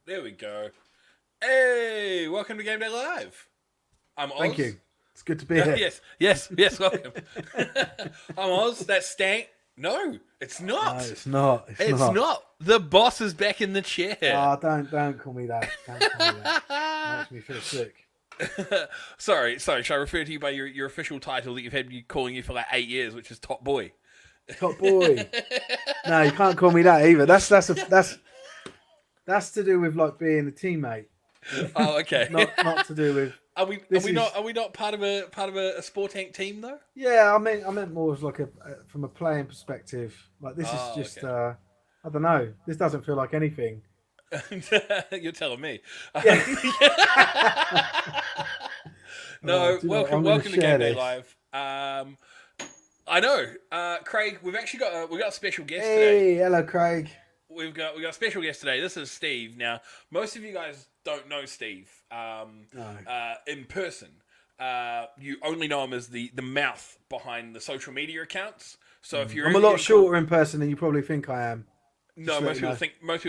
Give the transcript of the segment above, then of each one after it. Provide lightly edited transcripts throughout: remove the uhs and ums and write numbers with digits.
There we go. Hey, welcome to Gameday Live. I'm Oz. Thank you. It's good to be here. Yes, welcome. I'm Oz. That's Stang. No, it's not. No, it's not. It's not. The boss is back in the chair. Oh, don't call me that. Don't call me that. Makes me feel sick. Sorry. Should I refer to you by your official title that you've had me calling you for like 8 years, which is Top Boy? Top boy. No, you can't call me that either. That's to do with like being a teammate. Oh, okay. Not to do with. Are we not part of a sport tank team though? Yeah, I meant more as like from a playing perspective. Like this is just okay. I don't know. This doesn't feel like anything. You're telling me. Yeah. No, welcome to Gameday this. Live. I know, Craig. We've actually got a special guest Hey, today. hello, Craig. We got a special guest today. This is Steve. Now, most of you guys don't know Steve in person. You only know him as the mouth behind the social media accounts. So if you're I'm a lot shorter in person than you probably think I am. No, most people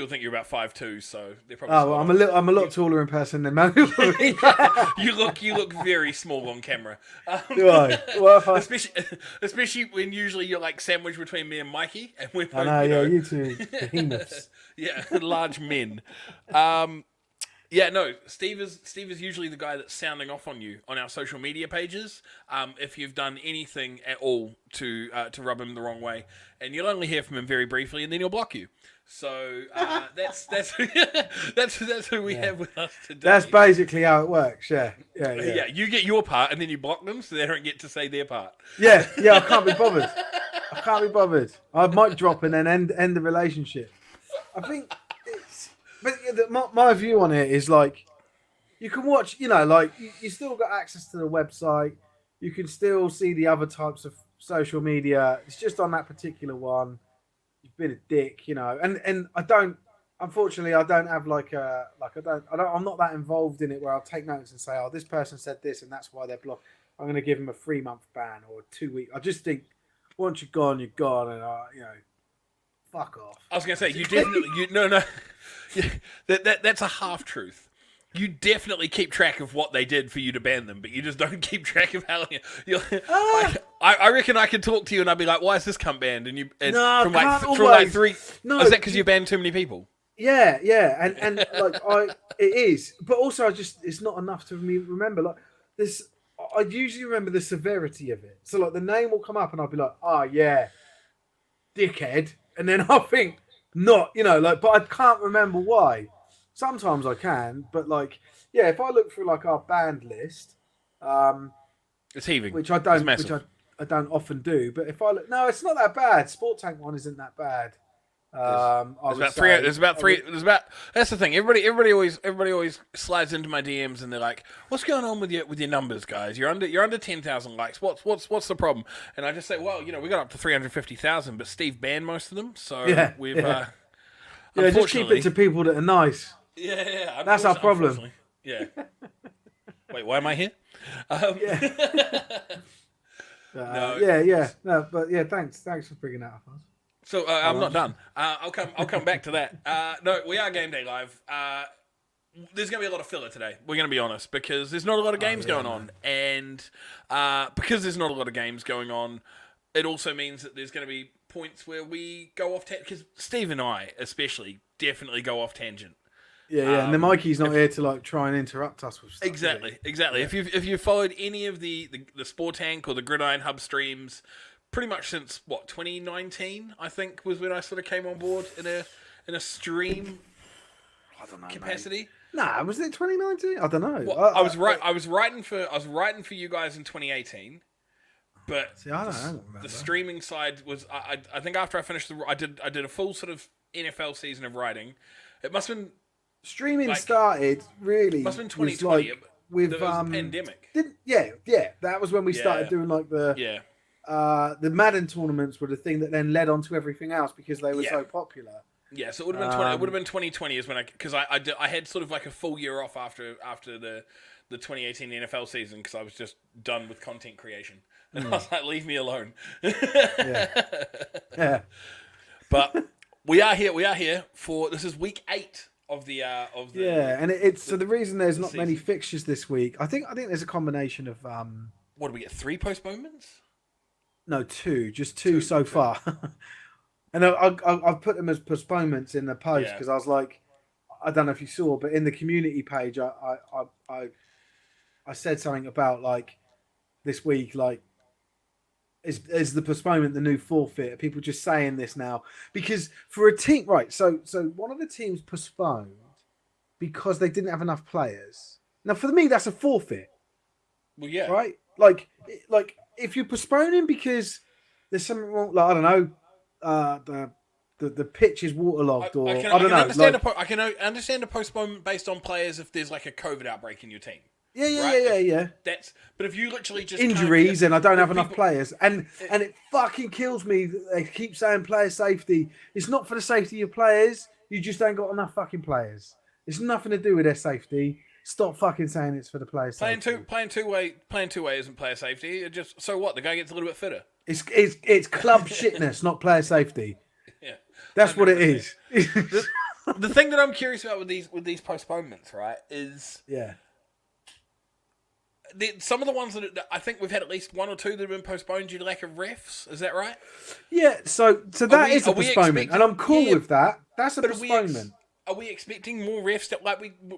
think you're about 5'2", so they're probably. Oh, well, I'm a lot taller in person than most people think. You look very small on camera. Do I? Well, especially when usually you're like sandwiched between me and Mikey, and we're both, I know, you two behemoths. Yeah, large men. Steve is usually the guy that's sounding off on you on our social media pages. If you've done anything at all to rub him the wrong way, and you'll only hear from him very briefly, and then he'll block you. So that's who we have with us today. That's basically how it works. Yeah. You get your part, and then you block them, so they don't get to say their part. Yeah. I can't be bothered. I might drop and then end the relationship. I think. But my view on it is like, you can watch, like you still got access to the website. You can still see the other types of social media. It's just on that particular one. You've been a dick, and unfortunately, I don't have I'm not that involved in it where I'll take notes and say, oh, this person said this and that's why they're blocked. I'm going to give them a 3-month ban or a 2-week. I just think once you're gone, and fuck off. I was going to say, no. That's a half truth. You definitely keep track of what they did for you to ban them, but you just don't keep track of how. I reckon I could talk to you and I'd be like, "Why is this cunt banned?" And you from like 3. No, is that because you banned too many people? Yeah, and it is, but also it's not enough to me remember like this. I usually remember the severity of it. So like the name will come up and I'll be like, "Oh yeah, dickhead," and then I'll think. But I can't remember why. Sometimes I can, but if I look through like our band list, it's heaving, which I don't often do. But if I look, no, it's not that bad. Sport Tank one isn't that bad. There's about three. That's the thing. Everybody always slides into my DMs and they're like, "What's going on with your numbers, guys? You're under 10,000 likes. What's the problem?" And I just say, "Well, we got up to 350,000, but Steve banned most of them, so just keep it to people that are nice." Yeah. That's our problem. Yeah. Wait, why am I here? No, but thanks for bringing that up. So I'm not done. I'll come back to that. No, we are Gameday Live. There's going to be a lot of filler today. We're going to be honest because there's not a lot of games going on, and because there's not a lot of games going on, it also means that there's going to be points where we go off because Steve and I especially definitely go off tangent. Yeah, and the Mikey's not here to try and interrupt us with stuff. Exactly. Yeah. If you followed any of the Sport Tank or the Gridiron Hub streams. Pretty much since 2019, I think was when I sort of came on board in a stream capacity. Mate. Nah, was it 2019? I don't know. Well, I was writing for you guys in 2018, but I don't remember. The streaming side was I think after I finished I did a full sort of NFL season of writing. It must have been streaming started really. Must have been 2020 with there was a pandemic. That was when we started doing the Madden tournaments were the thing that then led on to everything else because they were so popular. Yeah, so it would have been 2020 is when I had sort of like a full year off after the 2018 NFL season because I was just done with content creation and I was like, leave me alone. Yeah. But we are here for this is week 8 Yeah, and it's so the reason there's not season. many fixtures this week. I think there's a combination of What do we get? 3 postponements? no, just two so far. And I've put them as postponements in the post because I was like, I don't know if you saw, but in the community page, I said something about like this week, like is the postponement the new forfeit? Are people just saying this now because for a team, right? So one of the teams postponed because they didn't have enough players. Now, for me, that's a forfeit. Well, yeah, right. Like if you're postponing because there's something wrong, like I don't know, the pitch is waterlogged, or I don't know. I can understand a postponement based on players if there's like a COVID outbreak in your team. Yeah. But if you literally just injuries and I don't have enough players, and it fucking kills me that they keep saying player safety. It's not for the safety of your players. You just ain't got enough fucking players. It's nothing to do with their safety. Stop fucking saying it's for the players. Playing two way isn't player safety. It just so what? The guy gets a little bit fitter. It's club shitness, not player safety. Yeah, that's 100%. What it is. The thing that I'm curious about with these postponements, right, is some of the ones that I think we've had at least 1 or 2 that have been postponed due to lack of refs. Is that right? Yeah. So that is a postponement, and I'm cool with that. That's a postponement. Are we expecting more refs?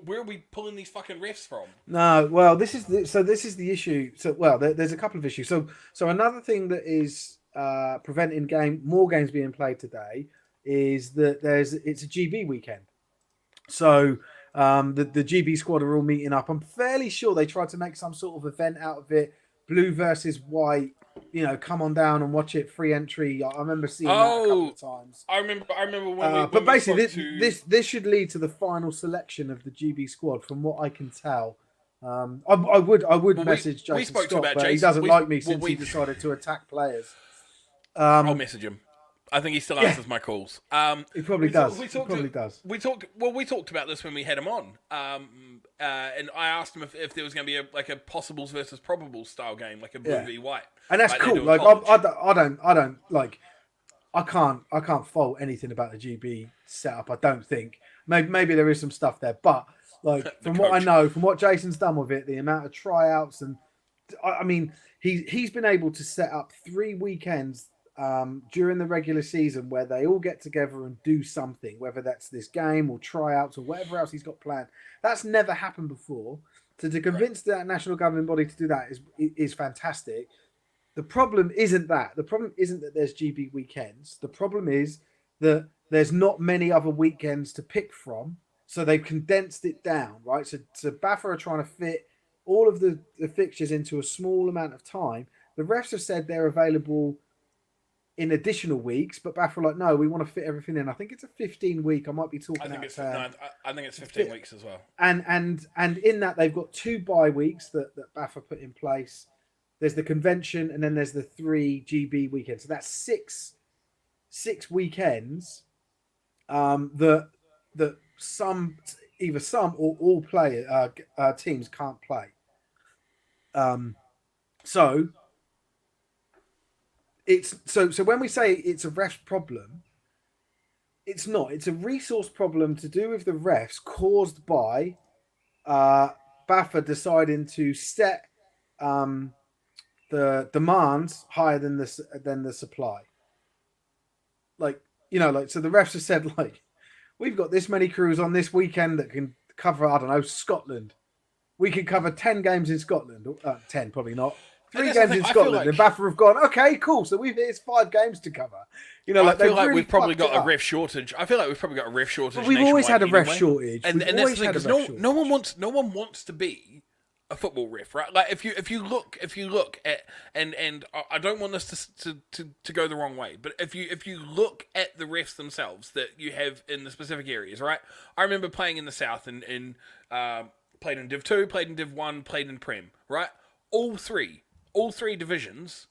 Where are we pulling these fucking refs from? No, well, this is the issue. So, well, there's a couple of issues. So another thing that is preventing more games being played today is that it's a GB weekend. So the GB squad are all meeting up. I'm fairly sure they tried to make some sort of event out of it. Blue versus white. Come on down and watch it. Free entry. I remember seeing that a couple of times. I remember when. But basically, this should lead to the final selection of the GB squad, from what I can tell. I would message Jason Scott, but he doesn't like me since he decided to attack players. I'll message him. I think he still answers my calls. He probably does. We talked about this when we had him on. And I asked him if there was going to be a possibles versus probables style game, like a blue v white. And that's cool. Like I don't like. I can't fault anything about the GB setup. I don't think. Maybe there is some stuff there, but like from what I know, from what Jason's done with it, the amount of tryouts and I mean, he's been able to set up 3 weekends during the regular season where they all get together and do something, whether that's this game or tryouts or whatever else he's got planned. That's never happened before. So to convince that national governing body to do that is fantastic. The problem isn't that. The problem isn't that there's GB weekends. The problem is that there's not many other weekends to pick from. So they've condensed it down, right? So BAFA are trying to fit all of the fixtures into a small amount of time. The refs have said they're available in additional weeks, but BAFA are like, no, we want to fit everything in. I think it's a 15-week. I might be talking. I think it's 15 weeks as well. And in that they've got 2 bye weeks that BAFA put in place. There's the convention, and then there's the 3 GB weekends. So that's six weekends that either some or all teams can't play. So it's so when we say it's a refs problem, it's not. It's a resource problem to do with the refs caused by BAFA deciding to set the demands higher than the supply. So the refs have said, like, we've got this many crews on this weekend that can cover, I don't know, Scotland. We can cover 10 games in Scotland. 10, probably not. 3 games in Scotland. And BAFA have gone, okay, cool. So here's 5 games to cover. I feel like we've probably got a ref shortage. But we've always had a ref shortage. And that's the thing, because no one wants to be a football ref, right? Like if you look at and I don't want this to go the wrong way, but if you look at the refs themselves that you have in the specific areas, right? I remember playing in the South and played in Div 2, played in Div 1, played in Prem, right? All three divisions,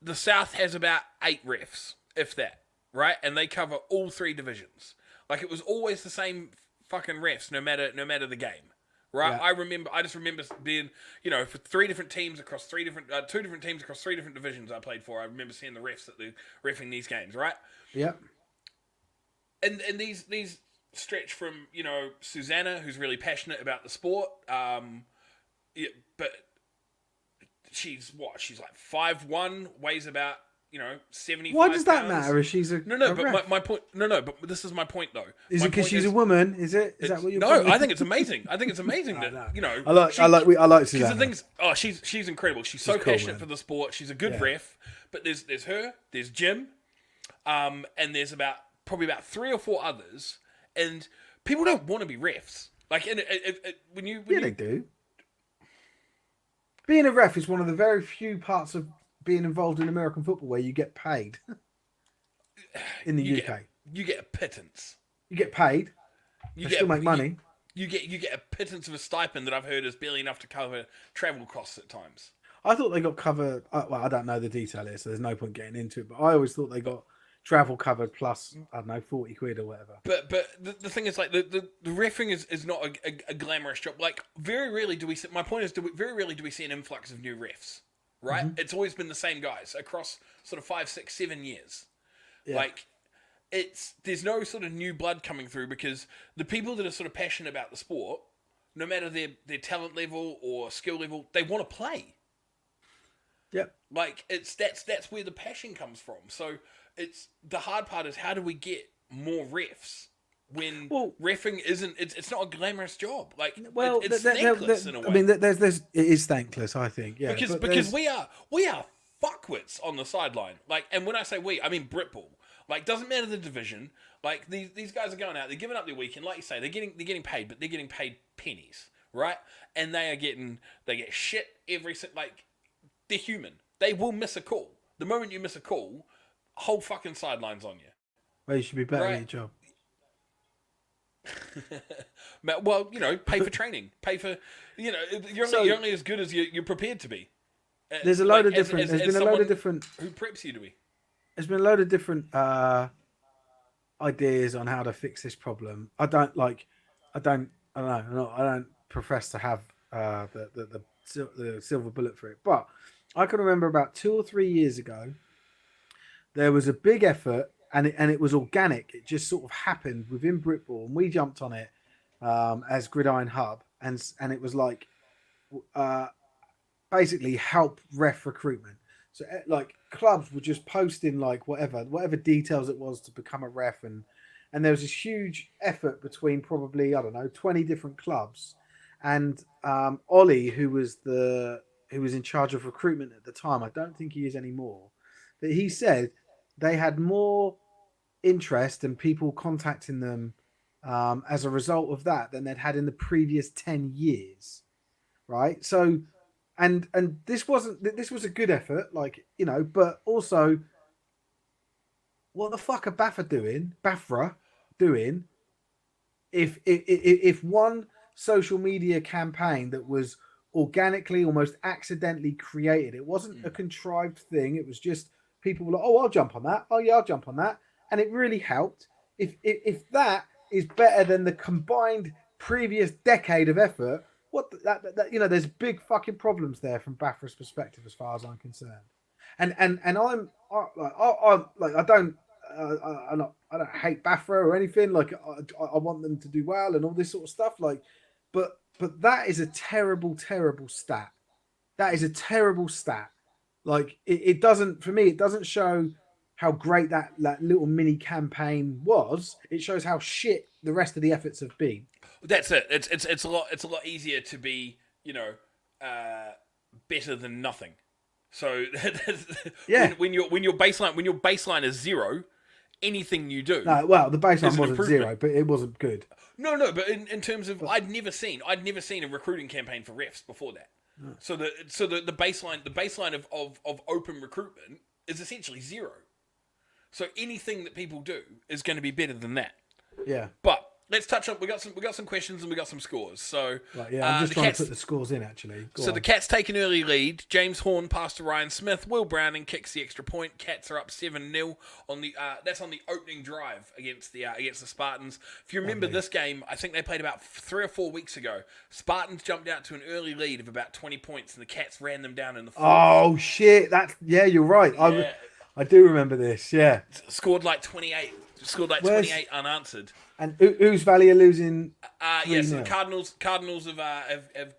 the South has about 8 refs, if that, right? And they cover all 3 divisions. Like it was always the same fucking refs, no matter the game. Right, yeah. I just remember being, for 3 different teams across 3 different, 2 different teams across 3 different divisions I played for. I remember seeing the refs that they're reffing these games, right? Yeah. And these stretch from, Susanna, who's really passionate about the sport. Yeah, but she's like 5'1", weighs about 75 Why does that pounds. matter if she's a No, a but ref? my point. No, but this is my point though. Is My it because point she's a woman? Is it? Is that what you're? No, probably... I think it's amazing. I think it's amazing that I like Susanna. Because the thing's, she's incredible. She's so cool, passionate man. for the sport. She's a good ref. But there's her, there's Jim, and there's probably about 3 or 4 others, and people don't want to be refs. Like, when you they do. Being a ref is one of the very few parts of being involved in American football where you get paid. In the UK, you get a pittance. You get paid. You still make money. You get a pittance of a stipend that I've heard is barely enough to cover travel costs at times. I thought they got covered. Well, I don't know the detail here, so there's no point getting into it. But I always thought they got travel covered plus, I don't know, 40 quid or whatever. But the thing is, like, the reffing is not a glamorous job. Like, very rarely do we see, my point is, very rarely do we see an influx of new refs, right? Mm-hmm. It's always been the same guys across sort of 5, 6, 7 years. Yeah. Like, there's no sort of new blood coming through because the people that are sort of passionate about the sport, no matter their talent level or skill level, they want to play. Yep. Like, that's where the passion comes from. So it's the hard part is how do we get more refs when reffing isn't it's not a glamorous job. Like, it's thankless in a way. I mean, it is thankless, I think. Yeah, because we are fuckwits on the sideline. Like, and when I say we, I mean britball. Like, doesn't matter the division. Like, these guys are going out, they're giving up their weekend. Like you say, they're getting paid, but they're getting paid pennies, right? And they get shit like, they're human. They will miss a call. The moment you miss a call, whole fucking sideline's on you. Well, you should be better at your job. Well, pay for training. Pay for, you're only as good as you're prepared to be. There's a load of different. There's been a load of different. Who preps you to be? There's been a load of different ideas on how to fix this problem. I don't profess to have the silver bullet for it, but I can remember about 2 or 3 years ago, there was a big effort, and it was organic. It just sort of happened within Britball, and we jumped on it as Gridiron Hub, and it was like basically help ref recruitment. So, like, clubs were just posting, like, whatever details it was to become a ref, and there was this huge effort between probably, I don't know, 20 different clubs, and Ollie, who was in charge of recruitment at the time, I don't think he is anymore, but he said they had more interest and people contacting them as a result of that than they'd had in the previous 10 years, right? So. And this was a good effort, like, but also, what the fuck are Bafra doing? If one social media campaign that was organically, almost accidentally created, it wasn't a contrived thing. It was just people were like, oh, I'll jump on that. Oh yeah, I'll jump on that, and it really helped. If that is better than the combined previous decade of effort. There's big fucking problems there from Bafra's perspective, as far as I'm concerned, and I don't hate Bafra or anything. Like, I want them to do well and all this sort of stuff. Like, but that is a terrible stat. That is a terrible stat. Like, it doesn't show how great that little mini campaign was. It shows how shit the rest of the efforts have been. That's it. It's a lot easier to be, better than nothing. So yeah, when your baseline is 0, anything you do. No, well, the baseline wasn't 0, but it wasn't good. No, but in terms of, I'd never seen a recruiting campaign for refs before that. No. So the baseline of open recruitment is essentially 0. So anything that people do is going to be better than that. Yeah, but. Let's touch on. We got some questions and we got some scores. So right, yeah, I'm just trying to put the scores in actually. Go on. The Cats take an early lead. James Horn passed to Ryan Smith. Will Browning kicks the extra point. Cats are up 7-0 on the. That's on the opening drive against the Spartans. If you remember this game, I think they played about 3 or 4 weeks ago. Spartans jumped out to an early lead of about 20 points, and the Cats ran them down in the fourth. Oh shit! You're right. Yeah. I do remember this. Yeah, scored like 28. Scored like 28 unanswered. And Ouse Valley are losing 3-0. So the Cardinals have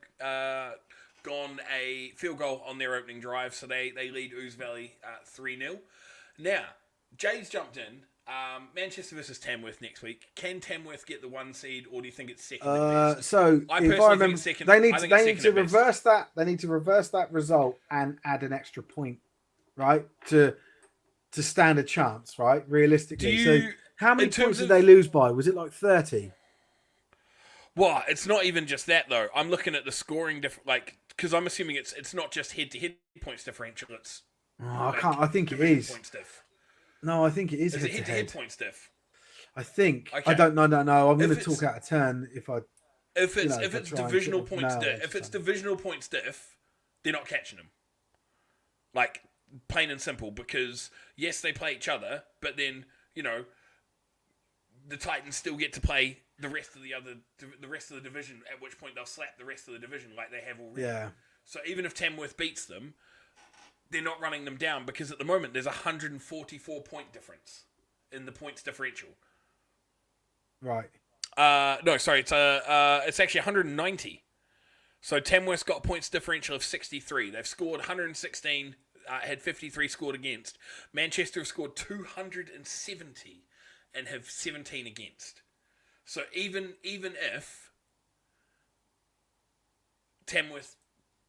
gone a field goal on their opening drive, so they lead Ouse Valley 3-0. Now, Jay's jumped in. Manchester versus Tamworth next week. Can Tamworth get the 1 seed, or do you think it's second at best? So I if personally I remember, think it's second. they need to at best. reverse that. They need to reverse that result and add an extra point, right, to stand a chance, right? Realistically, so how many points did they lose by? Was it like 30? Well, it's not even just that though. I'm looking at the scoring because I'm assuming it's not just head-to-head points differential. It's I think it is. Points diff. No, I think it is. Is it head-to-head points diff? I think. Okay. I don't know. No. I'm going to talk out of turn if it's divisional points diff. If it's divisional points diff, they're not catching them. Like plain and simple, because yes, they play each other, but then the Titans still get to play the rest of the division. At which point they'll slap the rest of the division like they have already. Yeah. So even if Tamworth beats them, they're not running them down, because at the moment there's a 144 point difference in the points differential. Right. No, sorry, it's actually 190. So Tamworth's got a points differential of 63. They've scored 116, had 53 scored against. Manchester have scored 270 and have 17 against. So even if Tamworth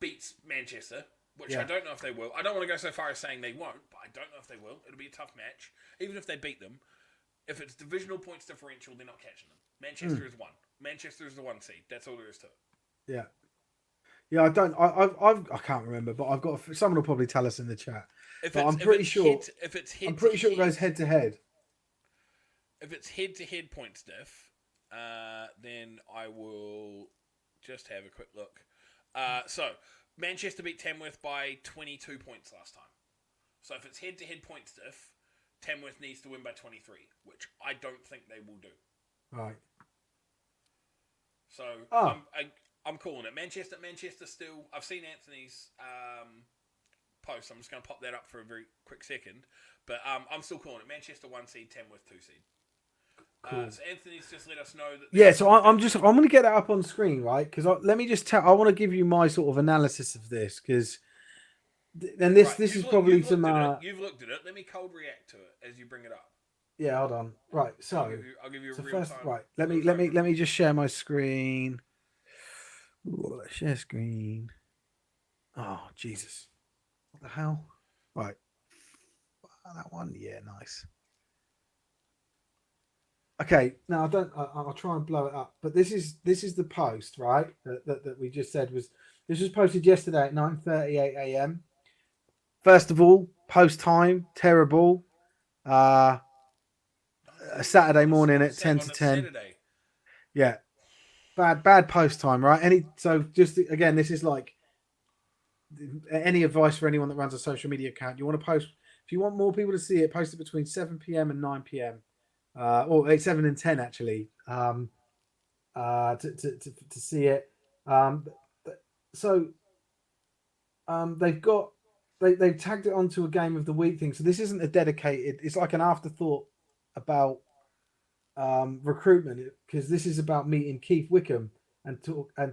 beats Manchester, which I don't know if they will. I don't want to go so far as saying they won't, but I don't know if they will. It'll be a tough match. Even if they beat them, if it's divisional points differential, they're not catching them. Manchester is 1. Manchester is the 1 seed. That's all there is to it. Yeah. I can't remember, but I've got someone will probably tell us in the chat. I'm pretty sure it goes head to head. If it's head to head points diff, then I will just have a quick look. So Manchester beat Tamworth by 22 points last time. So if it's head to head points diff, Tamworth needs to win by 23, which I don't think they will do. Right. So I'm calling it. Manchester still. I've seen Anthony's post. I'm just going to pop that up for a very quick second. But I'm still calling it. Manchester 1 seed, Tamworth 2 seed. Cool. So Anthony's just let us know that. Yeah. So I'm going to get that up on screen, right? Because let me just tell. I want to give you my sort of analysis of this, because then this is probably some. You've looked at it. Let me cold react to it as you bring it up. Yeah, hold on. Right, so I'll give you a real first, time. right. Let me just share my screen. Ooh, share screen. Oh Jesus! What the hell? Right, that one. Yeah, nice. Okay, now I'll try and blow it up. But this is the post, right? That we just said was posted yesterday at 9:38 a.m. First of all, post time terrible. A Saturday morning at 10 to 10. Saturday. Yeah. Bad post time, right? So just again, this is like any advice for anyone that runs a social media account. You want to post, if you want more people to see it, post it between 7 p.m. and 9 p.m. Or 7 and 10 actually. To see it. They've tagged it onto a game of the week thing. So this isn't a dedicated, it's like an afterthought about recruitment, because this is about meeting Keith Wickham and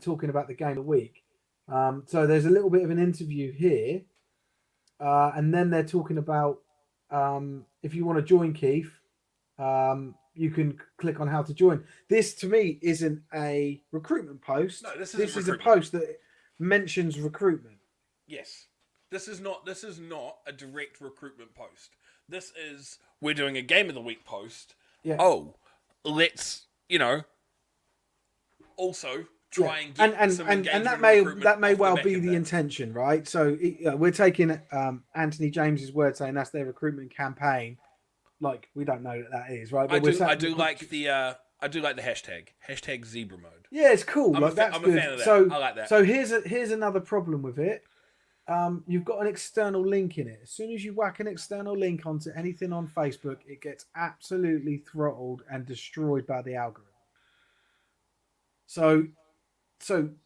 talking about the game of the week. So there's a little bit of an interview here, and then they're talking about if you want to join Keith, you can click on how to join. This to me isn't a recruitment post. No, this is a post that mentions recruitment. Yes. This is not a direct recruitment post. This is, we're doing a game of the week post. Yeah. Oh, let's, also try and get some engagement. And that may well be the intention, right? So we're taking Anthony James's word saying that's their recruitment campaign. Like, we don't know that is, right? But I do like the hashtag zebra mode. Yeah, it's cool. I'm a fan of that. So I like that. So here's another problem with it. You've got an external link in it. As soon as you whack an external link onto anything on Facebook, it gets absolutely throttled and destroyed by the algorithm. So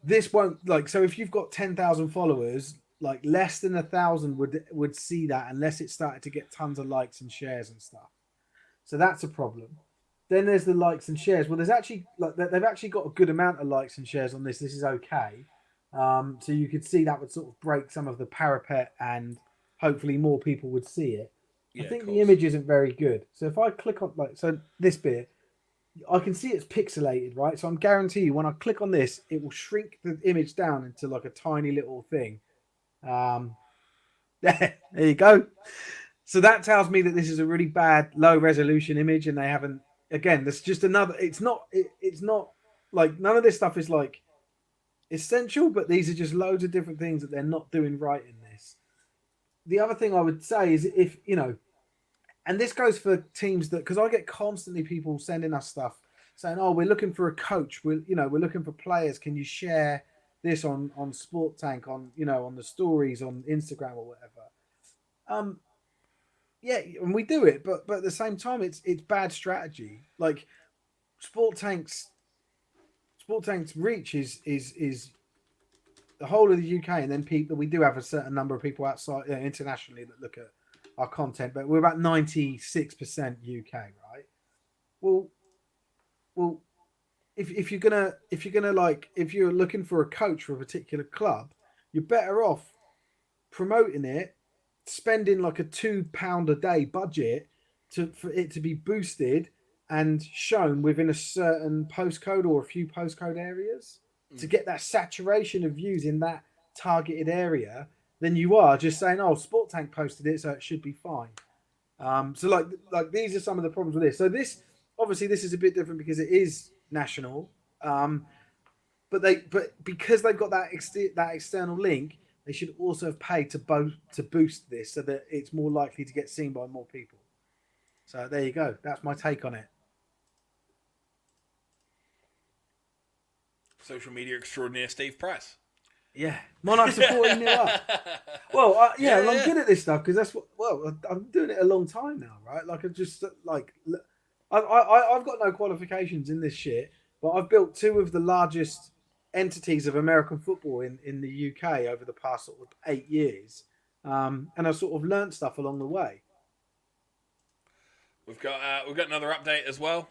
this won't, so if you've got 10,000 followers, like less than 1,000 would see that unless it started to get tons of likes and shares and stuff. So that's a problem. then there's the likes and shares. Well, there's actually like they've actually got a good amount of likes and shares on this. This is okay. So you could see that would sort of break some of the parapet, and hopefully more people would see it. I Yeah, of think the course. image isn't very good. So if I click on this bit, I can see it's pixelated, right? So I'm guarantee you when I click on this, it will shrink the image down into like a tiny little thing. There you go. So that tells me that this is a really bad low resolution image, and they haven't. Again, that's just another. It's not like none of this stuff is like essential, but these are just loads of different things that they're not doing right in this. The other thing I would say is if and this goes for teams that because I get constantly people sending us stuff saying, "Oh, we're looking for a coach. We're looking for players. Can you share this on Sport Tank on the stories on Instagram or whatever?" Yeah, and we do it, but at the same time, it's bad strategy. Like Sport Tank's reach is the whole of the UK, and then people we do have a certain number of people outside internationally that look at our content, but we're about 96% UK, right? Well, if you're looking for a coach for a particular club, you're better off promoting it, spending like a £2 a day budget for it to be boosted and shown within a certain postcode or a few postcode areas to get that saturation of views in that targeted area than you are just saying, "Oh, Sport Tank posted it, so it should be fine." So like these are some of the problems with this. So this obviously this is a bit different because it is national, but because they've got that external link, they should also have paid to boost this so that it's more likely to get seen by more people. So there you go. That's my take on it. Social media extraordinaire Steve Price. Yeah, Monarchs are 14 up. Well, I'm good at this stuff because that's what. Well, I'm doing it a long time now, right? Like I've got no qualifications in this shit, but I've built two of the largest entities of American football in the UK over the past sort of 8 years, and I've sort of learned stuff along the way. We've got another update as well.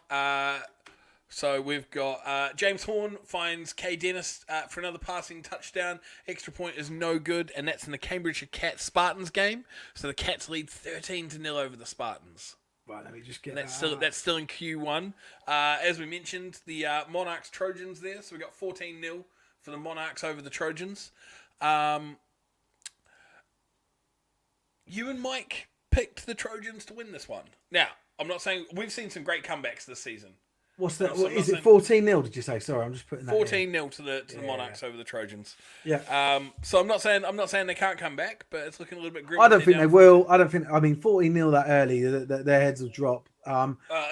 So we've got James Horn finds Kay Dennis for another passing touchdown. Extra point is no good, and that's in the Cambridgeshire Cats Spartans game. So the Cats lead 13-0 over the Spartans. Right, let me just get that's still in Q1. As we mentioned, the Monarchs Trojans there. So we got 14-0 for the Monarchs over the Trojans. You and Mike picked the Trojans to win this one. Now, I'm not saying we've seen some great comebacks this season. What's that? Is it 14-0? Did you say? Sorry, I'm just putting that 14-0 to the Monarchs over the Trojans. Yeah. So I'm not saying they can't come back, but it's looking a little bit grim. I don't think they will. I mean, 14-0 that early, their heads will drop.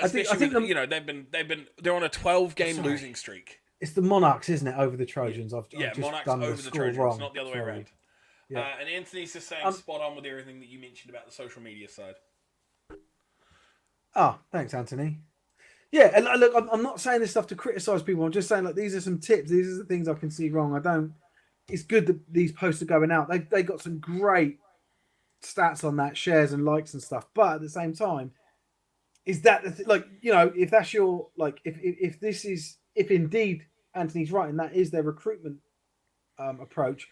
Especially they're on a 12-game losing streak. It's the Monarchs, isn't it, over the Trojans? I've just Monarchs done over the Trojans, wrong. Not the other way around. Yeah. And Anthony's just saying spot on with everything that you mentioned about the social media side. Oh, thanks, Anthony. Yeah, and look, I'm not saying this stuff to criticise people. I'm just saying, like, these are some tips. These are the things I can see wrong. It's good that these posts are going out. They got some great stats on that, shares and likes and stuff. But at the same time, is that if that's your if indeed Anthony's right and that is their recruitment approach,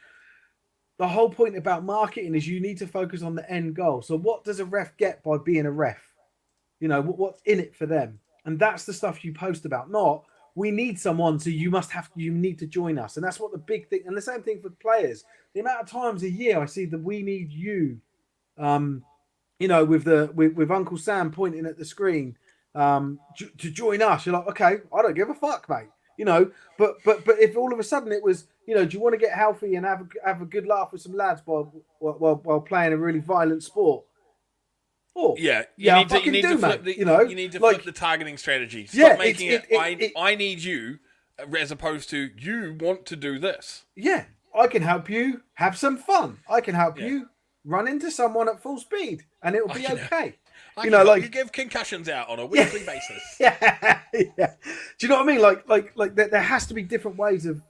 the whole point about marketing is you need to focus on the end goal. So what does a ref get by being a ref? What's in it for them? And that's the stuff you post about. Not we need someone, so you need to join us. And that's what the big thing. And the same thing for players. The amount of times a year I see that we need you. With Uncle Sam pointing at the screen to join us. You're like, okay, I don't give a fuck, mate. But if all of a sudden it was, do you want to get healthy and have a good laugh with some lads while playing a really violent sport? Oh, you need to flip the targeting strategy. Stop making it I need you as opposed to you want to do this. Yeah, I can help you have some fun. I can help you run into someone at full speed and it'll be okay. You give concussions out on a weekly basis. Yeah. Do you know what I mean? Like there has to be different ways of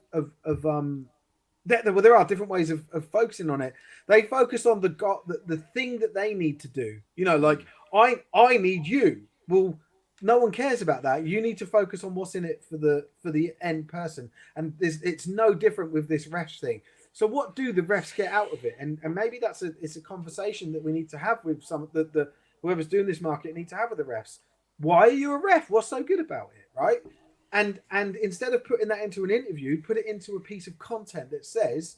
there are different ways of focusing on it. They focus on the thing that they need to do. I need you. Well, no one cares about that. You need to focus on what's in it for the end person, and it's no different with this refs thing. So what do the refs get out of it? And maybe it's a conversation that we need to have with some the whoever's doing this market need to have with the refs. Why are you a ref? What's so good about it, right? And instead of putting that into an interview, put it into a piece of content that says,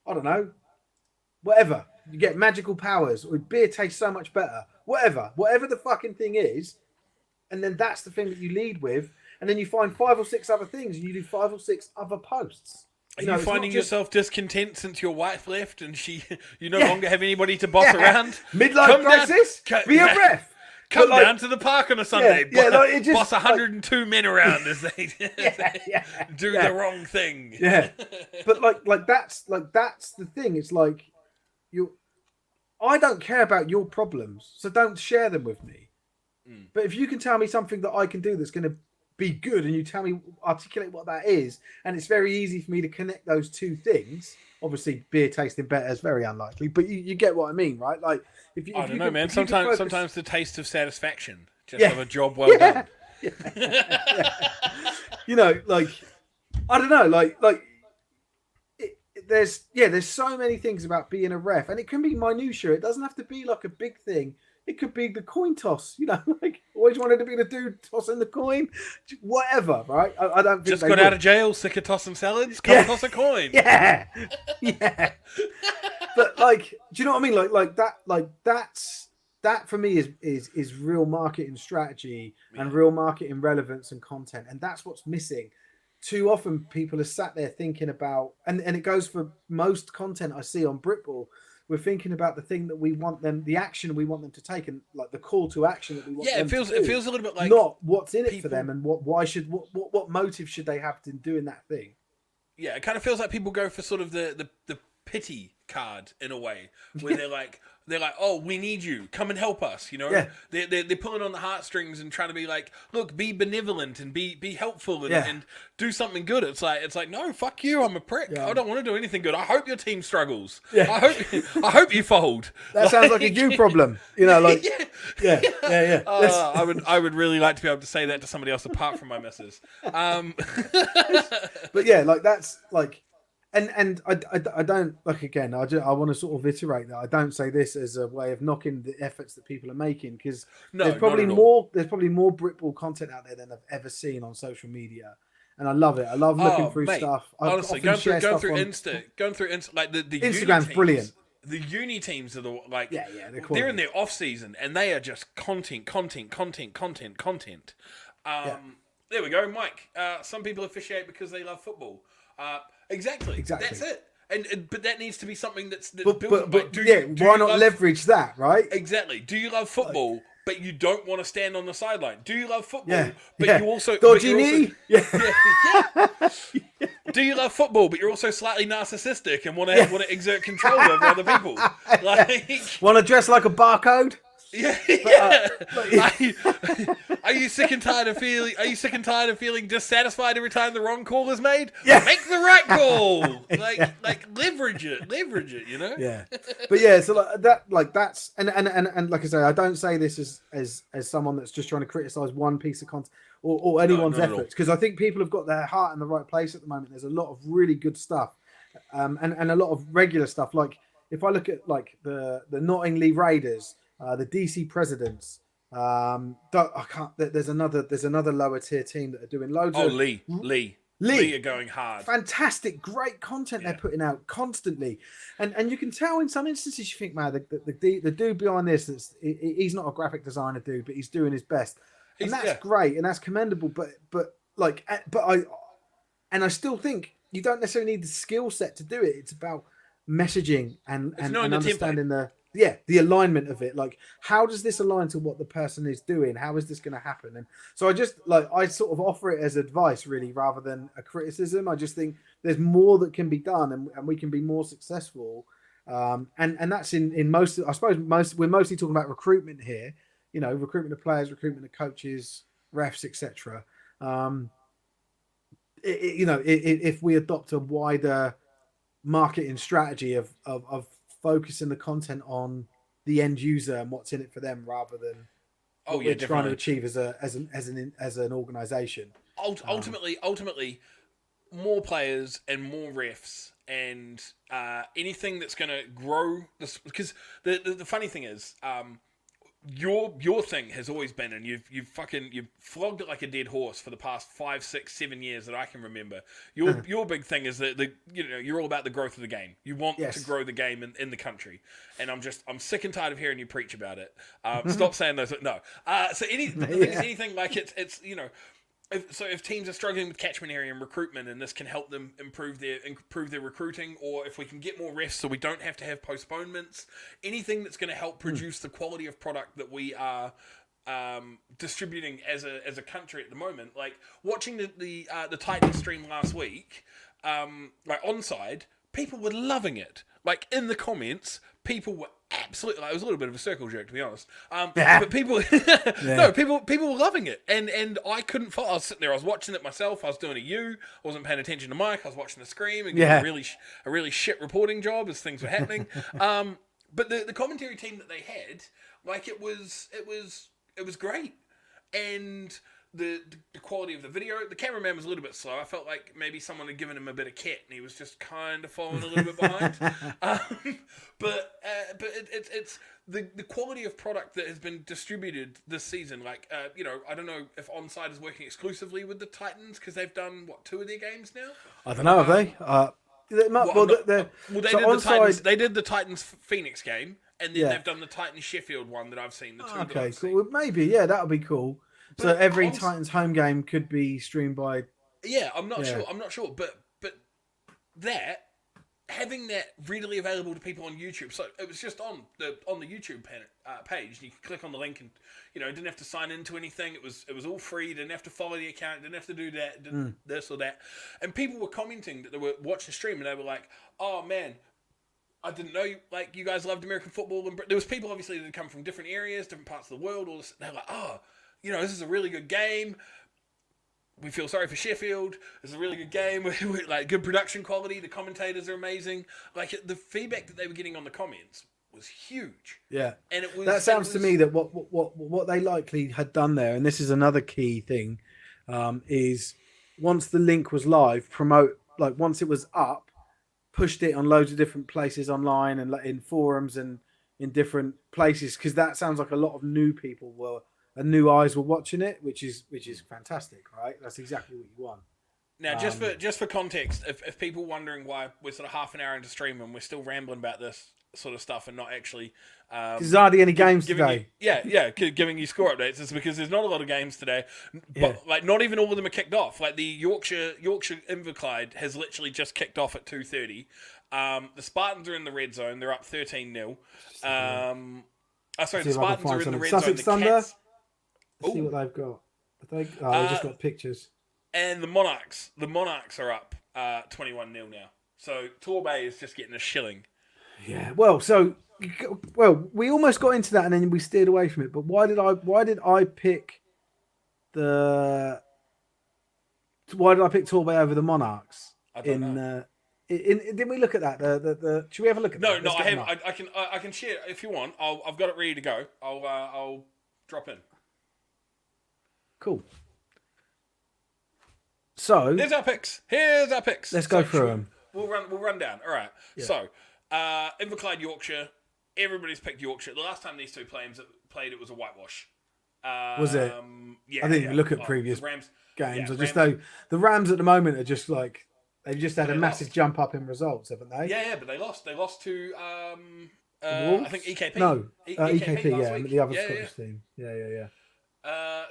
I don't know, whatever. You get magical powers, or beer tastes so much better. Whatever the fucking thing is, and then that's the thing that you lead with, and then you find 5 or 6 other things, and you do 5 or 6 other posts. Are you finding yourself discontent since your wife left and you no longer have anybody to boss around? Midlife crisis? Be a ref. Come down to the park on a Sunday. Boss 102 men around as they do the wrong thing. Yeah, but that's the thing. It's like I don't care about your problems, so don't share them with me. But if you can tell me something that I can do that's going to be good, and you articulate what that is, and it's very easy for me to connect those two things. Obviously, beer tasting better is very unlikely, but you get what I mean, right? Like, I don't know, man. Sometimes the taste of satisfaction just of a job well done. You know, like, I don't know, there's so many things about being a ref, and it can be minutiae. It doesn't have to be like a big thing. It could be the coin toss, you know, like always wanted to be the dude tossing the coin, whatever, right? I don't think just got out of jail, sick of tossing salads, come toss a coin. Yeah. But like, do you know what I mean? That for me is real marketing strategy and real marketing relevance and content, and that's what's missing. Too often people are sat there thinking about, and it goes for most content I see on britball. We're thinking about the thing that we want them, the action we want them to take, and like the call to action that we want them to do. It feels a little bit like not what's in it for them, and what motive should they have in doing that thing. Yeah, it kind of feels like people go for sort of the pity card in a way, where they're like, oh, we need you, come and help us, you know. They're pulling on the heartstrings and trying to be like, look, be benevolent and be helpful and do something good. It's like no, fuck you, I'm a prick. I don't want to do anything good. I hope your team struggles. I hope you fold. That sounds like a you problem, you know, like I would really like to be able to say that to somebody else apart from my missus. But yeah, like that's like. And I don't, like, again, I want to sort of iterate that I don't say this as a way of knocking the efforts that people are making, because there's probably more britball content out there than I've ever seen on social media, and I love it. I love looking through stuff. Honestly, going through Insta, like the Instagram's brilliant. The uni teams are they're in their off season and they are just content. There we go, Mike. Some people officiate because they love football. Exactly. That's it. But that needs to be something that's built. Why not leverage that, right? Exactly. Do you love football, but you don't want to stand on the sideline? Do you love football, but you also dodgy knee? Do you love football, but you're also slightly narcissistic and want to exert control over other people? Like, want to dress like a barcode? Are you sick and tired of feeling dissatisfied every time the wrong call is made? Yeah. Make the right call. Like leverage it, you know? Yeah. But yeah, so that's and like I say, I don't say this as someone that's just trying to criticize one piece of content or anyone's efforts, because I think people have got their heart in the right place at the moment. There's a lot of really good stuff, and a lot of regular stuff. Like if I look at like the Nottingham Raiders, the DC Presidents. There's another lower tier team that are doing loads. Oh, Lee are going hard. Fantastic, great content they're putting out constantly, and you can tell in some instances you think, man, the dude behind this, he's not a graphic designer dude, but he's doing his best, and that's great and that's commendable. But I still think you don't necessarily need the skill set to do it. It's about messaging and understanding the alignment of it. Like, how does this align to what the person is doing? How is this going to happen? And so I sort of offer it as advice, really, rather than a criticism. I just think there's more that can be done, and we can be more successful. And that's in most, I suppose we're mostly talking about recruitment here, you know, recruitment of players, recruitment of coaches, refs, etc. If we adopt a wider marketing strategy of focusing the content on the end user and what's in it for them, rather than Oh what yeah, we're trying to definitely. achieve as an organisation. Ultimately, more players and more refs and anything that's going to grow this. Because the funny thing is, your thing has always been, and you've flogged it like a dead horse for the past 5, 6, 7 years that I can remember. Your big thing is that you're all about the growth of the game. You want to Yes. grow the game in the country, and I'm sick and tired of hearing you preach about it. Stop saying those. No. But the thing is, anything like it's if teams are struggling with catchment area and recruitment, and this can help them improve their recruiting, or if we can get more refs so we don't have to have postponements, anything that's going to help produce the quality of product that we are distributing as a country at the moment. Like watching the Titans stream last week, like onside, people were loving it. Like in the comments, people were absolutely. Like, it was a little bit of a circle jerk, to be honest. But people, no, people were loving it, and I couldn't follow. I was sitting there, I was watching it myself. I was doing a U. I wasn't paying attention to Mike. I was watching the screen and getting a really shit reporting job as things were happening. But the commentary team that they had, like it was great, and the quality of the video. The cameraman was a little bit slow. I felt like maybe someone had given him a bit of kit, and he was just kind of falling a little bit behind. But it's the quality of product that has been distributed this season. Like I don't know if Onside is working exclusively with the Titans because they've done 2 of their games now. I don't know, have they? They did the Titans Phoenix game, and then they've done the Titans Sheffield one that I've seen. The two that I've cool. seen. Well, maybe that would be cool. But so every Titans home game could be streamed by. Yeah, I'm not sure, but that having that readily available to people on YouTube. So it was just on the YouTube page. You could click on the link, and didn't have to sign into anything. It was all free. You didn't have to follow the account. Didn't have to do that. This or that. And people were commenting that they were watching the stream, and they were like, "Oh man, I didn't know you guys loved American football." And there was people obviously that had come from different areas, different parts of the world. All this, they're like, "Oh, this is a really good game. We feel sorry for Sheffield. It's a really good game. Like good production quality. The commentators are amazing. Like the feedback that they were getting on the comments was huge. Yeah, and it was. That sounds to me that what they likely had done there, and this is another key thing, is once the link was live, once it was up, pushed it on loads of different places online and in forums and in different places, because that sounds like a lot of new people and new eyes were watching it, which is fantastic, right? That's exactly what you want. Now, just for context, if people wondering why we're sort of half an hour into stream and we're still rambling about this sort of stuff and not actually there's hardly any games today. Giving you score updates, it's because there's not a lot of games today. But like not even all of them are kicked off. Like the Yorkshire Inverclyde has literally just kicked off at 2:30. The Spartans are in the red zone. They're up 13-0. The Spartans are in the red Sussex zone. Thunder. Let's see what they've got. They've just got pictures. And the Monarchs are up 21-0 now. So Torbay is just getting a shilling. Yeah. Well, we almost got into that and then we steered away from it. But why did I pick Torbay over the Monarchs? I don't know. Didn't we look at that? Should we have a look at that? No, I haven't. I can share it if you want. I've got it ready to go. I'll drop in. Cool. So here's our picks. Let's go through them. We'll run down. All right. Yeah. So Inverclyde, Yorkshire. Everybody's picked Yorkshire. The last time these two played, it was a whitewash. Was it? Yeah. I didn't even look at previous Rams games. I just know the Rams at the moment are just like they've just had a massive jump up in results, haven't they? Yeah, but they lost. They lost to I think EKP. No, EKP. Last week. The other Scottish team. Yeah.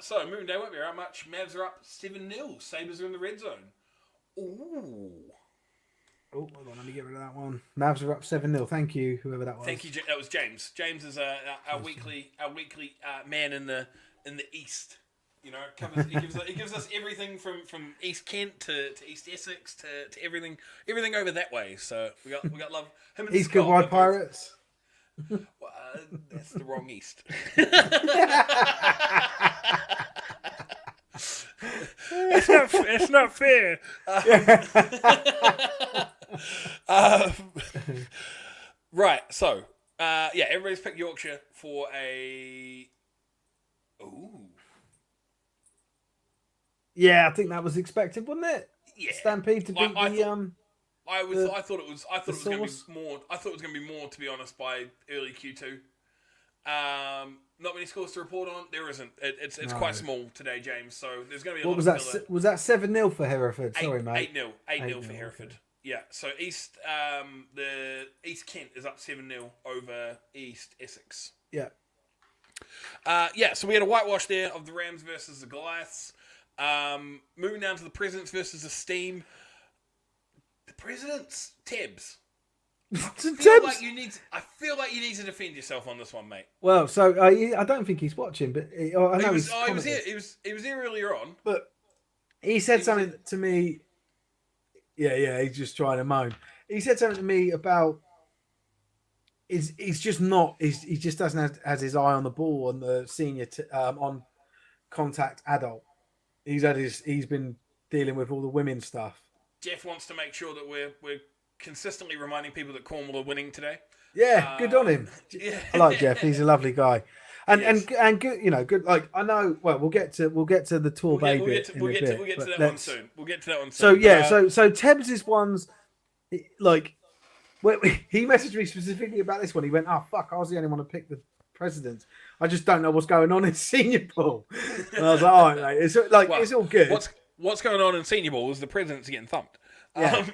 So Moonday won't be right much. Mavs are up 7-0. Sabres are in the red zone. Ooh. Oh, hold on, let me get rid of that one. Mavs are up 7-0. Thank you, whoever that was. Thank you. That was James. James is our weekly man in the East. He gives us everything from East Kent to East Essex to everything over that way. So we got love him and East Kilbride Pirates. Well, that's the wrong East. It's not fair. Right. So, everybody's picked Yorkshire for a Ooh. Yeah, I think that was expected, wasn't it? Yeah. Stampede to beat I thought it was going to Source? be more. I thought it was going to be more, to be honest, by early Q2. Not many scores to report on. There isn't. It's quite small today, James. So there's going to be a What lot was of that? filler. Was that 7-0 for Hereford? Sorry, mate. 8-0. 8-0 for 8-0, Hereford. okay. Yeah. So the East Kent is up 7-0 over East Essex. Yeah. Yeah. So we had a whitewash there of the Rams versus the Goliaths. Moving down to the Presidents versus the Steam. The Presidents, Tebs. I feel like you need to defend yourself on this one, mate. Well, so I don't think he's watching, but I know he was here. He was here earlier on, but he said something to me. Yeah, he's just trying to moan. He said something to me about he's just not. He just doesn't have his eye on the ball on the senior on contact adult. He's been dealing with all the women stuff. Jeff wants to make sure that we're consistently reminding people that Cornwall are winning today. Yeah, good on him. Yeah. I like Jeff. He's a lovely guy, and good. You know, good. Like I know. Well, we'll get to the tour baby. We'll get to that one soon. We'll get to that one soon. So yeah, so Tebs' one's like. He messaged me specifically about this one. He went, "Oh fuck, I was the only one to pick the Presidents. I just don't know what's going on in senior ball." And I was like, "All right, mate. It's like it's all good." What's going on in senior ball is the Presidents are getting thumped. Yeah.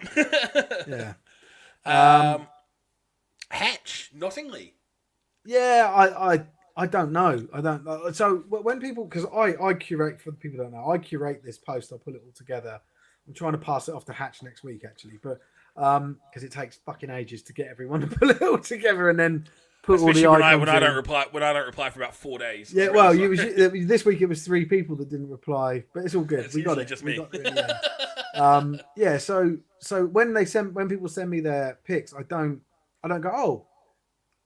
Hatch, Nottingley. Yeah, I don't know. I don't know. So when people, because I curate, for the people who don't know, I curate this post. I pull it all together. I'm trying to pass it off to Hatch next week, actually, but because it takes fucking ages to get everyone to pull it all together and then put Especially all the icons when I don't reply for about 4 days. Yeah, well, this week it was 3 people that didn't reply, but it's all good. We got it. Just me. Yeah. So when people send me their picks, I don't go, oh,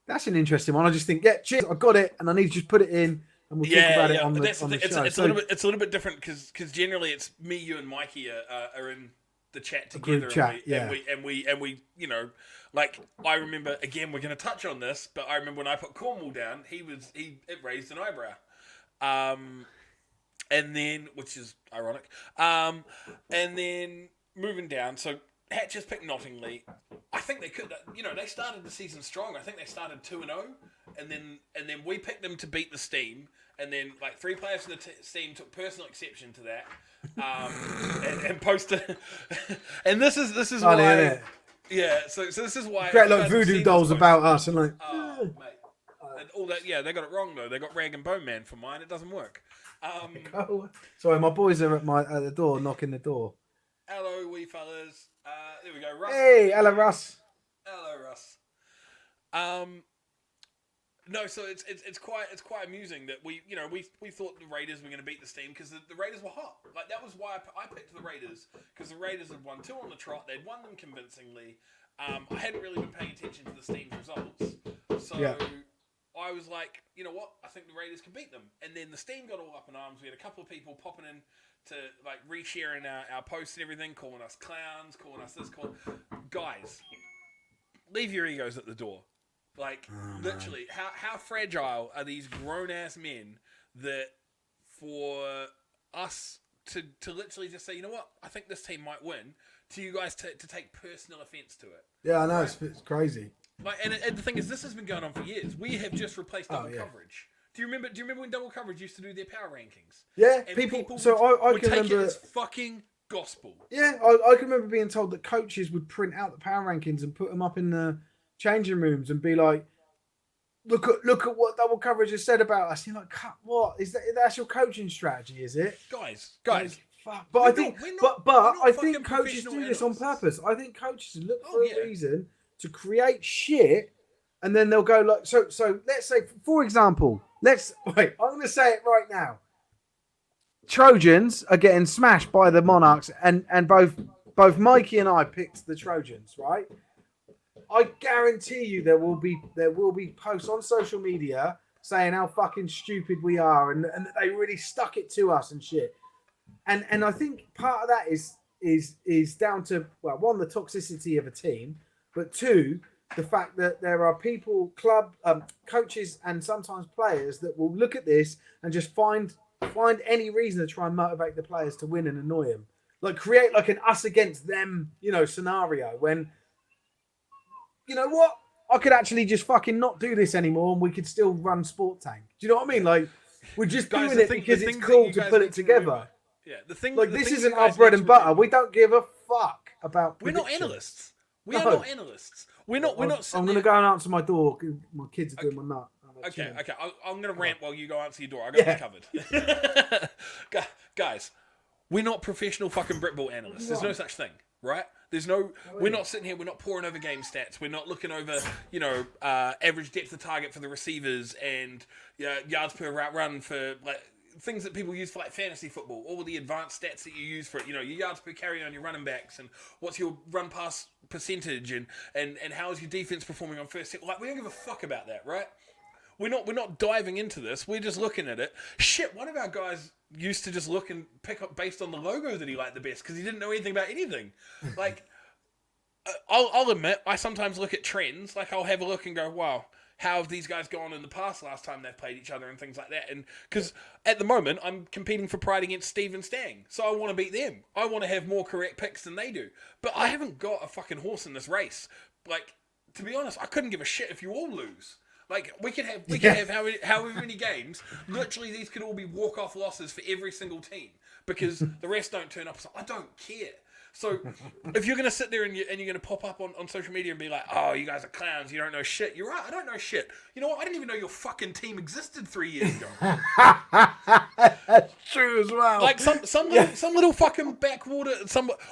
that's an interesting one. I just think, yeah, cheers, I got it, and I need to just put it in, and we'll talk about it on the show. It's a little bit different because generally it's me, you, and Mikey are in the chat together, and we you know, like I remember again, we're going to touch on this, but I remember when I put Cornwall down, it raised an eyebrow, and then, which is ironic, and then moving down, so Hatch has picked Nottingley. I think they could, you know, they started the season strong. I think they started 2-0, and then we picked them to beat the Steam, and then like 3 players from the Steam took personal exception to that, and posted. And this is funny, why, isn't it? Yeah. So this is why great, like voodoo dolls about us and like. Oh, mate. And all that. Yeah, they got it wrong though. They got Rag and Bone Man for mine. It doesn't work. Sorry, my boys are at the door, knocking the door. Hello, wee fellas. There we go, Russ. Hey, hello, Russ. Hello, Russ. No, so it's quite amusing that we thought the Raiders were going to beat the Steam because the Raiders were hot. Like that was why I picked the Raiders, because the Raiders had won 2 on the trot. They'd won them convincingly. I hadn't really been paying attention to the Steam's results, so I was like, you know what? I think the Raiders can beat them. And then the Steam got all up in arms. We had a couple of people popping in to like resharing our posts and everything, calling us clowns, calling us this, guys, leave your egos at the door. Like, literally, how fragile are these grown-ass men that for us to literally just say, you know what, I think this team might win, to you guys to take personal offence to it. Yeah, I know, right? It's crazy. Like, and the thing is, this has been going on for years. We have just replaced double coverage. Do you remember when double coverage used to do their power rankings? Yeah, and people so I would can take remember it as fucking gospel. Yeah, I can remember being told that coaches would print out the power rankings and put them up in the changing rooms and be like, look at what double coverage has said about us. You're like, what is that? That's your coaching strategy, is it? Guys. Like, fuck. But I think I think coaches do this on purpose. I think coaches look for a reason to create shit, and then they'll go like, so let's say, for example, I'm going to say it right now. Trojans are getting smashed by the Monarchs, and both Mikey and I picked the Trojans, right? I guarantee you there will be posts on social media saying how fucking stupid we are and that they really stuck it to us and shit. And I think part of that is down to, well, one, the toxicity of a team, but 2, the fact that there are people, coaches, and sometimes players that will look at this and just find any reason to try and motivate the players to win and annoy them, like create like an us against them, scenario when, you know what, I could actually just fucking not do this anymore and we could still run Sport Tank. Do you know what I mean? Like, we're just doing it because it's cool to put it together. Yeah, the thing. Like, this isn't our bread and butter. We don't give a fuck about. We're not analysts. We are not analysts. We're not. I'm going to go and answer my door. My kids are doing my nut. Okay. I'm going to rant while you go answer your door. I got this covered. Guys, we're not professional fucking britball analysts. There's no such thing, right? We're not sitting here. We're not poring over game stats. We're not looking over, average depth of target for the receivers and yards per route run for like things that people use for like fantasy football. All the advanced stats that you use for it. Your yards per carry on your running backs and what's your run pass percentage and how is your defense performing on first hit. Like, we don't give a fuck about that, right? We're not diving into this. We're just looking at it. Shit, one of our guys used to just look and pick up based on the logo that he liked the best because he didn't know anything about anything. Like, I'll admit, I sometimes look at trends. Like, I'll have a look and go, wow, how have these guys gone in the past last time they've played each other and things like that. And because at the moment, I'm competing for pride against Steve and Stang. So I want to beat them. I want to have more correct picks than they do. But I haven't got a fucking horse in this race. Like, to be honest, I couldn't give a shit if you all lose. Like, we can have however many games. Literally, these could all be walk-off losses for every single team because the rest don't turn up. So I don't care. So if you're going to sit there and you're going to pop up on social media and be like, oh, you guys are clowns, you don't know shit. You're right, I don't know shit. You know what? I didn't even know your fucking team existed 3 years ago. That's true as well. Like some little fucking backwater.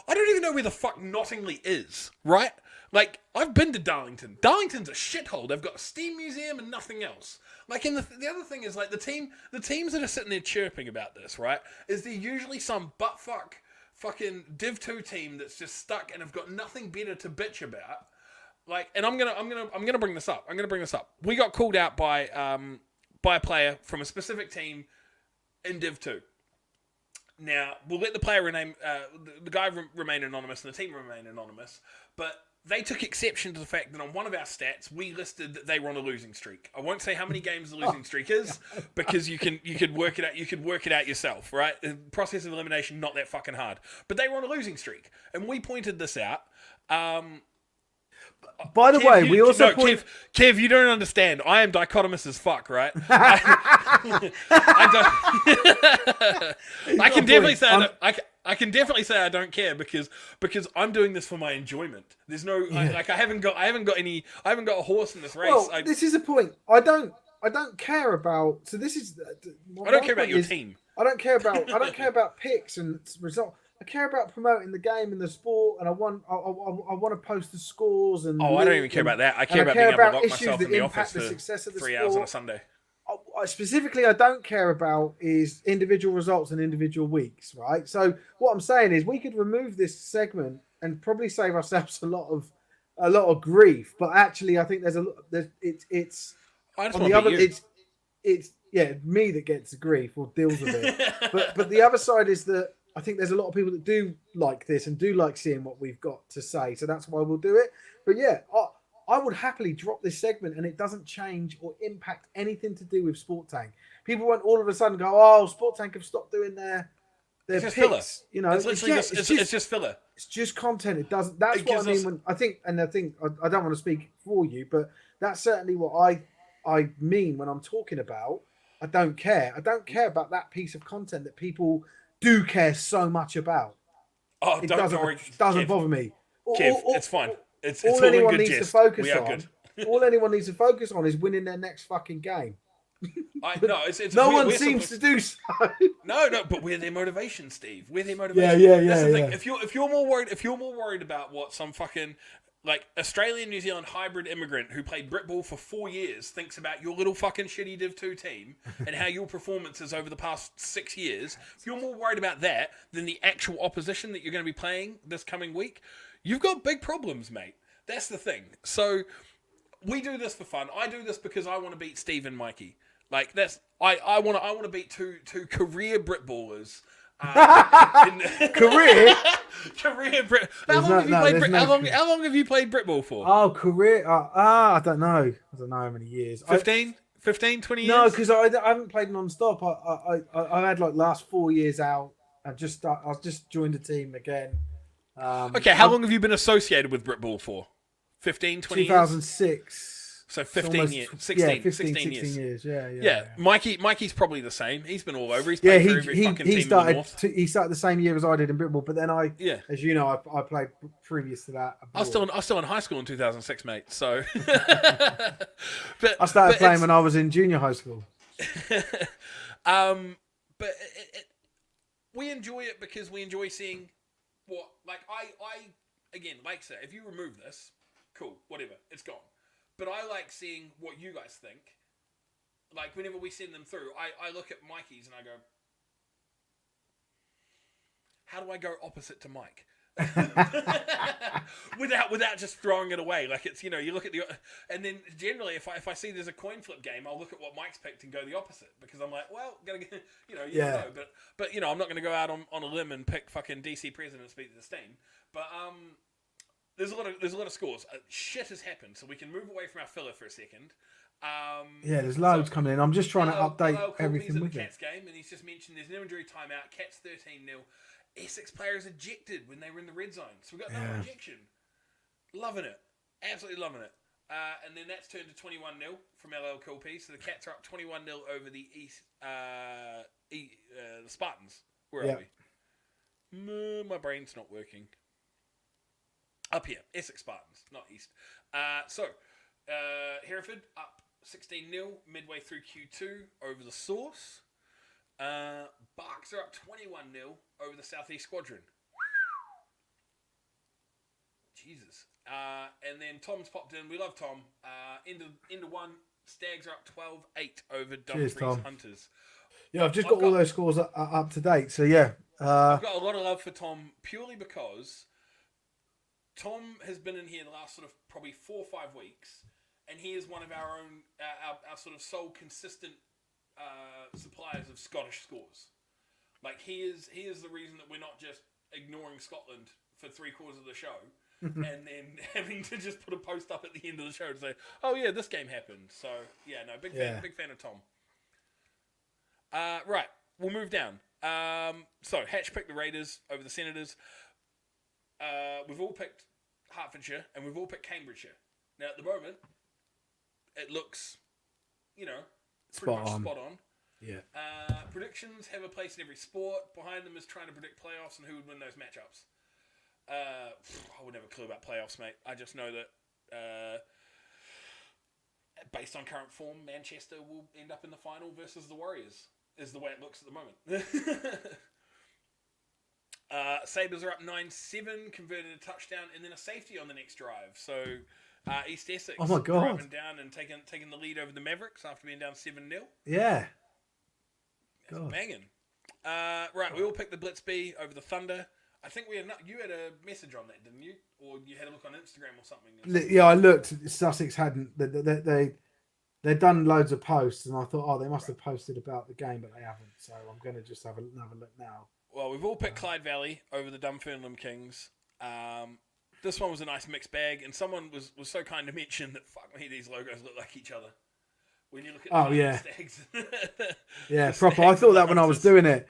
I don't even know where the fuck Nottingley is, right? Like, I've been to Darlington. Darlington's a shithole. They've got a steam museum and nothing else. Like, and the other thing is, like, the teams that are sitting there chirping about this, right, is there usually some buttfuck fucking Div 2 team that's just stuck and have got nothing better to bitch about. Like, and I'm gonna bring this up. We got called out by a player from a specific team in Div 2. Now, we'll let the player remain, the guy remain anonymous and the team remain anonymous, but they took exception to the fact that on one of our stats, we listed that they were on a losing streak. I won't say how many games the losing streak is, because you could work it out. You could work it out yourself, right? The process of elimination, not that fucking hard. But they were on a losing streak, and we pointed this out. By the way, we also Kev, you don't understand. I am dichotomous as fuck, right? I can definitely say I can definitely say I don't care because I'm doing this for my enjoyment. There's no I haven't got a horse in this race. Well, this is a point. I don't care about. So this is. I don't care about your team. I don't care about picks and results. I care about promoting the game and the sport, and I want to post the scores and. I don't even care about that. I care about being able to lock myself in the office for 3 hours on a Sunday. Specifically, I don't care about is individual results and individual weeks, right? So what I'm saying is we could remove this segment and probably save ourselves a lot of grief. But actually, I think it's me that gets the grief or deals with it. but the other side is that I think there's a lot of people that do like this and do like seeing what we've got to say. So that's why we'll do it. But yeah, I would happily drop this segment and it doesn't change or impact anything to do with Sport Tank. People won't all of a sudden go, oh, Sport Tank have stopped doing their picks. Filler. You know, it's just filler. It's just content. It doesn't. That's what I mean. I think I don't want to speak for you, but that's certainly what I mean when I'm talking about. I don't care. I don't care about that piece of content that people do care so much about. Oh, it doesn't bother me. Kev, it's fine. It's all anyone needs to focus on. Good. All anyone needs to focus on is winning their next fucking game. No one seems to do so. No, but we're their motivation, Steve. We're their motivation. Yeah. That's the thing. If you're more worried about what some fucking like Australian New Zealand hybrid immigrant who played britball for 4 years thinks about your little fucking shitty Div 2 team and how your performances over the past 6 years, if you're more worried about that than the actual opposition that you're going to be playing this coming week, you've got big problems, mate. That's the thing. So we do this for fun. I do this because I want to beat Steve and Mikey. Like I want to beat two career britballers Career? Career Brit. How long have you played Britball for? Oh, career. I don't know. I don't know how many years. 15, 20 years? No, because I haven't played non-stop. I had like last 4 years out. I just joined the team again. Okay, how long have you been associated with Britball for? 15, 20 years? 2006. So 15 years. 16 years. Yeah. Mikey's probably the same. He's been all over. He's played for every fucking team in the North. He started the same year as I did in Britball, but then as you know, I played previous to that. I was still in high school in 2006, mate. So, I started playing when I was in junior high school. But we enjoy it because we enjoy seeing what, like, I again, like I said, if you remove this, cool, whatever, it's gone. But I like seeing what you guys think. Like, whenever we send them through, I look at Mikey's and I go, how do I go opposite to Mike? without just throwing it away. Like, it's, you know, you look at and then generally if I see there's a coin flip game, I'll look at what Mike's picked and go the opposite, because I'm like, well, gotta get, you know, you don't know, but you know, I'm not gonna go out on a limb and pick fucking DC President speak to the Stang. But there's a lot of scores. Shit has happened, so we can move away from our filler for a second. There's loads coming in. I'm just trying to update everything with the it. Cats game, and he's just mentioned there's no injury timeout. Cats 13-0. Essex players ejected when they were in the red zone, so we got no ejection. Loving it, absolutely loving it. And then that's turned to 21-0 from LL Cool P. So the Cats are up 21-0 over the the Spartans. Where are we? My brain's not working. Up here, Essex Spartans, not East. Hereford up 16-0 midway through Q2 over the Source. Barks are up 21-0 over the Southeast Squadron. Jesus. And then Tom's popped in. We love Tom. Into one. Stags are up 12-8 over Dumfries Hunters. Yeah, I've just got all those scores up to date. So yeah, I've got a lot of love for Tom purely because Tom has been in here the last sort of probably 4 or 5 weeks, and he is one of our own, our sort of sole consistent suppliers of Scottish scores. Like, he is the reason that we're not just ignoring Scotland for 3/4 of the show and then having to just put a post up at the end of the show to say, oh yeah, this game happened. So yeah, no, big fan of Tom. Right, we'll move down. So Hatch picked the Raiders over the Senators. We've all picked Hertfordshire and we've all picked Cambridgeshire. Now at the moment, it looks, you know, pretty much spot on. Yeah. Predictions have a place in every sport. Behind them is trying to predict playoffs and who would win those matchups. I wouldn't have a clue about playoffs, mate. I just know that based on current form, Manchester will end up in the final versus the Warriors, is the way it looks at the moment. Sabres are up 9-7, converted a touchdown, and then a safety on the next drive. So East Essex driving down and taking the lead over the Mavericks after being down 7-0. Yeah. That's banging. Right, we all picked the Blitz B over the Thunder. I think you had a message on that, didn't you? Or you had a look on Instagram or something? Yeah, I looked. Sussex hadn't. They'd done loads of posts, and I thought, oh, they must have posted about the game, but they haven't. So I'm going to just have another look now. Well, we've all picked Clyde Valley over the Dunfermline Kings. This one was a nice mixed bag, and someone was so kind to mention that, fuck me, these logos look like each other. When you look at the Stags. Yeah, proper. I thought that when I was doing it.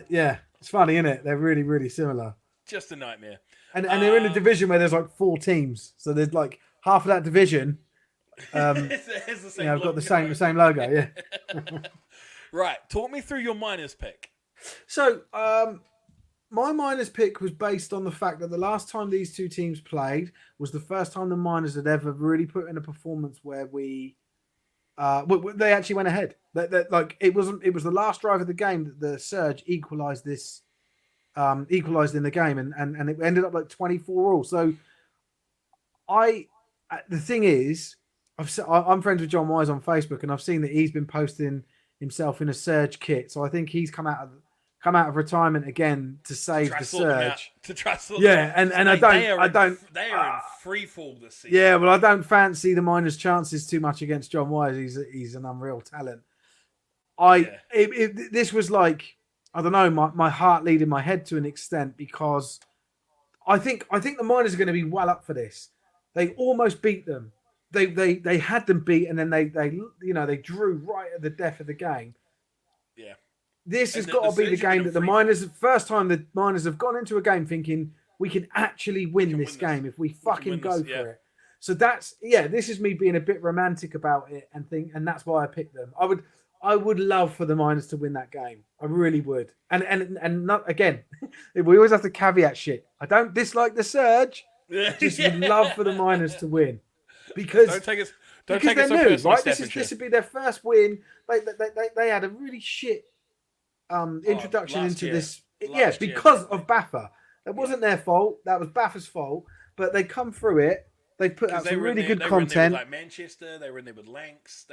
Yeah, it's funny, isn't it? They're really, really similar. Just a nightmare. And they're in a division where there's like 4 teams. So there's like half of that division. It's the same got the same logo, yeah. Right. Talk me through your miners pick. So, my miners pick was based on the fact that the last time these two teams played was the first time the Miners had ever really put in a performance where they actually went ahead. Like it was the last drive of the game that the Surge equalised this, equalised in the game, and it ended up like 24 all. So, the thing is, I'm friends with John Wise on Facebook, and I've seen that he's been posting himself in a Surge kit. So I think he's come out of retirement again to save the Surge. And I don't. They are in free fall this season. Yeah, well, I don't fancy the Miners' chances too much against John Wise. He's an unreal talent. This was like I don't know, my heart leading my head to an extent, because I think the Miners are going to be well up for this. They almost beat them. They had them beat, and then they they drew right at the death of the game. Yeah. This has got to be the game that the Miners, first time the Miners have gone into a game thinking we can actually win this game if we fucking go for it. So that's, this is me being a bit romantic about it and that's why I picked them. I would love for the Miners to win that game. I really would. And not, again, we always have to caveat shit. I don't dislike the Surge. I just would love for the Miners to win. Because don't take us they're so new, personally, right? This would be their first win. They had a really shit introduction into this. Because of Baffa. That wasn't their fault. That was Baffa's fault. But they come through it. They put out some really good content. They were in there with, like, Manchester. They were in there with Lancs.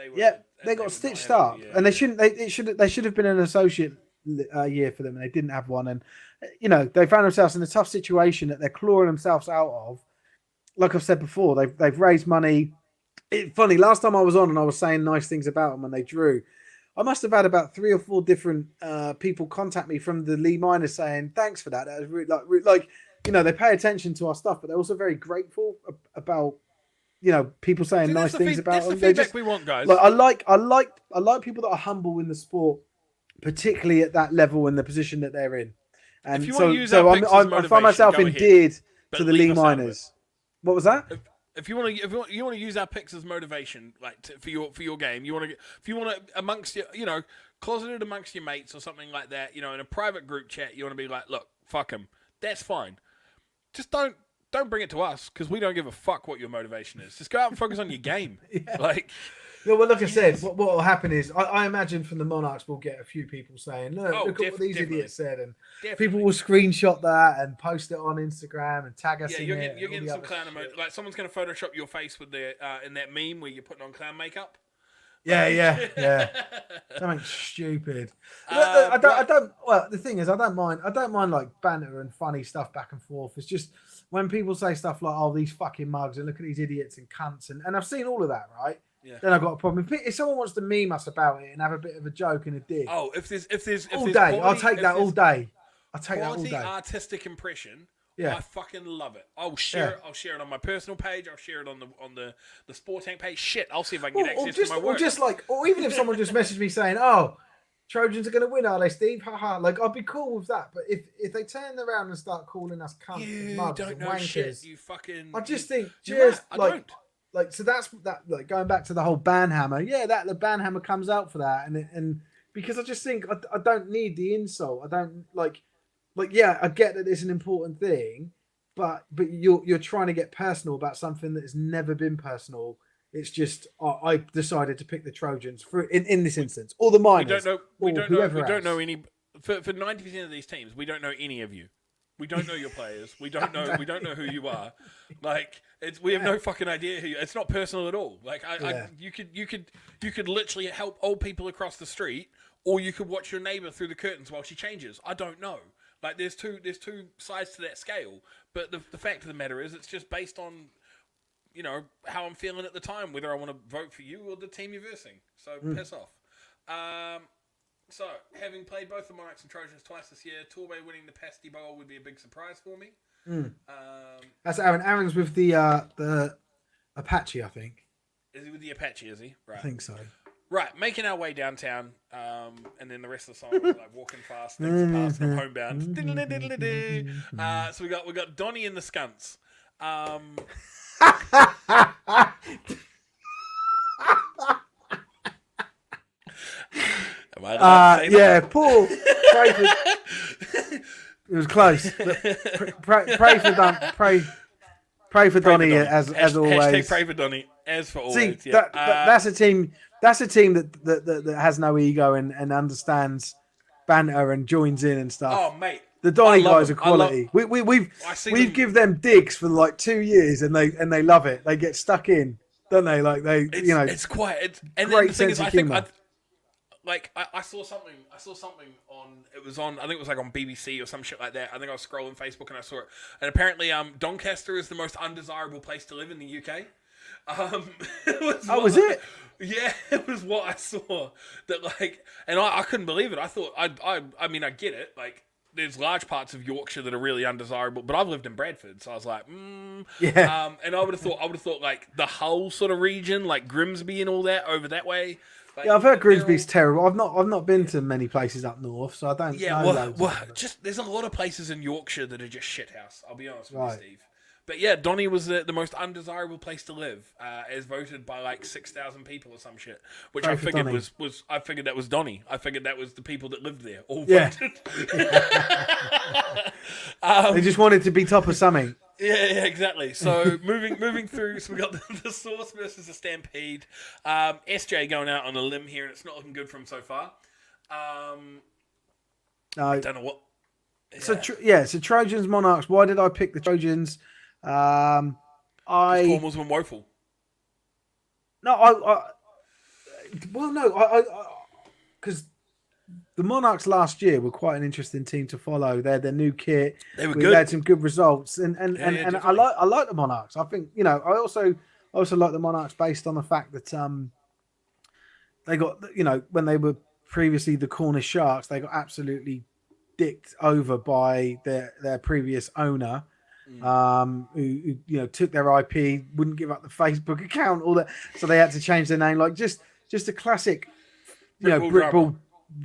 They got stitched up, and they shouldn't. They should have been an associate year for them, and they didn't have one. And they found themselves in a tough situation that they're clawing themselves out of. Like I've said before, they've raised money. It's funny. Last time I was on and I was saying nice things about them when they drew, I must have had about 3 or 4 different people contact me from the Lee Miners saying thanks for that. That was really, they pay attention to our stuff, but they're also very grateful about people saying nice things about them. That's the feedback we want, guys. I like people that are humble in the sport, particularly at that level and the position that they're in. And I find myself endeared to the Lee Miners. What was that? If you want to use our picks as motivation, for your game, if you want to amongst your, closeted amongst your mates or something like that, in a private group chat, you want to be like, look, fuck them, that's fine. Just don't bring it to us, because we don't give a fuck what your motivation is. Just go out and focus on your game. Like I said, what will happen is I imagine from the Monarchs we'll get a few people saying, look at what these idiots said, and people will screenshot that and post it on Instagram and tag us. You're getting some clown emoji. Like, someone's going to Photoshop your face with their in that meme where you're putting on clown makeup. Yeah. Something stupid. I don't. Well, the thing is, I don't mind like banter and funny stuff back and forth. It's just when people say stuff like, "Oh, these fucking mugs," and look at these idiots and cunts, and I've seen all of that, right? Yeah. Then I've got a problem. If someone wants to meme us about it and have a bit of a joke and a dig, if there's all day, I'll take that all day. I'll take that all day. Artistic impression. Yeah. I fucking love it. I'll share it. I'll share it on my personal page. I'll share it on the Sport Tank page. Shit, I'll see if I can get access to my work. Or even if someone just messaged me saying, "Oh, Trojans are going to win, are they, Steve?" Haha. Like, I'd be cool with that. But if they turn around and start calling us cunts and mugs and wankers, shit, you fucking. I just think I don't. So that's that. Like, going back to the whole banhammer, the banhammer comes out for that, and because I just think I don't need the insult. I don't like. I get that it's an important thing, but you're trying to get personal about something that has never been personal. It's just I decided to pick the Trojans in this instance, or the Miners. We don't know any for 90% of these teams. We don't know any of you. We don't know your players. We don't know who you are. Like, we have no fucking idea who you. It's not personal at all. Like, you could literally help old people across the street, or you could watch your neighbor through the curtains while she changes. I don't know. Like, there's two sides to that scale. But the fact of the matter is, it's just based on, how I'm feeling at the time, whether I want to vote for you or the team you're versing. So piss off. So, having played both the Monarchs and Trojans twice this year, Torbay winning the Pasty Bowl would be a big surprise for me. That's Aaron. Aaron's with the Apache, I think. Is he with the Apache, is he? Right. I think so. Right, making our way downtown, and then the rest of the song was like walking fast, things past, and I'm homebound. So we got Donnie and the Skunts. Am I allowed to say that? Paul. It was close. Pray for Donnie as always. Hashtag pray for Donnie as for always. See, that's a team. That's a team that has no ego and understands banter and joins in and stuff. Oh, mate. The Donnie guys are quality. We've give them digs for like 2 years and they love it. They get stuck in, don't they? Like it's quite great sense of humor. I saw something on. It was on. I think it was like on BBC or some shit like that. I think I was scrolling Facebook and I saw it. And apparently, Doncaster is the most undesirable place to live in the UK. Was it? Yeah, it was what I saw. That like, and I couldn't believe it. I thought I mean I get it. Like, there's large parts of Yorkshire that are really undesirable, but I've lived in Bradford, so I was like, Yeah. And I would have thought like the Hull sort of region, like Grimsby and all that over that way. Like, Yeah, I've heard Grimsby's terrible. I've not been to many places up north, so I don't yeah, know loads. well, just there's a lot of places in Yorkshire that are just shithouse. I'll be honest with you, Right. Steve. But yeah, Donny was the most undesirable place to live, as voted by like 6,000 people or some shit. Which Pray I for figured Donny. was I figured that was Donny. I figured that was the people that lived there all Yeah. voted. They just wanted to be top of something. Yeah, exactly. So moving through, so we got the Source versus the Stampede. SJ going out on a limb here, and it's not looking good for him so far. I don't know what. So so Trojans Monarchs. Why did I pick the Trojans? Form was been woeful. No, because the Monarchs last year were quite an interesting team to follow. They had their new kit. They were We good. had some good results, and definitely. I like the Monarchs. I think I also like the Monarchs based on the fact that they got when they were previously the Cornish Sharks, they got absolutely dicked over by their previous owner. Who took their IP, wouldn't give up the Facebook account, all that, so they had to change their name. Like just a classic, Britball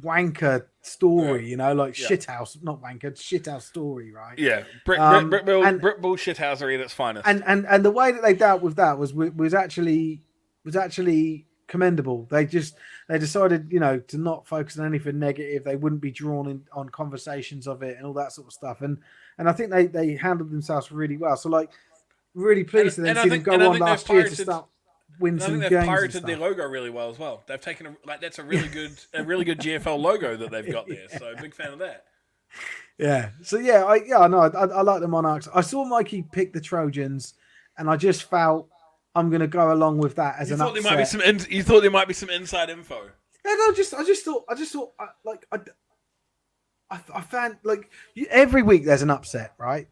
wanker story, shithouse, not wanker, shithouse story, right? Yeah, and Britball shithousery at its finest. And the way that they dealt with that was actually commendable. They decided, to not focus on anything negative. They wouldn't be drawn in on conversations of it and all that sort of stuff. And I think they handled themselves really well. So like, really pleased to then see them go on last year to start win some games. They've pirated their logo really well as well. They've taken that's a really good GFL logo that they've got there. So big fan of that. Yeah. So I like the Monarchs. I saw Mikey pick the Trojans, and I just felt I'm going to go along with that as an upset. You thought there might be some inside info. Yeah, no, I just thought I found like every week there's an upset, right?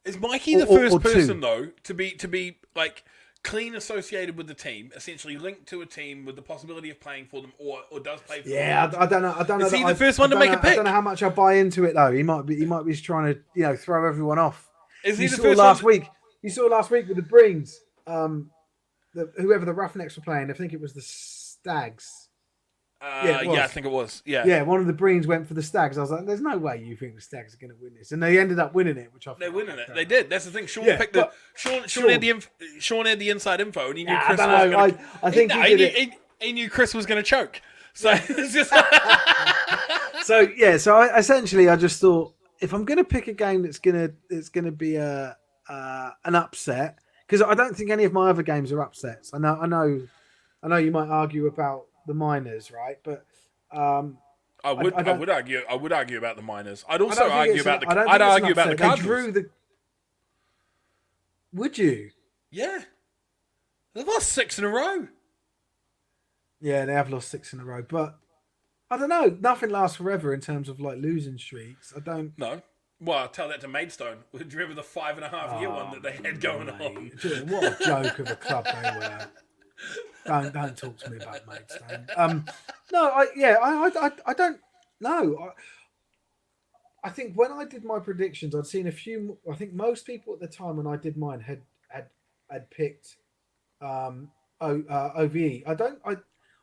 Is Mikey the first person though to be like clean associated with the team, essentially linked to a team with the possibility of playing for them, or does play for them? Yeah, I don't know. Is he the first one to make a pick? I don't know how much I buy into it though. He might be just trying to throw everyone off. Is he you the saw first last one? week? You saw last week with the Breens, whoever the Roughnecks were playing. I think it was the Stags. Yeah, I think it was. Yeah, one of the Breens went for the Stags. I was like, "There's no way you think the Stags are going to win this," and they ended up winning it. They're winning it. They did. That's the thing. Sean picked Sean had the inside info, and he knew Chris was going to. I think he knew Chris was going to choke. So it's just. So I essentially just thought, if I'm going to pick a game it's going to be an upset, because I don't think any of my other games are upsets. I know you might argue about the Miners, right? But I would argue about the Miners. I'd also argue about the. I'd argue about the Cardinals. Would you? Yeah, they've lost 6 in a row. Yeah, they have lost 6 in a row, but I don't know. Nothing lasts forever in terms of like losing streaks. I don't. No. Well, I'll tell that to Maidstone. Do you remember the 5.5 year one that they had going on? What a joke of a club they were. Don't talk to me about Maidstone. No, I don't know. I think when I did my predictions, I'd seen a few. I think most people at the time when I did mine had picked OVE.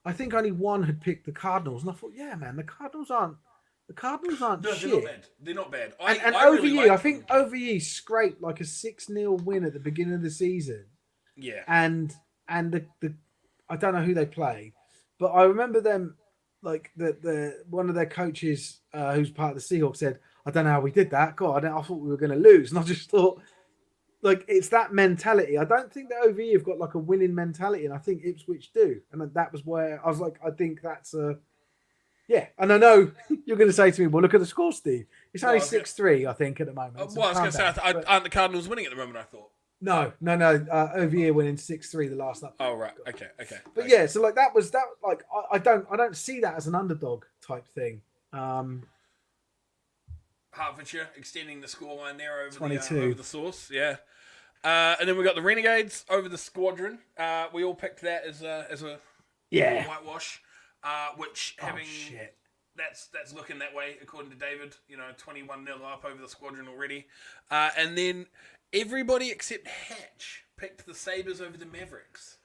I think only one had picked the Cardinals, and I thought, yeah, man, the Cardinals aren't no, shit. They're not bad. And OVE, I think OVE scraped like a 6-0 win at the beginning of the season. Yeah. And the I don't know who they played, but I remember them, like the one of their coaches who's part of the Seahawks said, "I don't know how we did that. God, I thought we were going to lose." And I just thought, like, it's that mentality. I don't think the OVE have got like a winning mentality, and I think Ipswich do. And that was where I was like, I think that's a And I know you're going to say to me, "Well, look at the score, Steve. It's only 6-3, I think, at the moment." I was going to say, aren't the Cardinals winning at the moment? I thought. No. OVE winning 6-3 the last up. Oh right, okay. But yeah, so like that was that. Like I don't see that as an underdog type thing. Hertfordshire extending the scoreline there over 22. Over the Source. Yeah. And then we got the Renegades over the Squadron. We all picked that as a whitewash, which Shit. that's looking that way according to David. 21-0 up over the Squadron already. And then everybody except Hatch picked the Sabres over the Mavericks.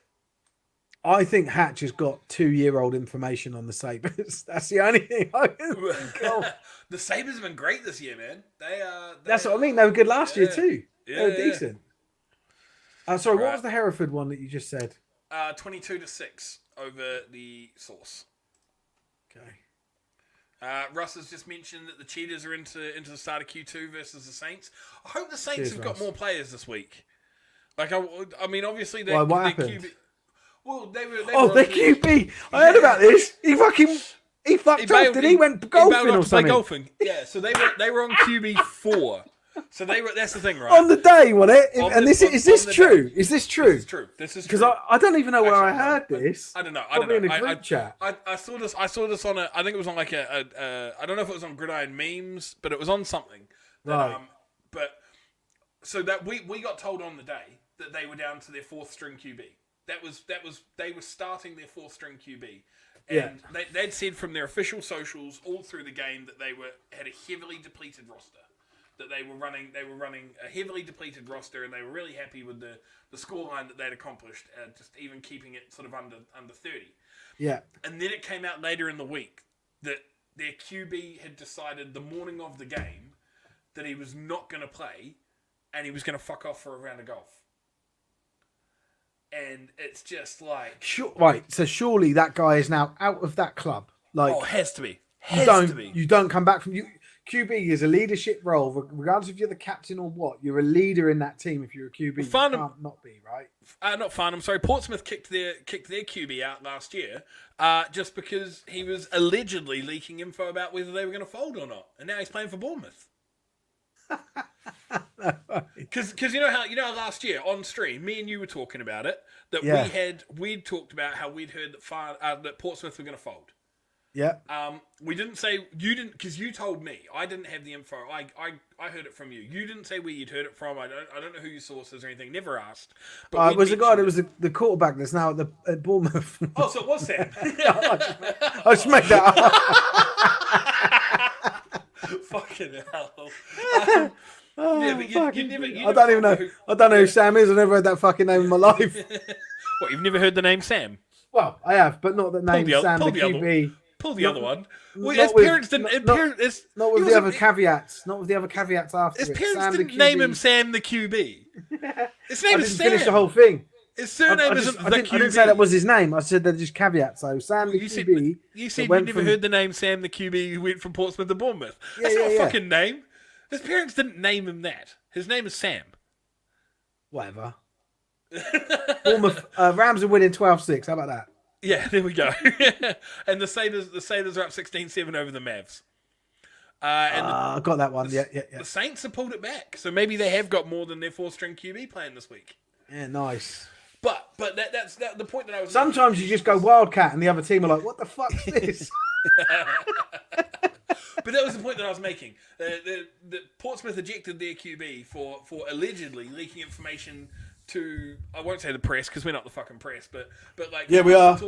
I think Hatch has got 2-year-old information on the Sabres. That's the only thing I can think of. The Sabres have been great this year, man. That's what I mean. They were good last year too. Yeah, they were decent. Sorry, Right. what was the Hereford one that you just said? 22-6 over the Source. Okay. Russ has just mentioned that the Cheetahs are into the start of Q2 versus the Saints. I hope the Saints Cheers, have got Russ. more players this week. Like, I mean, obviously, Why, what happened? Well, they were The QB. I heard about this. He fucked off, didn't he? Went golfing or something. Golfing. Yeah, so they were on QB4. So that's the thing, right? On the day, wasn't it? On Is this true? Is this true? This is true. Because I don't even know where I heard this. I don't know. Probably in a group chat. I saw this. I saw this on I think it was on like I don't know if it was on Gridiron Memes, but it was on something. Right. But so that we got told on the day that they were down to their 4th string QB. That was they were starting their 4th string QB. And they'd said from their official socials all through the game that they had a heavily depleted roster. That they were running a heavily depleted roster, and they were really happy with the scoreline that they'd accomplished, just even keeping it sort of under 30. Yeah. And then it came out later in the week that their QB had decided the morning of the game that he was not going to play, and he was going to fuck off for a round of golf. And it's just like... Right, so surely that guy is now out of that club. Like, it has to be. You don't come back from... QB is a leadership role, regardless if you're the captain or what. You're a leader in that team if you're a QB. You can't not be, right? Not Farnham, sorry. Portsmouth kicked their QB out last year just because he was allegedly leaking info about whether they were going to fold or not. And now he's playing for Bournemouth. Because you know how last year on stream, me and you were talking about it, that we'd talked about how we'd heard that Portsmouth were going to fold. Yeah. We didn't say you didn't because you told me. I didn't have the info. I heard it from you. You didn't say where you'd heard it from. I don't know who your source is or anything. Never asked. But it was the guy that was the quarterback that's now at Bournemouth. Oh, so it was Sam. I just made that up. Fucking hell. I don't even know. I don't know who Sam is. I've never heard that fucking name in my life. What, you've never heard the name Sam? Well, I have, but not the name Sam, the QB. Pull the other one. Well, Not his with- parents didn't. Not with the other caveats. Not with the other caveats after His it. parents Sam the didn't name QB. him Sam the QB. His I name didn't is Sam. finish the whole thing. His surname isn't the QB. I didn't say that was his name. I said they're just caveats. So Sam the QB. You said you never heard the name Sam the QB who went from Portsmouth to Bournemouth. That's not a fucking name. His parents didn't name him that. His name is Sam. Whatever. Bournemouth, Rams are winning 12-6. How about that? Yeah, there we go. And the Sabres are up 16-7 over the Mavs. I got that one. Yeah. The Saints have pulled it back, so maybe they have got more than their 4th-string QB playing this week. Yeah, nice. But that's the point that I was. Sometimes you just go Wildcat, and the other team are like, "What the fuck's this?" But that was the point that I was making. The Portsmouth ejected their QB for allegedly leaking information to, I won't say the press because we're not the fucking press, but like we are.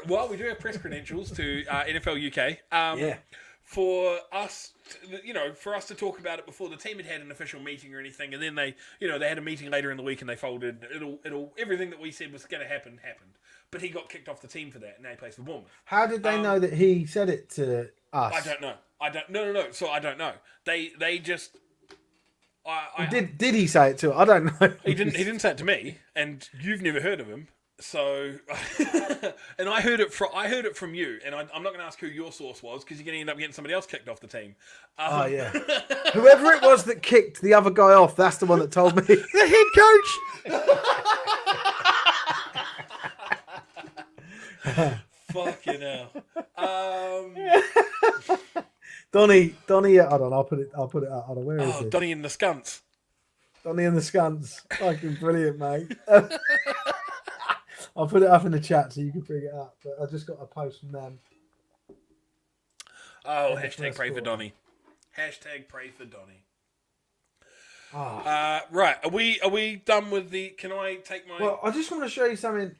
While we do have press credentials to NFL UK, for us, for us to talk about it before the team had an official meeting or anything, and then they had a meeting later in the week and they folded. Everything that we said was going to happen happened, but he got kicked off the team for that, and now he plays for Bournemouth. How did they know that he said it to us? I don't know. No. So I don't know. They just. Did he say it to? I don't know. He didn't say it to me, and you've never heard of him. So, and I heard it from you, and I'm not going to ask who your source was because you're going to end up getting somebody else kicked off the team. Whoever it was that kicked the other guy off, that's the one that told me. The head coach. Fucking hell. Donnie. Hold on, I'll put it up. Hold on, where is it? Donnie and the Skunts. Donnie and the Skunts. Fucking brilliant, mate. I'll put it up in the chat so you can bring it up. But I just got a post from them. Oh, hashtag pray for Donnie. Hashtag pray for Donnie. Right, are we done with the? Can I take my? Well, I just want to show you something.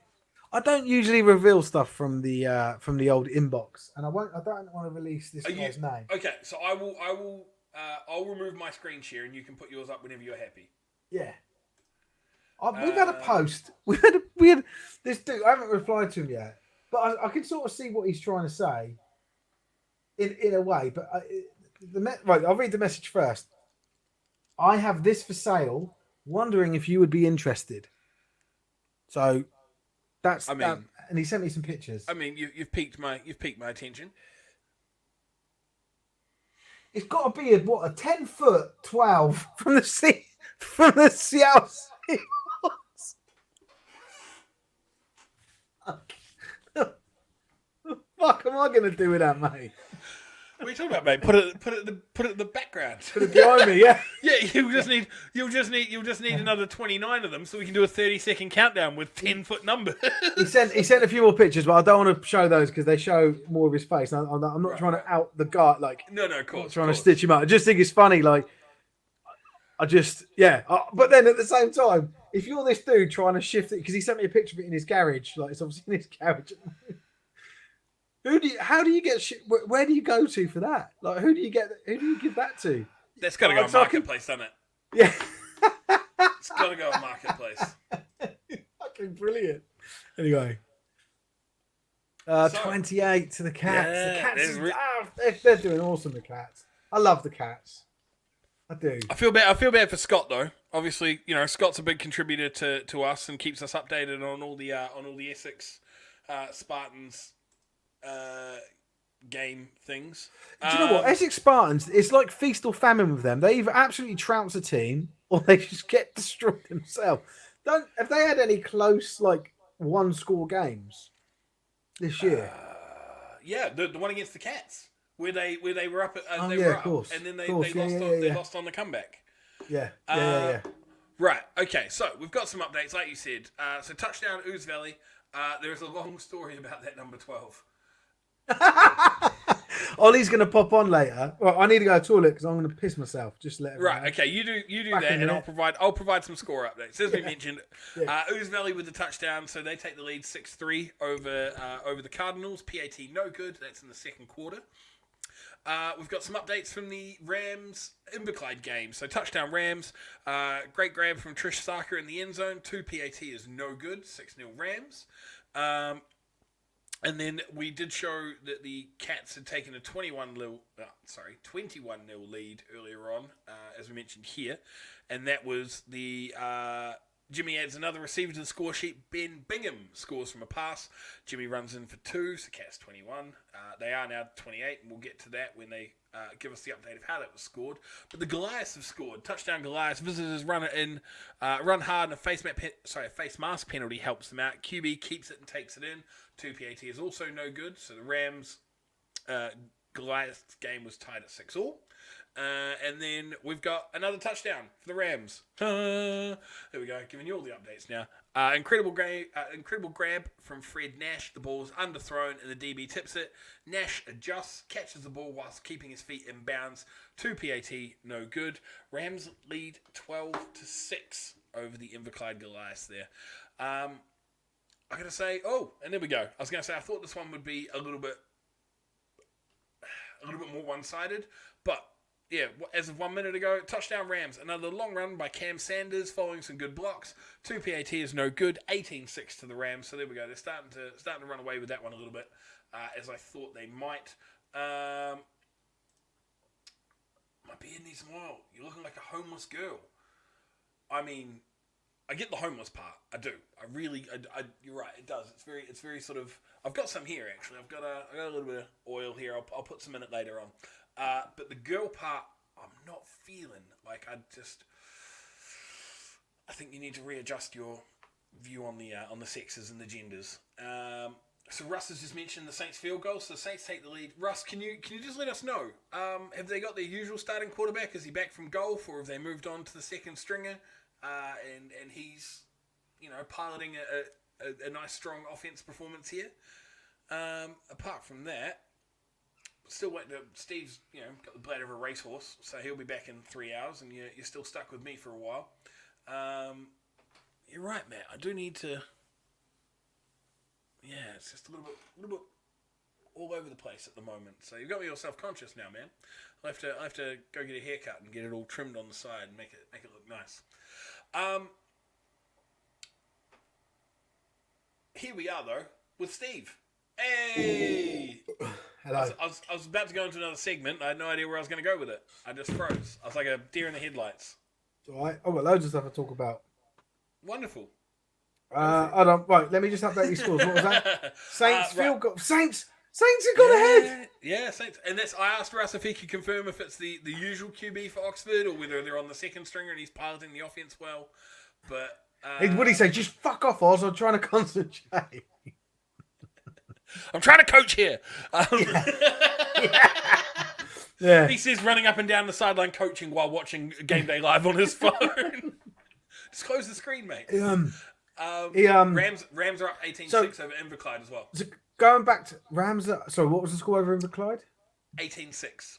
I don't usually reveal stuff from the old inbox, and I won't. I don't want to release this guy's name. Okay, so I'll remove my screen share, and you can put yours up whenever you're happy. Yeah. We've had a post. We had this dude. I haven't replied to him yet, but I can sort of see what he's trying to say. In a way, but right. I'll read the message first. I have this for sale. Wondering if you would be interested. So that's. And he sent me some pictures. I mean, you've piqued my attention. It's got to be a 10-foot 12 from the Seattle Seahawks. What the fuck am I going to do with that, mate? What are you talking about, mate? Put it in the background. Put it behind me, yeah. Yeah, you'll just need another 29 of them, so we can do a 30-second countdown with 10-foot numbers. He sent a few more pictures, but I don't want to show those because they show more of his face. I'm not trying to out the guy, like no, of course. I'm trying to stitch him up. I just think it's funny, like but then at the same time, if you're this dude trying to shift it, because he sent me a picture of it in his garage, like it's obviously in his garage. How do you get shit? Where do you go to for that? Like, who do you give that to? That's got to go on Marketplace, doesn't it? Yeah. It's got to go on Marketplace. Fucking brilliant. Anyway. 28 to the Cats. Yeah, the Cats, they're doing awesome, the Cats. I love the Cats. I do. I feel bad for Scott, though. Obviously, Scott's a big contributor to us and keeps us updated on all the Essex Spartans game things. Do you know what? Essex Spartans, it's like feast or famine with them. They either absolutely trounce a team or they just get destroyed themselves. Have they had any close, like, one-score games this year? Yeah, the one against the Cats, where they were up, of course. And then they lost on the comeback. Yeah. Right. Okay. So we've got some updates, like you said. So touchdown, Ooze Valley. There's a long story about that number 12. Ollie's going to pop on later. Well, I need to go to the toilet because I'm going to piss myself. Just let right. Okay. You do that, and I'll provide some score updates. As we mentioned, Ooze Valley with the touchdown, so they take the lead 6-3 over the Cardinals. PAT no good. That's in the second quarter. We've got some updates from the Rams Inverclyde game. So touchdown Rams, great grab from Trish Sarker in the end zone. 2 PAT is no good. 6-0 Rams. And then we did show that the Cats had taken a 21-0 lead earlier on, as we mentioned here. And that was the Jimmy adds another receiver to the score sheet. Ben Bingham scores from a pass. Jimmy runs in for 2, so Cats 21. They are now 28, and we'll get to that when they give us the update of how that was scored. But the Goliaths have scored. Touchdown Goliaths. Visitors run it in, run hard, and a face mask penalty helps them out. QB keeps it and takes it in. 2 PAT is also no good. So the Rams Goliaths game was tied at 6-all. And then we've got another touchdown for the Rams. There we go, giving you all the updates now. Incredible grab from Fred Nash. The ball is underthrown and the DB tips it. Nash adjusts, catches the ball whilst keeping his feet in bounds. 2 PAT, no good. Rams lead 12-6 over the Inverclyde Goliaths there. I gotta say, and there we go. I was gonna say I thought this one would be a little bit more one-sided, but yeah, as of 1 minute ago, touchdown Rams. Another long run by Cam Sanders following some good blocks. 2 PAT is no good. 18-6 to the Rams. So there we go. They're starting to run away with that one a little bit, as I thought they might. My beard needs some oil. You're looking like a homeless girl. I mean, I get the homeless part. I do. I really. You're right. It does. It's very sort of. I've got some here actually. I've got a little bit of oil here. I'll put some in it later on. But the girl part, I'm not feeling. Like I think you need to readjust your view on the sexes and the genders. So Russ has just mentioned the Saints field goal. So the Saints take the lead. Russ, can you just let us know? Have they got their usual starting quarterback? Is he back from golf, or have they moved on to the second stringer? And he's piloting a nice strong offense performance here. Apart from that. still waiting. Steve's, got the blade of a racehorse, so he'll be back in 3 hours, and you're still stuck with me for a while. You're right, Matt. I do need to. Yeah, it's just a little bit all over the place at the moment. So you've got me all self-conscious now, man. I have to go get a haircut and get it all trimmed on the side and make it look nice. Here we are though with Steve. Hey. Hello. I was about to go into another segment. I had no idea where I was going to go with it. I just froze. I was like a deer in the headlights. It's all right. I've got loads of stuff to talk about. Wonderful. Right, let me just update your scores. What was that? Saints field goal. Saints have gone ahead. Yeah, Saints. And I asked Russ if he could confirm if it's the usual QB for Oxford or whether they're on the second stringer and he's piloting the offense well. But What did he say? Just fuck off, Oz. I'm trying to concentrate. I'm trying to coach here. Yeah. He says running up and down the sideline coaching while watching Gameday live on his phone. Just close the screen, mate. Rams are up 18-6 over Inverclyde as well. So going back to Rams, sorry, what was the score over Inverclyde? 18-6.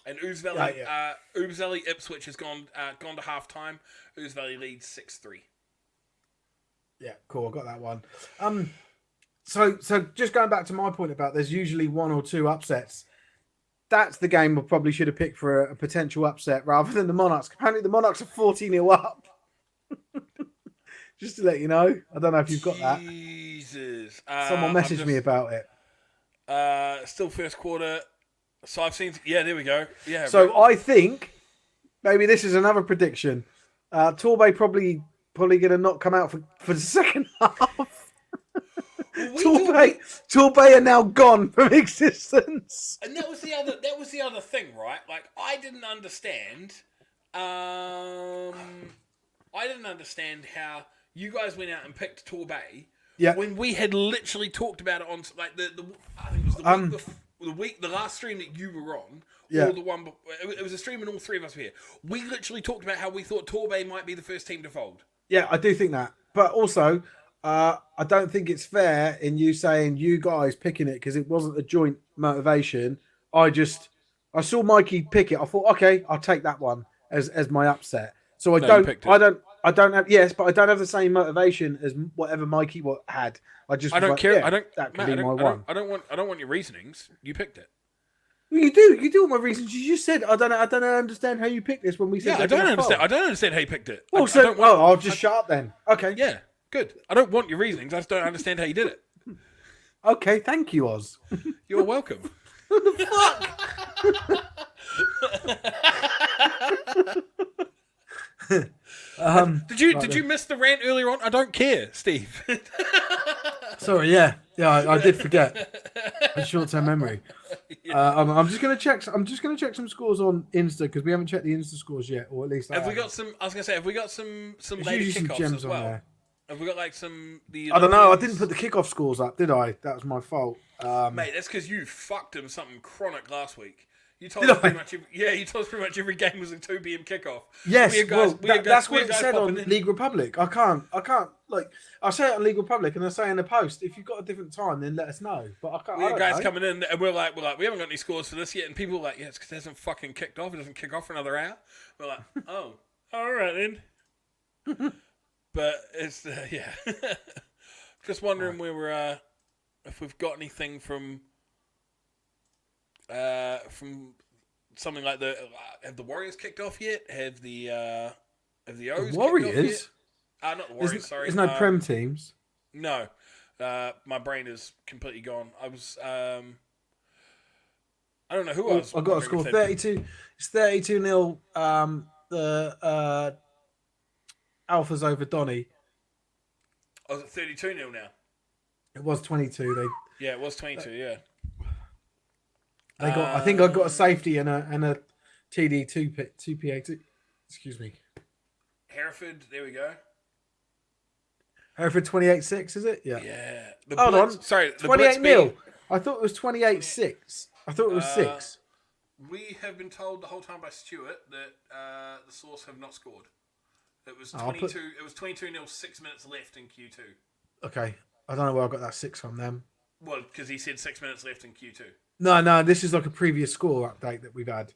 And Ouse Valley, Ipswich has gone to half time. Ouse Valley leads 6-3. Yeah, cool. I got that one. So just going back to my point about there's usually one or two upsets. That's the game I probably should have picked for a potential upset rather than the Monarchs. Apparently the Monarchs are 40-0 up. Just to let you know. I don't know if you've got that. Jesus. Someone messaged me about it. Still first quarter. So I've seen... Yeah, there we go. Yeah. So I think maybe this is another prediction. Torbay probably going to not come out for the second half. Torbay are now gone from existence. And that was the other thing, right? Like I didn't understand how you guys went out and picked Torbay when we had literally talked about it on like I think it was the last stream that you were on. Yeah. Or the one it was a stream and all three of us were here. We literally talked about how we thought Torbay might be the first team to fold. Yeah, I do think that. But also I don't think it's fair in you saying you guys picking it because it wasn't a joint motivation. I saw Mikey pick it. I thought, okay, I'll take that one as my upset. So I don't have the same motivation as whatever Mikey had. I don't care. Yeah, that could be my one. I don't want your reasonings. You picked it. Well, you do want my reasons. You just said I don't understand how you picked this when we said I don't understand how you picked it. Well, I'll just shut up then. Okay. Yeah. Good. I don't want your reasonings. I just don't understand how you did it. Okay, thank you, Oz. You're welcome. What the fuck? Did you miss the rant earlier on? I don't care, Steve. Sorry, yeah, I did forget. A short-term memory. I'm just gonna check. I'm just gonna check some scores on Insta because we haven't checked the Insta scores yet, or at least have we got some? I was gonna say, have we got some lady kickoffs as well? Have we got like some? I don't know. I didn't put the kickoff scores up, did I? That was my fault. Mate, that's because you fucked him something chronic last week. You told us pretty much every game was a 2 p.m. kickoff. Yes, that's what it said on League Republic. I can't I say it on League Republic and I say in the post, if you've got a different time, then let us know. But I can't. We had guys coming in and we're like, we haven't got any scores for this yet, and people were like, yeah, it's because it hasn't fucking kicked off. It doesn't kick off for another hour. We're like, oh, all right then. But it's just wondering where we're if we've got anything from something like have the Warriors kicked off yet? Have the O's kicked off yet? Not the Warriors. Sorry, there's no Prem teams. No, my brain is completely gone. I was I don't know who I was. I got a score 32. It's 32-0. The Alphas over Donny. Oh, is it 32-0 now? It was 22. It was 22. Yeah. They got. I think I got a safety and a TD 2 PA2. Excuse me. Hereford. There we go. Hereford 28-6, is it? Yeah. Yeah. Hold on. Sorry. 28-0. I thought it was 28-6. I thought it was 6. We have been told the whole time by Stuart that the Source have not scored. It was 22. It was 22-0. 6 minutes left in Q2. Okay, I don't know where I got that 6 from them. Well, because he said 6 minutes left in Q2. No, this is like a previous score update that we've had.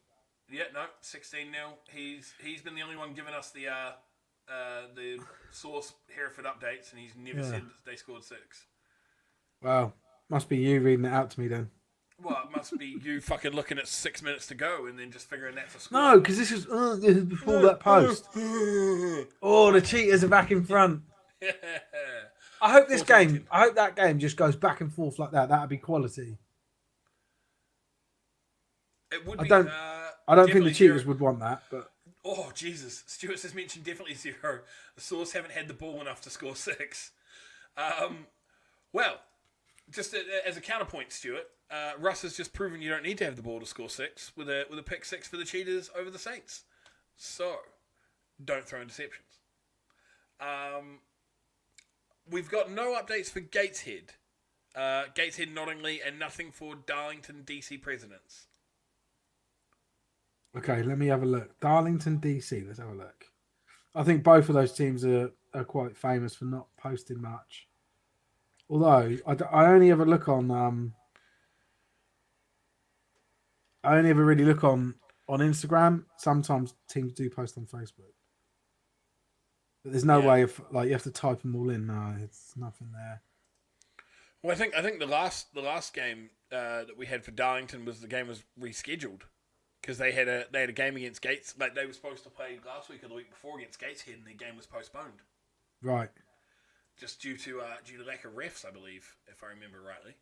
Yeah, no, 16-0. He's been the only one giving us the source Hereford updates, and he's never said they scored 6. Wow, must be you reading it out to me then. Well, it must be you fucking looking at 6 minutes to go and then just figuring that's a score. No, because this is before that post. Oh, the cheaters are back in front. I hope that game just goes back and forth like that. That'd be quality. It would I be. don't think the cheaters would want that, but. Oh, Jesus. Stuart has mentioned definitely 0. The Source haven't had the ball enough to score 6. Well, just as a counterpoint, Stuart, Russ has just proven you don't need to have the ball to score 6 with a pick 6 for the cheaters over the Saints. So, don't throw interceptions. We've got no updates for Gateshead. Gateshead, Nottingley, and nothing for Darlington DC Presidents. Okay, let me have a look. Darlington, DC. Let's have a look. I think both of those teams are quite famous for not posting much. Although I only ever look on. I only ever really look on Instagram. Sometimes teams do post on Facebook, but there's no way of you have to type them all in. No, it's nothing there. Well, I think the last game that we had for Darlington was the game was rescheduled. Because they had a game against Gates, like they were supposed to play last week or the week before against Gateshead, and their game was postponed. Right. Just due to lack of refs, I believe, if I remember rightly.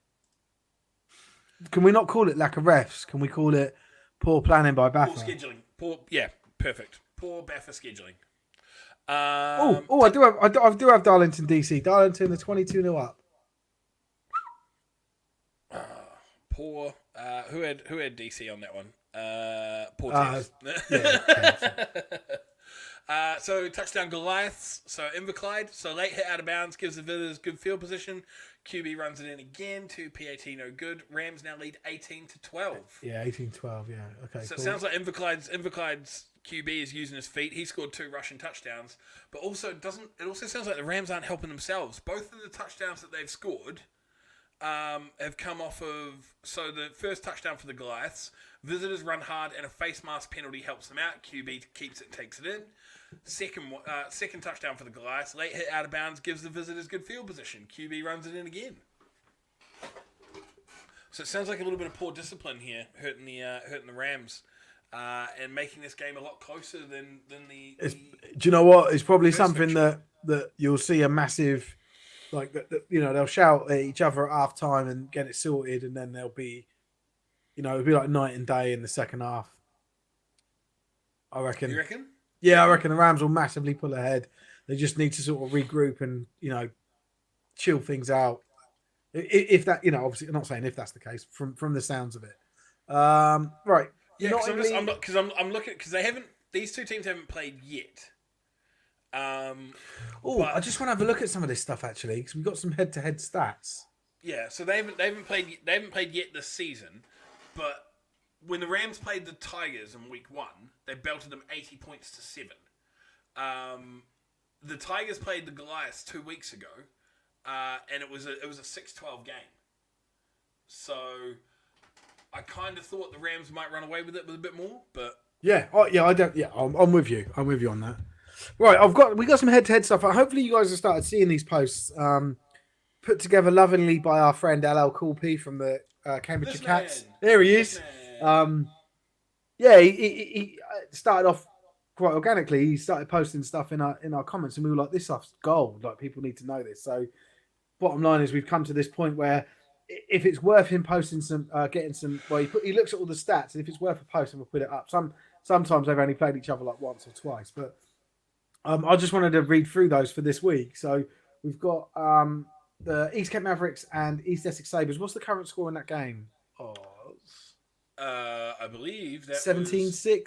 Can we not call it lack of refs? Can we call it poor planning by Baffa? Poor scheduling. Perfect. Poor Baffa scheduling. I do have Darlington DC. Darlington are 22-0 up. Poor. Who had DC on that one? Poor So touchdown Goliaths. So Inverclyde. So late hit out of bounds gives the visitors good field position. QB runs it in again to PAT no good. Rams now lead 18-12. Yeah, 18-12. Yeah. Okay. So cool. It sounds like Inverclyde's QB is using his feet. He scored 2 rushing touchdowns, but it also sounds like the Rams aren't helping themselves. Both of the touchdowns that they've scored have come off of. So the first touchdown for the Goliaths, visitors run hard and a face mask penalty helps them out. QB keeps it, takes it in. Second touchdown for the Goliaths, late hit out of bounds gives the visitors good field position. QB runs it in again. So it sounds like a little bit of poor discipline here, hurting the Rams, and making this game a lot closer than the. Do you know what? It's probably something that you'll see a massive. Like they'll shout at each other at half time and get it sorted, and then there'll be, it'll be like night and day in the second half. I reckon. You reckon? Yeah, I reckon the Rams will massively pull ahead. They just need to sort of regroup and chill things out. If that, obviously, I'm not saying if that's the case from the sounds of it. Right. Yeah, because I'm looking because these two teams haven't played yet. I just want to have a look at some of this stuff actually because we've got some head-to-head stats. Yeah, so they haven't played yet this season, but when the Rams played the Tigers in week 1, they belted them 80 points to 7. The Tigers played the Goliaths 2 weeks ago, and it was a 6-12 game. So I kind of thought the Rams might run away with it with a bit more, but I'm with you. I'm with you on that. Right, we got some head-to-head stuff. Hopefully, you guys have started seeing these posts put together lovingly by our friend LL Cool P from the Cambridgeshire Cats. There he is. He started off quite organically. He started posting stuff in our comments, and we were like, "This stuff's gold. Like, people need to know this." So, bottom line is, we've come to this point where if it's worth him posting some, getting some, he looks at all the stats, and if it's worth a post, and we'll put it up. Sometimes they've only played each other like once or twice, but. I just wanted to read through those for this week. So we've got the East Kent Mavericks and East Essex Sabres. What's the current score in that game? I believe that 17-6.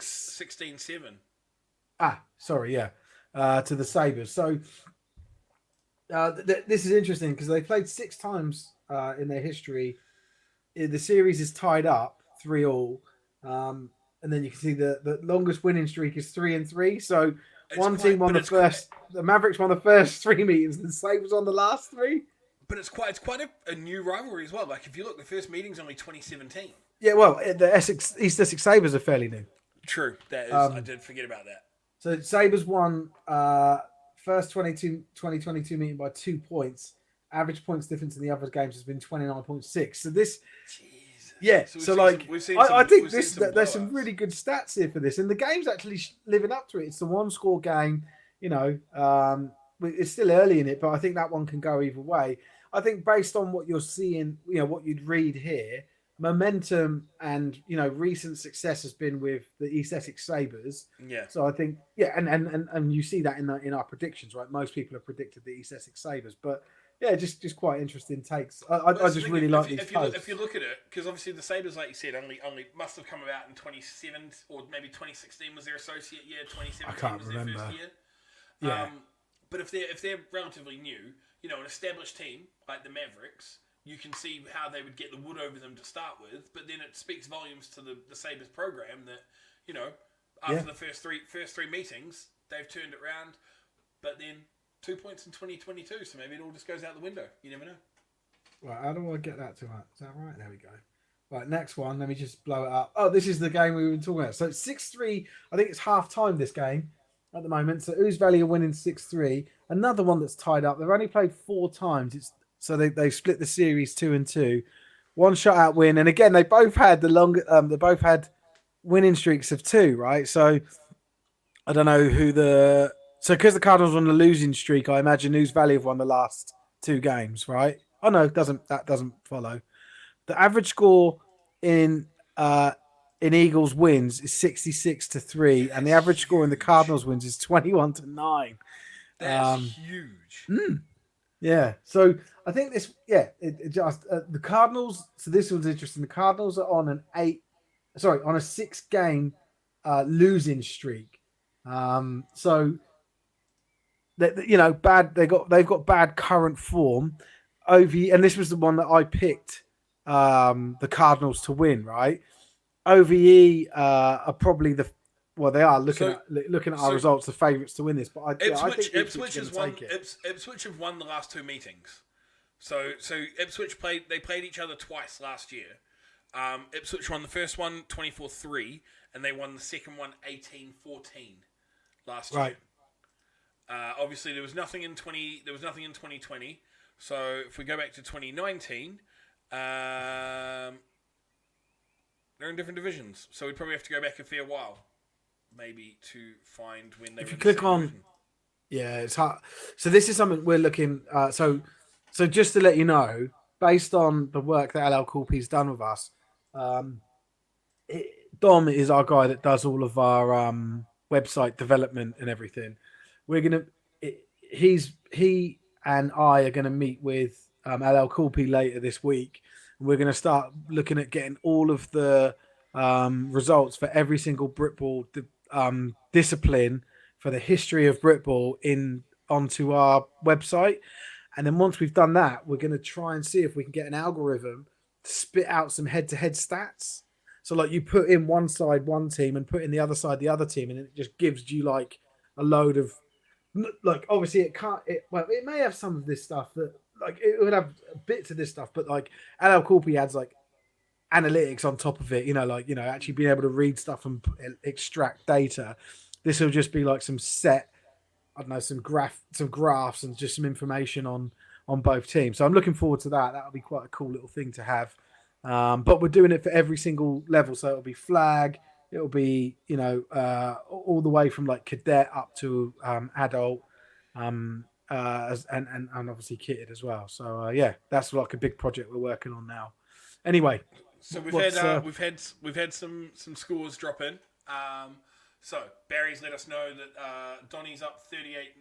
16-7. Sorry, yeah. To the Sabres. So this is interesting because they played 6 times in their history. The series is tied up 3-3. And then you can see the longest winning streak is 3-3. So the Mavericks won the first 3 meetings and the Sabres on the last 3. But it's quite a new rivalry as well. Like if you look, the first meeting's only 2017. Yeah, well, the East Essex Sabres are fairly new. True, that is. I did forget about that. So Sabres won first 2022 meeting by 2 points. Average points difference in the other games has been 29.6. So this, Jesus. yeah. I think there's some blowouts. really good stats here for this, and the game's actually living up to it. It's a one-score game. It's still early in it, but I think that one can go either way. I think based on what you're seeing, what you'd read here, momentum and recent success has been with the East Essex Sabres. Yeah. So I think and you see that in our predictions, right? Most people have predicted the East Essex Sabres, but yeah, just quite interesting takes. I just really like these posts. If you look at it, because obviously the Sabres, like you said, only must have come about in 27 or maybe 2016 was their associate year, 2017 was their first year. Yeah. But if they're relatively new, an established team like the Mavericks, you can see how they would get the wood over them to start with. But then it speaks volumes to the Sabres program that after the first three meetings they've turned it around, but then 2 points in 2022, so maybe it all just goes out the window. You never know. Right, how do I get that to that? Is that right? There we go. Right, next one. Let me just blow it up. Oh, this is the game we were talking about. So it's 6-3. I think it's half time this game at the moment. So Ouse Valley are winning 6-3. Another one that's tied up. They've only played 4 times. So they split the series 2-2. One shutout win, and again they both had they both had winning streaks of 2. Right, so I don't know who because the Cardinals were on the losing streak, I imagine Ouse Valley have won the last 2 games, right? Oh no, that doesn't follow. The average score in Eagles wins is 66-3, and the average score in the Cardinals wins is 21-9. That's huge. Yeah, so I think this, the Cardinals. So this one's interesting. The Cardinals are on on a 6-game losing streak. So that bad. They've got bad current form. And this was the one that I picked. The Cardinals to win, right? OVE are probably they are looking at our results, the favourites to win this. But I think Ipswich have won the last 2 meetings. So Ipswich played each other twice last year. Ipswich won the first one 24-3, and they won the second one 18-14 last year. Obviously, there was nothing in 2020. So if we go back to 2019, they're in different divisions. So we'd probably have to go back a fair while, maybe, to find when they. If you click on, it's hard. So this is something we're looking. So just to let you know, based on the work that LL Cool P's done with us, Dom is our guy that does all of our website development and everything. He and I are gonna meet with LL Cool P later this week, and we're gonna start looking at getting all of the results for every single britball discipline for the history of britball onto our website. And then once we've done that, we're going to try and see if we can get an algorithm to spit out some head-to-head stats. So like you put in one side one team and put in the other side the other team, and it just gives you like a load of obviously it may have some of this stuff that it would have bits of this stuff, but like LL Cool P adds like analytics on top of it, actually being able to read stuff and extract data. This will just be like some graphs and just some information on both teams. So I'm looking forward to that. That'll be quite a cool little thing to have. But we're doing it for every single level. So it'll be flag, it'll be, all the way from like cadet up to adult, and obviously kitted as well. So that's like a big project we're working on now. Anyway, so we've had some scores drop in. So Barry's let us know that Donnie's up 38.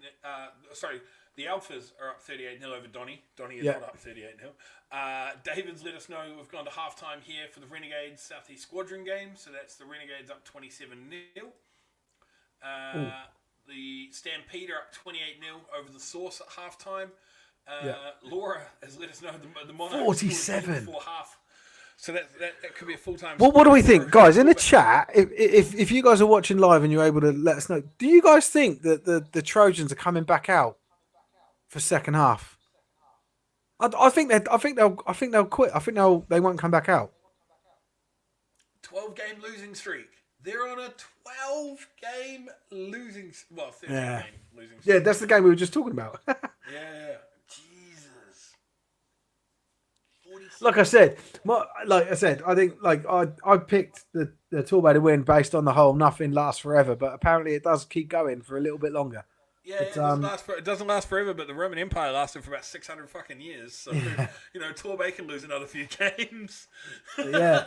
The Alphas are up 38-0 over Donnie. Donnie is not up 38-0. David's let us know we've gone to halftime here for the Renegades Southeast Squadron game. So that's the Renegades up 27-0. The Stampede are up 28-0 over the Source at halftime. Laura has let us know the Monarchs 47 before half. So that could be a full-time. Well, what do we think, guys? In the chat, if you guys are watching live and you're able to let us know, do you guys think that the Trojans are coming back out for second half? I think they'll quit. I think they won't come back out. 12-game losing streak. They're on a 12-game losing, 13 Yeah. game losing Yeah, streak. that's the game we were just talking about. Yeah. Jesus. 46. Like I said, I think I picked the Torbay to win based on the whole nothing lasts forever, but apparently it does keep going for a little bit longer. Yeah, it doesn't last forever, but the Roman Empire lasted for about 600 fucking years. So, Torbay can lose another few games. Yeah.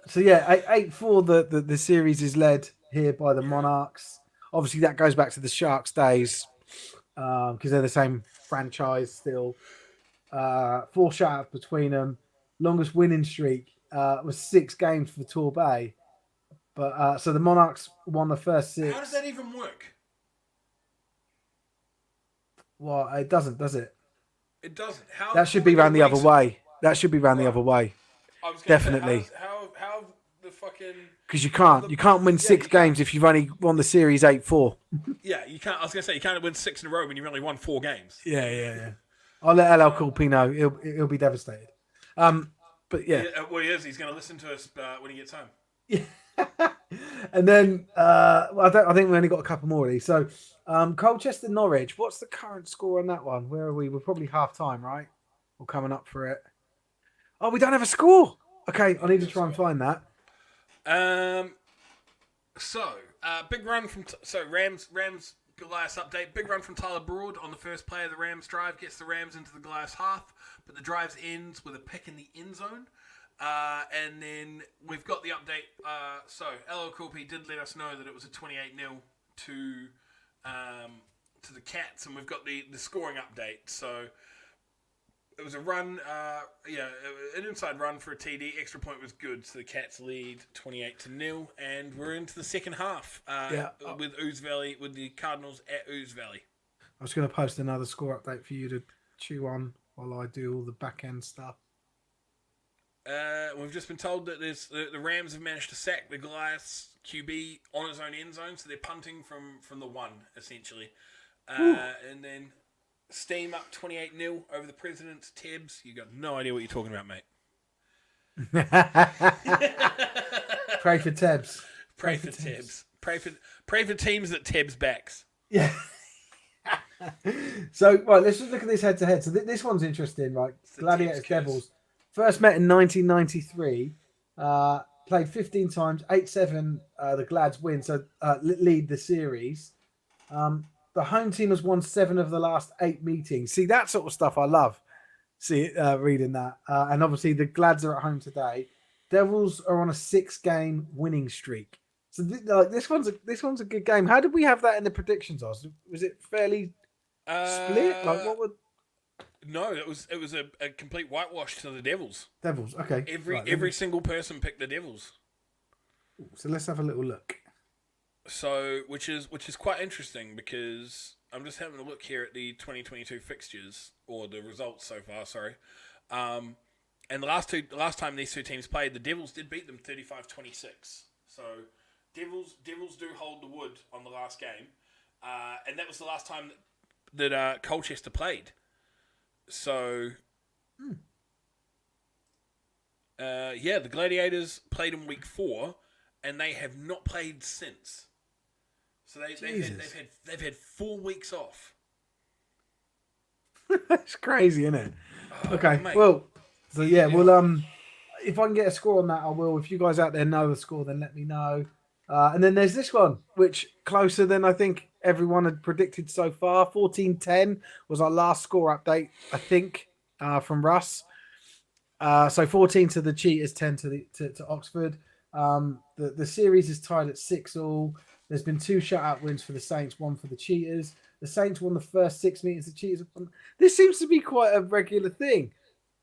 So yeah, 8-4. The series is led here by the Monarchs. Obviously, that goes back to the Sharks days because they're the same franchise still. 4 shutouts between them. Longest winning streak was 6 games for Torbay. But so the Monarchs won the first 6. How does that even work? Well, it doesn't, does it? It doesn't. That should be round the other way. That should be round the other way. I was Definitely. Say, how the fucking... Because you can't win 6 games if you've only won the series 8-4. Yeah, you can't. I was going to say, you can't win 6 in a row when you've only won 4 games. Yeah. I'll let LL Cool P know. He'll be devastated. But yeah. Well, he is. He's going to listen to us when he gets home. Yeah. And then I think we only got a couple more of these. So Colchester Norwich. What's the current score on that one? Where are we? We're probably half time, right? We're coming up for it. Oh, we don't have a score. Okay, I need to try and find that. Big run from Rams Goliath update. Big run from Tyler Broad on the first play of the Rams drive, gets the Rams into the Goliath half, but the drive ends with a pick in the end zone. And then we've got the update. LL Cool P did let us know that it was a 28-0 to the Cats, and we've got the scoring update. So it was a run, an inside run for a TD. Extra point was good, so the Cats lead 28-0, and we're into the second half with Ooze Valley, with the Cardinals at Ooze Valley. I was going to post another score update for you to chew on while I do all the back end stuff. We've just been told that the Rams have managed to sack the Goliath's QB on his own end zone, so they're punting from the 1, essentially. And then Steam up 28-0 over the President's Tebs. You got no idea what you're talking about, mate. Pray for Tebs. Pray for Tebs. Pray for teams that Tebs backs. Yeah. So, right, let's just look at this head-to-head. So this one's interesting, right? Gladiators Devils. First met in 1993. Played 15 times, 8-7. The Glads win, so lead the series. The home team has won 7 of the last 8 meetings. See, that sort of stuff I love. Reading that. And obviously the Glads are at home today. Devils are on a 6-game winning streak. So this one's a good game. How did we have that in the predictions, Oz? Was it fairly split? Like what would? No, it was a complete whitewash to the Devils. Devils, okay. Every single person picked the Devils. So let's have a little look. So, which is quite interesting because I'm just having a look here at the 2022 fixtures or the results so far. Sorry, and the last time these two teams played, the Devils did beat them 35-26. So, Devils do hold the wood on the last game, and that was the last time that Colchester played. So, the Gladiators played in week 4, and they have not played since. So they've had 4 weeks off. That's crazy, isn't it? Okay, mate. well, so yeah, well, if I can get a score on that, I will. If you guys out there know the score, then let me know. And then there's this one, which closer than I think everyone had predicted so far. 14-10 was our last score update, I think, from Russ. So 14 to the Cheetahs, 10 to Oxford. The series is tied at 6-all. There's been 2 shutout wins for the Saints, 1 for the Cheetahs. The Saints won the first 6 meetings. The Cheetahs have won. This seems to be quite a regular thing.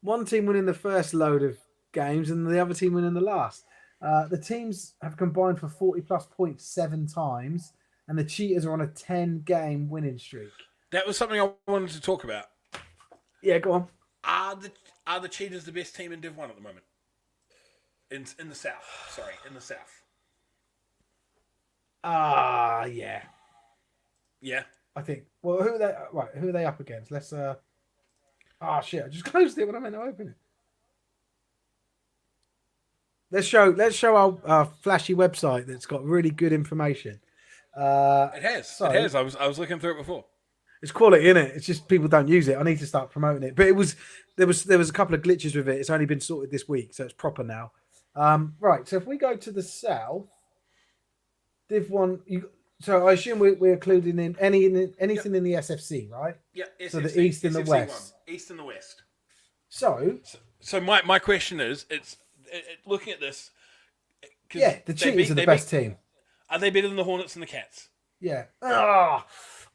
One team winning the first load of games and the other team winning the last. The teams have combined for 40-plus points 7 times, and the Cheetahs are on a 10-game winning streak. That was something I wanted to talk about. Yeah, go on. Are the Cheetahs the best team in Div 1 at the moment? In the South. Sorry, in the South. Yeah. Yeah. I think. Well, who are they up against? Let's Oh shit! I just closed it when I meant to open it. Let's show our flashy website that's got really good information. It has. It So has. I was looking through it before. it's quality, isn't it? It's just people don't use it. I need to start promoting it. But there was a couple of glitches with it. It's only been sorted this week, so it's proper now. Right. So if we go to the south, Div One. So I assume we're including in anything in the SFC, right? Yeah, So SFC, the east and the SFC west. one. East and the west. So So my question is, looking at this, yeah, the Cheetahs are the best team. Are they better than the Hornets and the Cats? Yeah.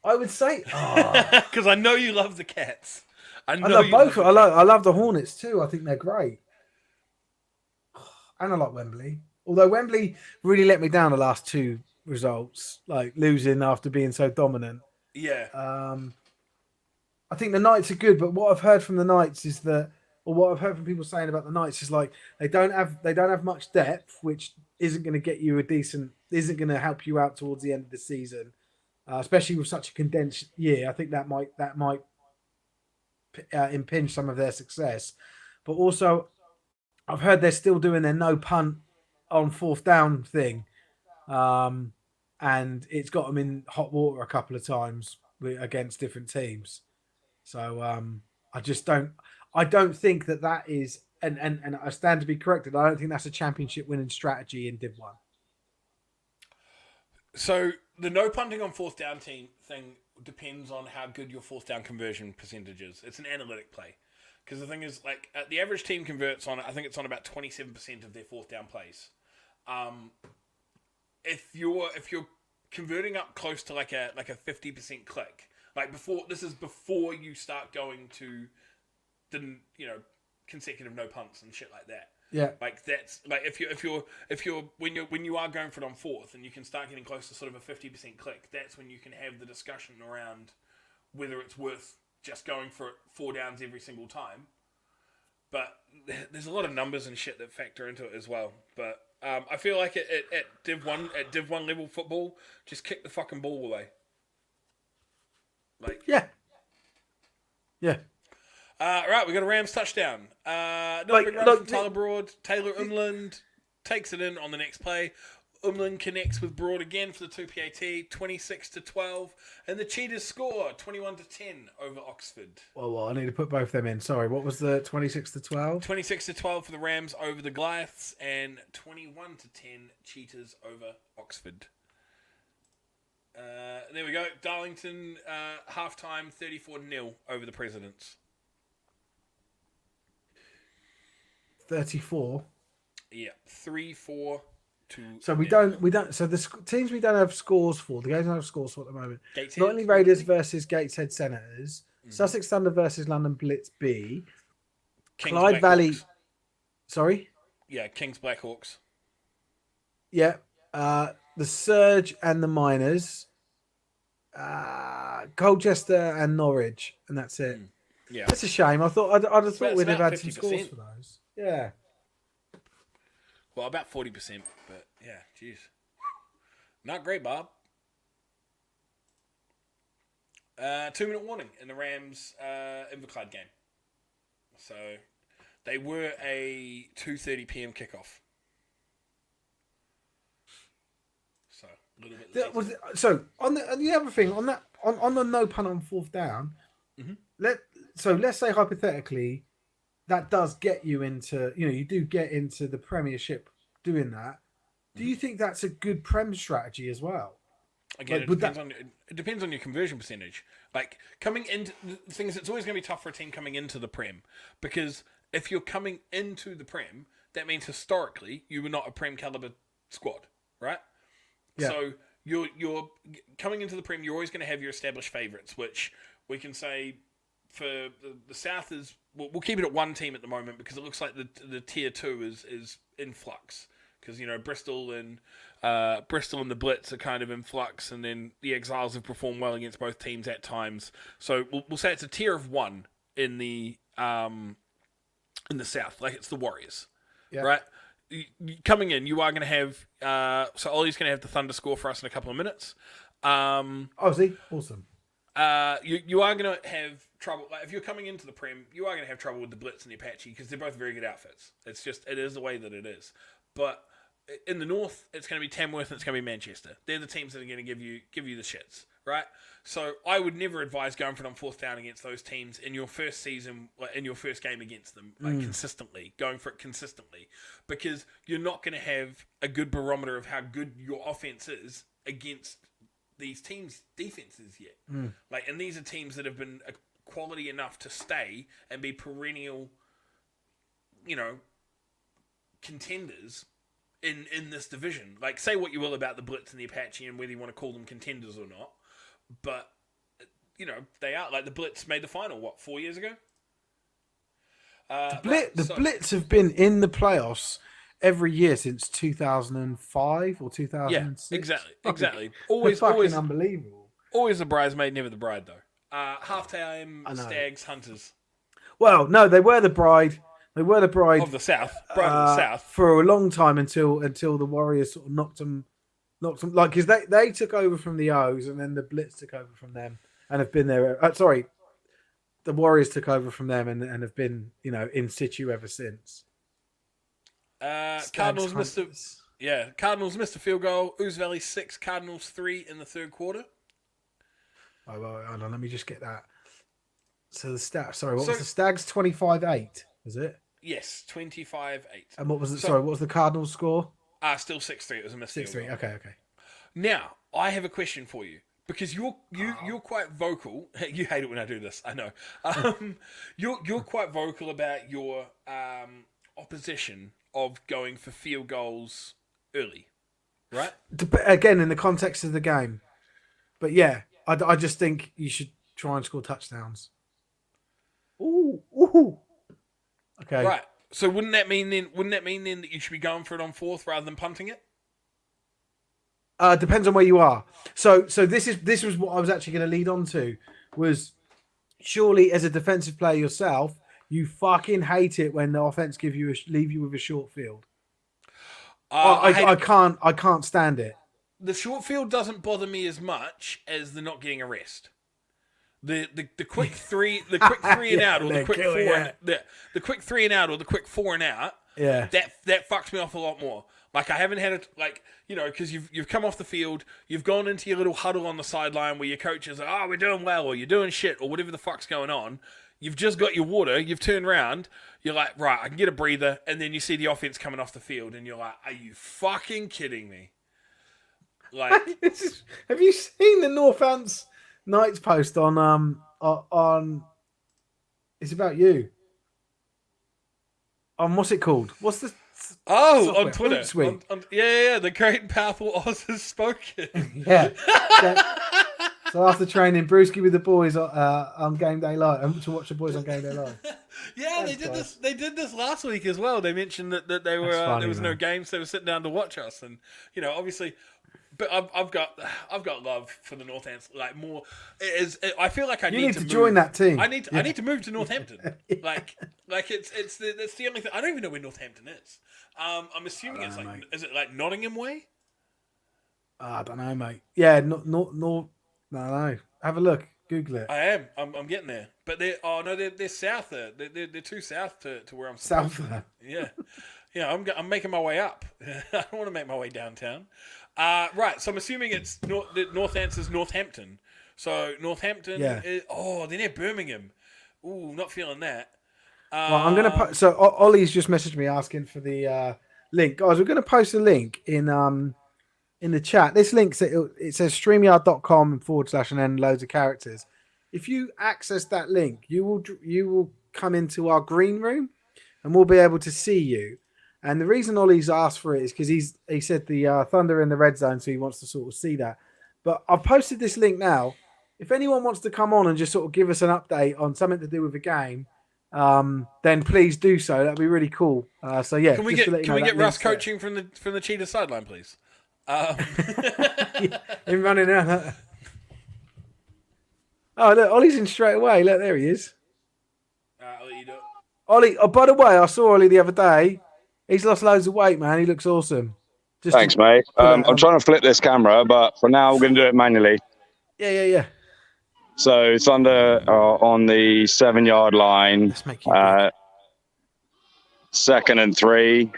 I would say. Because I know you love the Cats. I know love you both. love I love the Hornets too. I think they're great. And I like Wembley. Although Wembley really let me down the last two results, like losing after being so dominant. Yeah. I think the Knights are good, but what I've heard from the Knights is that, or what I've heard from people saying about the Knights is like they don't have much depth, which isn't going to get you isn't going to help you out towards the end of the season, especially with such a condensed year. I think that might impinge some of their success. But also, I've heard they're still doing their no punt on fourth down thing, and it's got them in hot water a couple of times against different teams. So I don't think that is, and I stand to be corrected. I don't think that's a championship winning strategy in Div 1. So the no punting on fourth down thing depends on how good your fourth down conversion percentage is. It's an analytic play. Because the thing is, like, the average team converts on, I think it's on about 27% of their fourth down plays. If you're converting up close to like a 50% click, like before you start going to the consecutive no punts and shit like that. Yeah. Like that's like if you're when you are going for it on fourth and you can start getting close to sort of a 50% click, that's when you can have the discussion around whether it's worth just going for it 4 downs every single time. But there's a lot of numbers and shit that factor into it as well. But I feel like at Div 1 level football, just kick the fucking ball away. Like yeah. Right, we got a Rams touchdown. Big run from Tyler Broad. Taylor Umland takes it in on the next play. Umland connects with Broad again for the 2PAT, 26-12, and the Cheetahs score 21-10 over Oxford. Well, I need to put both of them in. Sorry, what was the 26-12? 26-12 for the Rams over the Goliaths, and 21-10 Cheetahs over Oxford. There we go. Darlington halftime 34-0 over the Presidents. 34. Yeah, 3-4. So we don't. So the teams we don't have scores for. The games don't have scores for at the moment. Gateshead, Nottingham Raiders versus Gateshead Senators. Mm-hmm. Sussex Thunder versus London Blitz B. Kings Clyde Valley. Hawks. Sorry. Yeah, Kings Blackhawks. Yeah. The Surge and the Miners. Colchester and Norwich, and that's it. Yeah, that's a shame. I'd have thought we'd have had 50%. Some scores for those. Yeah. Well, about 40%, but yeah, jeez. Not great, Bob. 2-minute warning in the Rams Inverclyde game. So they were a 2:30 p.m. kickoff. So a little bit late. So on the other thing, on the no punt on fourth down, let's say hypothetically that does get you into, you do get into the Premiership doing that. Do you think that's a good Prem strategy as well? Again, it depends on your conversion percentage. Like coming into the thing is, it's always going to be tough for a team coming into the Prem, because if you're coming into the Prem, that means historically you were not a Prem caliber squad, right? Yeah. So you're coming into the Prem, you're always going to have your established favourites, which we can say for the South is, we'll keep it at one team at the moment because it looks like the tier 2 is in flux, because Bristol and the Blitz are kind of in flux, and then the Exiles have performed well against both teams at times. So we'll say it's a tier of 1 in the South, like it's the Warriors, right? Coming in, you are going to have so Ollie's going to have the Thunder score for us in a couple of minutes. Oh, see, awesome. you are going to have trouble. Like, if you're coming into the Prem, you are going to have trouble with the Blitz and the Apache because they're both very good outfits. It is the way that it is. But in the North, it's going to be Tamworth and it's going to be Manchester. They're the teams that are going to give you the shits, right? So I would never advise going for it on fourth down against those teams in your first season, like in your first game against them, like consistently, going for it consistently, because you're not going to have a good barometer of how good your offense is against these teams' defenses yet. Like, and these are teams that have been quality enough to stay and be perennial, contenders in this division. Like, say what you will about the Blitz and the Apache and whether you want to call them contenders or not, but they are. Like, the Blitz made the final 4 years ago. The Blitz have been in the playoffs every year since 2005 or 2006. Yeah, exactly. Always unbelievable. Always the bridesmaid, never the bride, though. Halftime Stags Hunters. Well, no, they were the bride. They were the bride of the South. Bride of the South for a long time until the Warriors sort of knocked them like, because they took over from the O's and then the Blitz took over from them and have been there. The Warriors took over from them and have been in situ ever since. Cardinals missed a field goal. Ooze Valley 6, Cardinals 3 in the third quarter. Oh, well, hold on, let me just get that. So the stat. Sorry, what was the Stags? 25-8, was it? Yes, 25-8. And what was it? Sorry, what was the Cardinals score? Still 6-3. It was a missed field goal. 6-3. Okay. Now I have a question for you because you're quite vocal. You hate it when I do this. I know. You're quite vocal about your opposition of going for field goals early, right? Again, in the context of the game, but yeah, I just think you should try and score touchdowns. Ooh. Okay. Right. So wouldn't that mean then that you should be going for it on fourth rather than punting it? Depends on where you are. So this was what I was actually going to lead on to, was surely as a defensive player yourself, you fucking hate it when the offense leave you with a short field. I can't stand it. The short field doesn't bother me as much as the not getting a rest. The quick three and out, or the quick the quick 3 and out, or the quick 4 and out. Yeah, that fucks me off a lot more. Like, I haven't had it, because you've come off the field, you've gone into your little huddle on the sideline where your coach is like, oh, we're doing well, or you're doing shit, or whatever the fuck's going on. You've just got your water, you've turned around, you're like, right, I can get a breather, and then you see the offense coming off the field, and you're like, are you fucking kidding me? Like, have you seen the Northants Knights post on it's about you. On what's it called? What's the on Twitter. Yeah, the great and powerful Oz has spoken. Yeah. So after training, Brewski with the boys on Gameday Live, to watch the boys on Gameday Live. Yeah, they did this last week as well. They mentioned that they were funny, there was no games, so they were sitting down to watch us, and obviously. But I've got love for the Northants. Like, more, I feel like I need to join that team. I need to move to Northampton. Like that's the only thing. I don't even know where Northampton is. I'm assuming it's like, mate. Is it like Nottingham way? I don't know, mate. Yeah, no. Have a look. Google it. I am. I'm getting there. But they're south there. They're too south to where I'm south there. Yeah. Yeah, I'm making my way up. I don't want to make my way downtown. Right, so I'm assuming it's Northants is Northampton. So Northampton is, they're near Birmingham. Ooh, not feeling that. Well, I'm going to so Ollie's just messaged me asking for the link. Guys, we're going to post a link in the chat. This link, it says streamyard.com/ and then loads of characters. If you access that link, you will come into our green room and we'll be able to see you. And the reason Ollie's asked for it is because he said the Thunder in the red zone, so he wants to sort of see that. But I've posted this link now. If anyone wants to come on and just sort of give us an update on something to do with the game, then please do so. That'd be really cool. So yeah, can we get Russ coaching from the Cheetah sideline, please? Him running out. Oh look, Ollie's in straight away. Look, there he is. I'll let you do it. Ollie. Oh, by the way, I saw Ollie the other day. He's lost loads of weight, man. He looks awesome. Thanks, mate. I'm trying to flip this camera, but for now, we're going to do it manually. Yeah. So Thunder are on the 7-yard line. Let's make you big. 2nd and 3.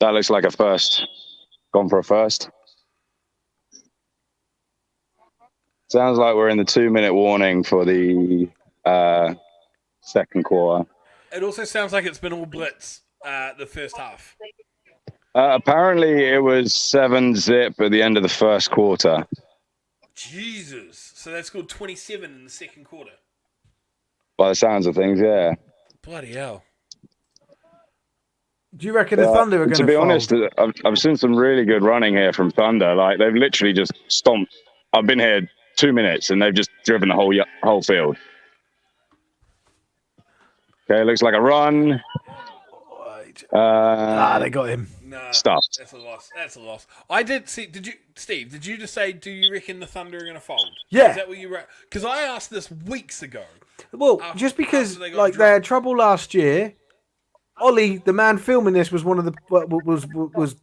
That looks like a first. Gone for a first. Sounds like we're in the 2-minute warning for the second quarter. It also sounds like it's been all blitz the first half. Apparently, it was 7-zip at the end of the first quarter. Jesus. So they scored 27 in the second quarter. By the sounds of things, yeah. Bloody hell. Do you reckon the Thunder are going to be fold? honest, I've seen some really good running here from Thunder. Like, they've literally just stomped. I've been here 2 minutes, and they've just driven the whole field. Okay, looks like a run. They got him. Nah, Stuffed. That's a loss. That's a loss. I did see. Did you, Steve? Did you just say? Do you reckon the Thunder are going to fold? Yeah. Is that what you wrote? Because I asked this weeks ago. Well, After- just because after they got like they had trouble last year. Ollie, the man filming this, was one of the was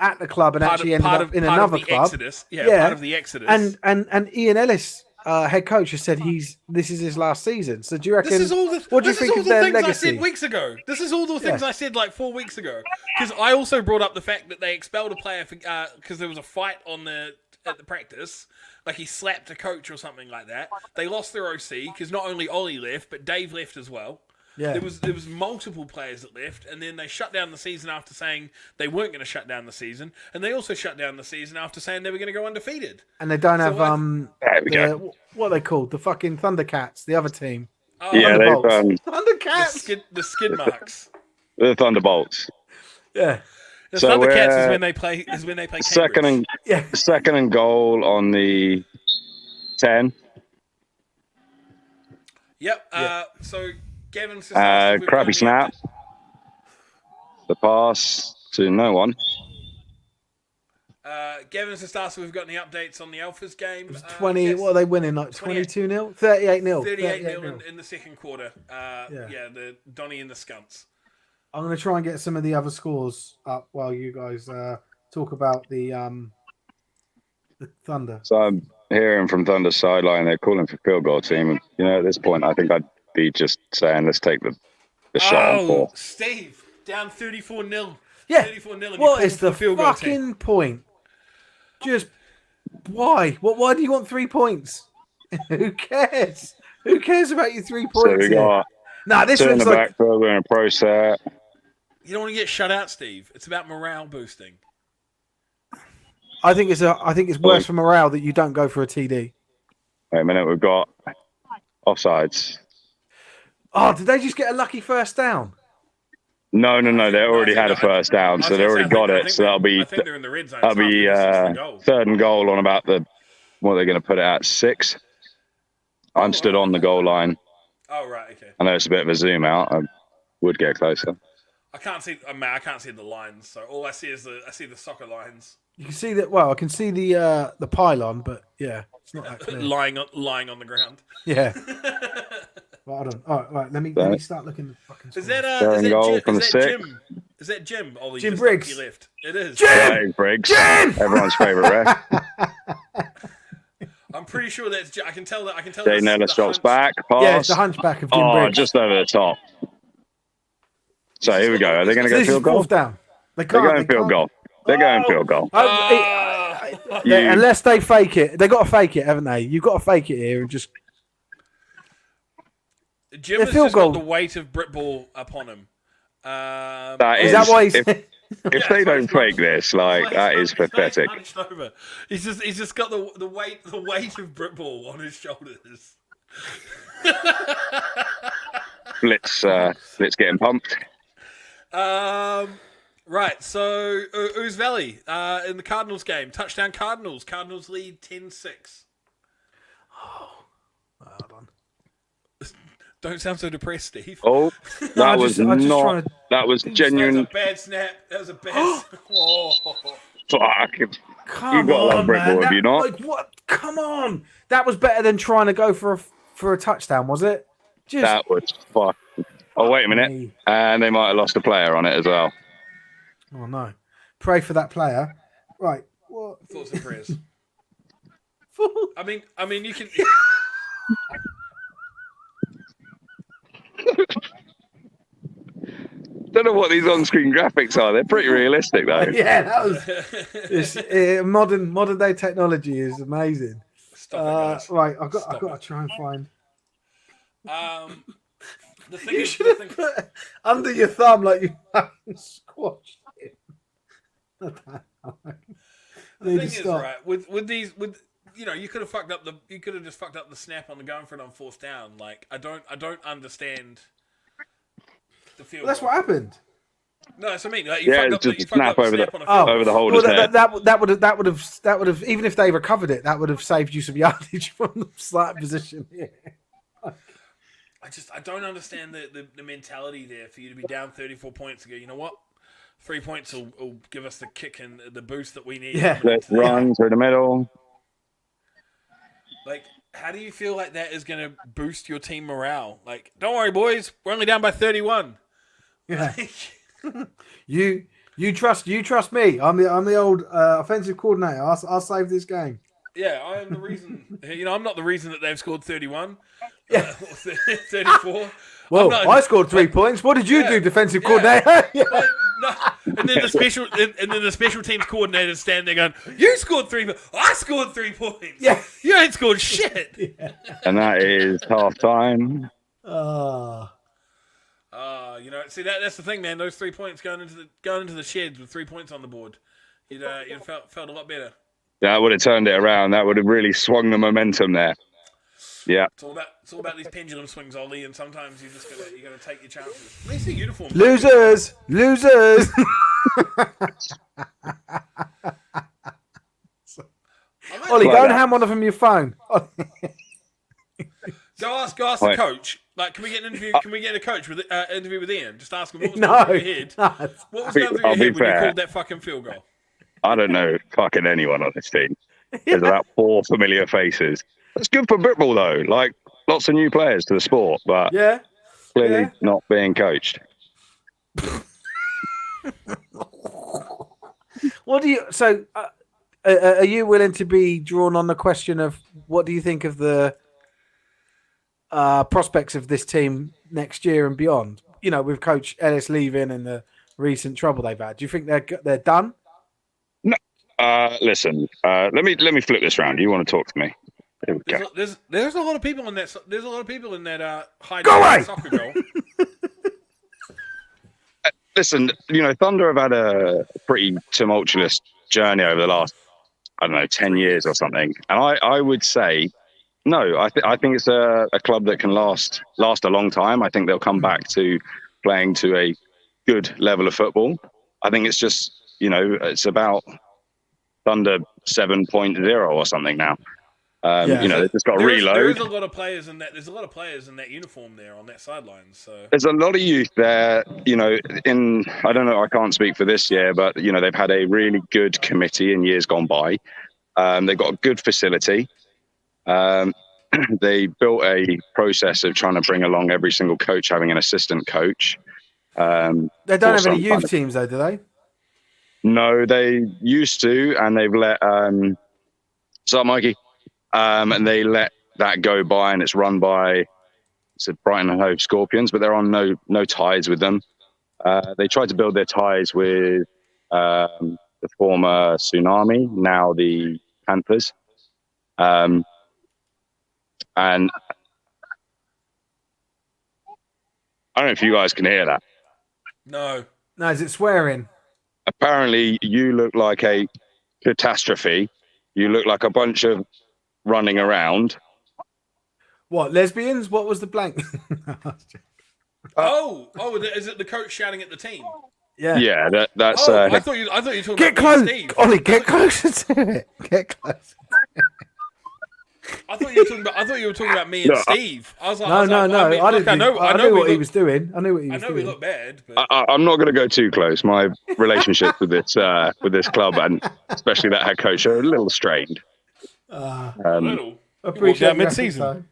at the club and actually ended up in another club. Exodus. Yeah, part of the Exodus. And Ian Ellis, head coach, has said this is his last season. So do you reckon? This is all the. What do you this think is all of the their things legacy? I said weeks ago. This is all the things I said like 4 weeks ago. Because I also brought up the fact that they expelled a player because there was a fight at the practice. Like he slapped a coach or something like that. They lost their OC because not only Ollie left, but Dave left as well. Yeah. There was multiple players that left, and then they shut down the season after saying they weren't going to shut down the season, and they also shut down the season after saying they were going to go undefeated. And they don't have There we go. what are they called? The fucking Thundercats, the other team. Oh, Yeah, Thunderbolts. they've Thundercats. the skid marks. the Thunderbolts. Yeah. The So Thundercats we're- is when they play. Second Cambridge. second and goal on the 10. Yep. So Gavin says we've got Crappy the snap. The pass to no one. Gavin says so we've got any updates on the Alphas game. It was 20. Yes. What are they winning? Like 22-0? 38-0. 38-0 in the second quarter. The Donny and the Skunts. I'm going to try and get some of the other scores up while you guys talk about the Thunder. So I'm hearing from Thunder's sideline, they're calling for field goal team. You know, at this point, I think I'd be just saying, let's take the shot on 4. Steve, down 34-0. Yeah. 34-0. What is the fucking point? Just why? Why do you want 3 points? Who cares? Who cares about your 3 points? So we got this two in looks the like back throw, we're in a pro set. You don't want to get shut out, Steve. It's about morale boosting. I think it's worse for morale that you don't go for a TD. Wait a minute, we've got offsides. Oh, did they just get a lucky first down? No, they already had a first down, so they already got it. So that'll be I think they're in the red zone. that'll be third and goal on about what they're going to put it at 6. I'm stood on the goal line. Oh right, okay. I know it's a bit of a zoom out. I would get closer. I can't see. I can't see the lines. So all I see is the soccer lines. You can see that. Well, I can see the pylon, but yeah, it's not that clear. lying on the ground. Yeah. Well, hold on. All right. Let me start looking at the fucking Is scores. that Jim? Is that Jim? Ollie Jim just Briggs. He left. It is. Hey, Briggs. Everyone's favourite ref. I'm pretty sure that's. I can tell that. Jay Nellis drops back. Pass. Yeah, it's the hunchback of Jim Briggs. Just over the top. So here we go. Are they going to go This is field goal? 4th down. They're going field goal. They're going field goal. Unless they fake it. They've got to fake it, haven't they? You've got to fake it here and just... Jim has just got the weight of britball upon him. Is that why he's... If they don't fake this, that is pathetic. Over. He's just got the weight of britball on his shoulders. Blitz getting pumped. Right, so Ooze Valley in the Cardinals game. Touchdown Cardinals. Cardinals lead 10-6. Hold on. Don't sound so depressed, Steve. Oh, that was genuine. That was a bad snap. That was a bad oh. Fuck. Come You've got on, that britball, have you not? Like, what? Come on. That was better than trying to go for a touchdown, was it? That was fuck. Oh, wait a minute. And they might have lost a player on it as well. Oh, no. Pray for that player. Right. What? Thoughts and prayers. I mean, you can. Don't know what these on-screen graphics are. They're pretty realistic, though. Yeah, that was modern day technology is amazing. Stop it, guys. Right, I've got to try and find. The thing You is, should have put under your thumb like you squashed it. the thing is, right, with these, you could have just fucked up the snap on the going for it on fourth down. Like, I don't understand the field. Well, that's what happened. No, that's what I mean. Like, just snap over the holder's head. That would have even if they recovered it, that would have saved you some yardage from the slight position. Yeah. I don't understand the mentality there for you to be down 34 points and go, you know what? 3 points will give us the kick and the boost that we need. Yeah. Let's run through the middle. Like, how do you feel like that is going to boost your team morale? Like, don't worry, boys. We're only down by 31. Yeah. you trust me. I'm the old offensive coordinator. I'll save this game. Yeah, I am the reason. I'm not the reason that they've scored 31. Yeah. 34. Well, I scored 3 points. What did you do, defensive coordinator? Yeah. No. And then the special teams coordinator stand there going, "You scored 3 points. I scored 3 points. Yeah. You ain't scored shit." Yeah. And that is half time. See that's the thing, man. Those 3 points going into the sheds with 3 points on the board, you'd felt a lot better. That would have turned it around. That would have really swung the momentum there. Yeah. It's all about these pendulum swings, Ollie, and sometimes you gotta take your chances. At least the uniform. Losers. Ollie, go and ham one of them your phone. Go ask the coach. Like, can we get an interview? Can we get a coach with interview with Ian? Just ask him what was going through your head. What was going through your head when you called that fucking field goal? I don't know fucking anyone on this team. There's about 4 familiar faces. It's good for britball though. Like, lots of new players to the sport, but clearly not being coached. What do you? So, are you willing to be drawn on the question of what do you think of the prospects of this team next year and beyond? With Coach Ellis leaving and the recent trouble they've had, do you think they're done? No. Listen. Let me flip this round. You want to talk to me? There's a lot of people in that. There's a lot of people in that high soccer goal. Listen, Thunder have had a pretty tumultuous journey over the last, 10 years or something. And I would say, no, I think it's a club that can last a long time. I think they'll come back to playing to a good level of football. I think it's just, it's about Thunder 7.0 or something now. They've just got to reload. There's a lot of players in that. There's a lot of players in that uniform there on that sideline. So there's a lot of youth there. I don't know. I can't speak for this year, but they've had a really good committee in years gone by. They've got a good facility. They built a process of trying to bring along every single coach having an assistant coach. They don't have any youth teams though, do they? No, they used to, and they've let. What's up, Mikey? And they let that go by, and it's run by Brighton and Hove Scorpions, but they're on no ties with them. They tried to build their ties with the former Tsunami, now the Panthers. And I don't know if you guys can hear that. No, is it swearing? Apparently, you look like a catastrophe. You look like a bunch of running around. What, lesbians? What was the blank? Is it the coach shouting at the team? Yeah. That's. I thought you were talking get about close, Steve. Ollie. Get closer to it. Get closer. I thought you were talking about me and Steve. I was like, no. I knew what he was doing. I we look bad. But... I'm not going to go too close. My relationship with this club, and especially that head coach, are a little strained. Appreciate mid-season.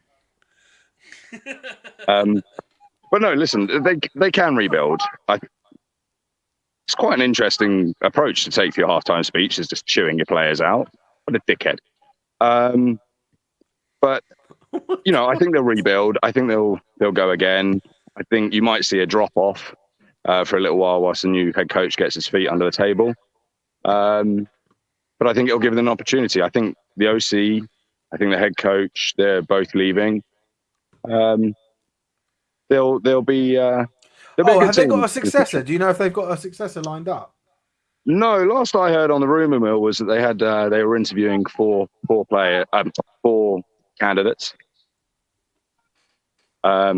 But no, listen, they can rebuild. It's quite an interesting approach to take for your halftime speech, is just chewing your players out. What a dickhead. But I think they'll rebuild. I think they'll go again. I think you might see a drop off for a little while whilst the new head coach gets his feet under the table. But I think it'll give them an opportunity. I think the OC, I think the head coach, they're both leaving. They'll be. Have they got a successor? Do you know if they've got a successor lined up? No, last I heard on the rumor mill was that they were interviewing four candidates. But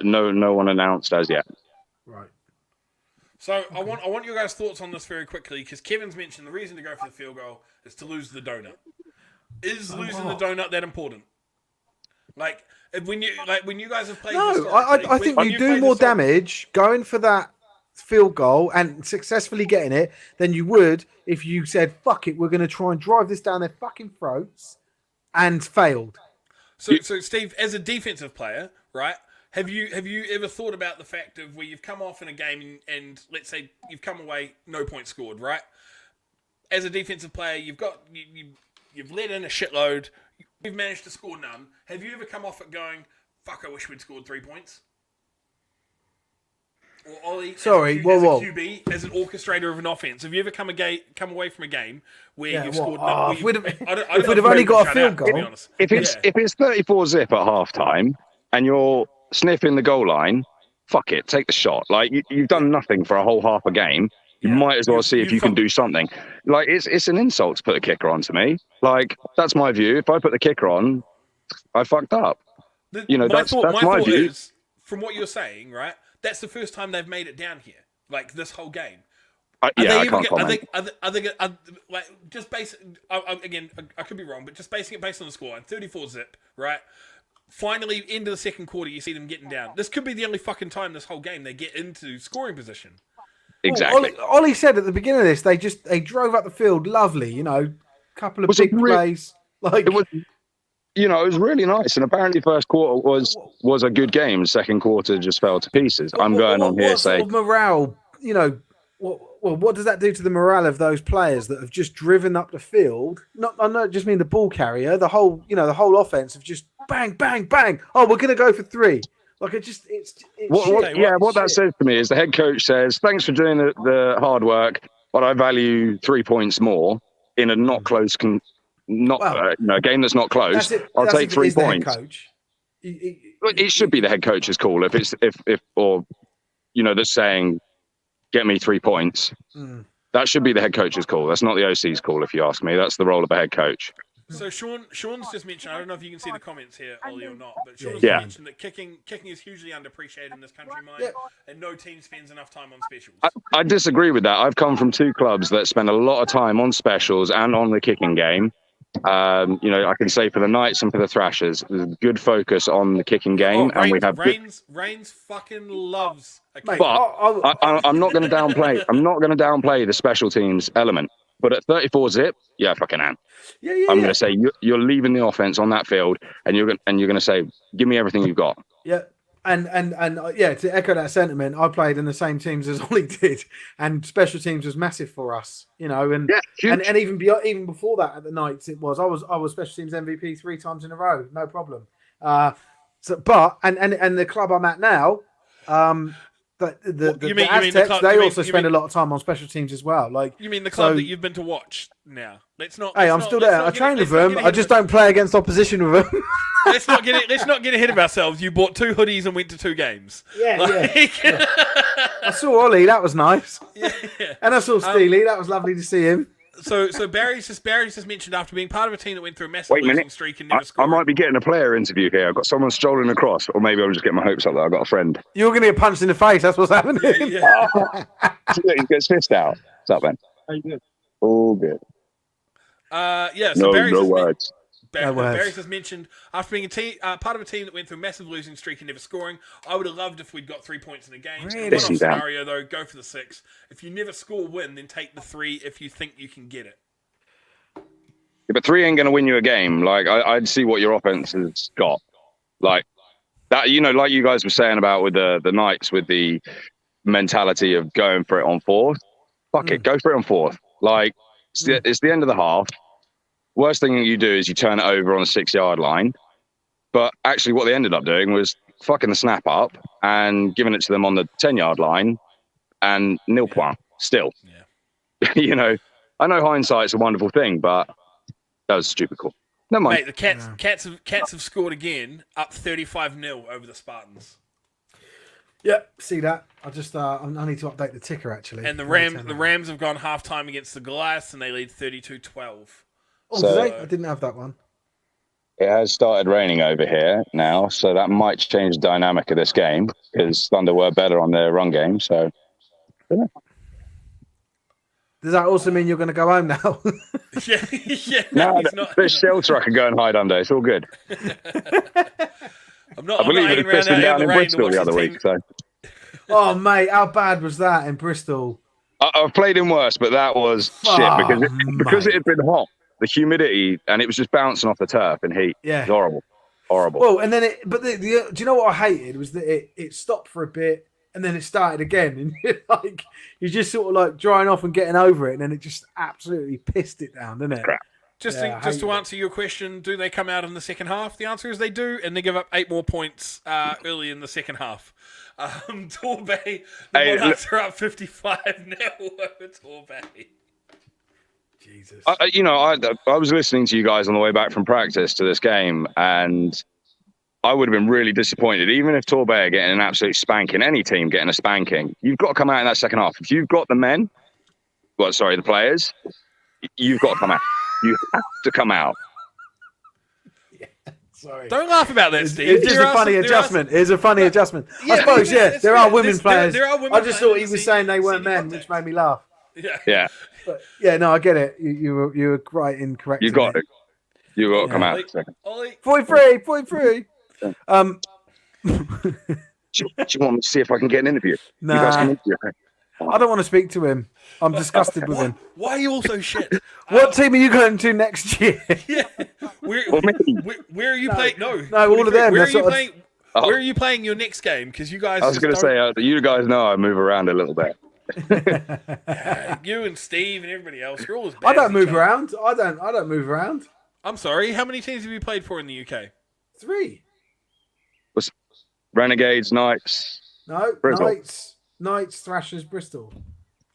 no one announced as yet. Right. So I want your guys' thoughts on this very quickly, because Kevin's mentioned the reason to go for the field goal is to lose the donut. Is losing the donut that important? Like when you guys have played. No, I think you do more damage going for that field goal and successfully getting it than you would if you said, "Fuck it, we're going to try and drive this down their fucking throats," and failed. So Steve, as a defensive player, right? Have you ever thought about the fact of where you've come off in a game and let's say you've come away no points scored, right? As a defensive player, you've let in a shitload, you've managed to score none. Have you ever come off it going, "Fuck, I wish we'd scored 3 points"? Or Ollie, as a QB, as an orchestrator of an offense, have you ever come away from a game where you've scored? If we'd have only got a field goal, if it's 34-0 at halftime and you're sniffing the goal line, fuck it, take the shot. Like you've done nothing for a whole half a game. You might as well see if you can do something. Like it's an insult to put a kicker on to me. Like that's my view. If I put the kicker on, I fucked up. That's my view. Is, from what you're saying, right? That's the first time they've made it down here, like this whole game. I can't comment. Are they like just base? Again, I could be wrong, but just basing it based on the scoreline, 34-0, right? Finally, into the second quarter, you see them getting down. This could be the only fucking time this whole game they get into scoring position. Exactly. Ollie said at the beginning of this, they drove up the field, lovely, couple of big plays. Like it was. It was really nice, and apparently first quarter was a good game. Second quarter just fell to pieces. I'm going on here saying sort of morale. What does that do to the morale of those players that have just driven up the field? I don't just mean the ball carrier. The whole offense have just bang, bang, bang. Oh, we're gonna go for 3. Like it's what that says to me is the head coach says, "Thanks for doing the hard work, but I value 3 points more in a not close." A game that's not close. I'll take 3 points. It should be the head coach's call if that's saying, "Get me 3 points." That should be the head coach's call. That's not the OC's call, if you ask me. That's the role of a head coach. So Sean's just mentioned, I don't know if you can see the comments here, Ollie, or not, but Sean's mentioned that kicking is hugely underappreciated in this country, and no team spends enough time on specials. I disagree with that. I've come from 2 clubs that spend a lot of time on specials and on the kicking game. I can say for the Knights and for the Thrashers, there's a good focus on the kicking game, and we have. Reigns fucking loves. But I'm not going to downplay. I'm not going to downplay the special teams element. But at 34-0, yeah, fucking am. I'm going to say you're leaving the offense on that field, and you're going to say, "Give me everything you've got." Yeah. And to echo that sentiment, I played in the same teams as Ollie did, and special teams was massive for us, and even before that at the Knights, I was special teams MVP 3 times in a row, no problem. But the club I'm at now, the Aztecs, they also spend a lot of time on special teams as well. Like you mean the club that you've been to watch now? I'm still there. I train with them. I just don't play against opposition with them. Let's not get ahead of ourselves. You bought 2 hoodies and went to 2 games. Yeah. I saw Ollie. That was nice. Yeah. And I saw Steely. That was lovely to see him. So Barry's just mentioned after being part of a team that went through a massive losing streak and never scored. I might be getting a player interview here. I've got someone strolling across, or maybe I'll just get my hopes up that I've got a friend. You're going to get punched in the face. That's what's happening. Yeah. He gets fist out. What's up, man? How you doing? All good. So no words. Barry's just mentioned after being part of a team that went through a massive losing streak and never scoring, I would have loved if we'd got 3 points in a game. Really? In a one-off scenario, though, go for the 6. If you never score, win, then take the 3 if you think you can get it. Yeah, but 3 ain't going to win you a game. Like I'd see what your offense has got. Like that, like you guys were saying about with the Knights, with the mentality of going for it on 4th. Fuck it, go for it on 4th. Like it's the end of the half. Worst thing you do is you turn it over on the 6-yard line. But actually, what they ended up doing was fucking the snap up and giving it to them on the 10-yard line and nil point still. Yeah. You know, I know hindsight's a wonderful thing, but that was a stupid call. Never mind. Mate, the Cats have scored again, up 35-0 over the Spartans. Yep, see that. I just I need to update the ticker actually. And the Rams have gone halftime against the Goliaths and they lead 32-12. Oh, so, did they? I didn't have that one. It has started raining over here now, so that might change the dynamic of this game because Thunder were better on their run game. So, yeah. Does that also mean you're going to go home now? yeah. No, there's shelter I can go and hide under. It's all good. I believe it was pissing down in Bristol the other week. So. Oh, mate, how bad was that in Bristol? I've played in worse, but that was shit because it had been hot. The humidity, and it was just bouncing off the turf in heat. Yeah. It was horrible. Well, and then do you know what I hated was that it stopped for a bit and then it started again, and you're just sort of like drying off and getting over it, and then it just absolutely pissed it down, didn't it? Crap. Just to answer your question, do they come out in the second half? The answer is they do, and they give up 8 more points early in the second half. Torbay, the Monarchs are up 55-0 over Torbay. Jesus. I was listening to you guys on the way back from practice to this game, and I would have been really disappointed, even if Torbay are getting an absolute spanking, any team getting a spanking. You've got to come out in that second half. If you've got the players, you've got to come out. You have to come out. Yeah, sorry. Don't laugh about that, Steve. It's just a funny adjustment. It's a funny adjustment. I suppose, there are women players. I just thought he was saying they weren't men, which made me laugh. Yeah. But yeah, no, I get it. You were right in correcting. You got it. You got to come out. 43. Do you want me to see if I can get an interview? Nah. You guys can interview. I don't want to speak to him. I'm disgusted with him. Why are you all so shit? What team are you going to next year? Yeah. Where are you playing? No, all of them. Where are you playing? Where are you playing your next game? Because you guys. I was going to say, you guys know I move around a little bit. You and Steve and everybody else, you're all as bad. I don't move around. I don't move around. I'm sorry. How many teams have you played for in the UK? 3. Was Renegades, Knights? No, Bristol. Knights, Thrashers, Bristol.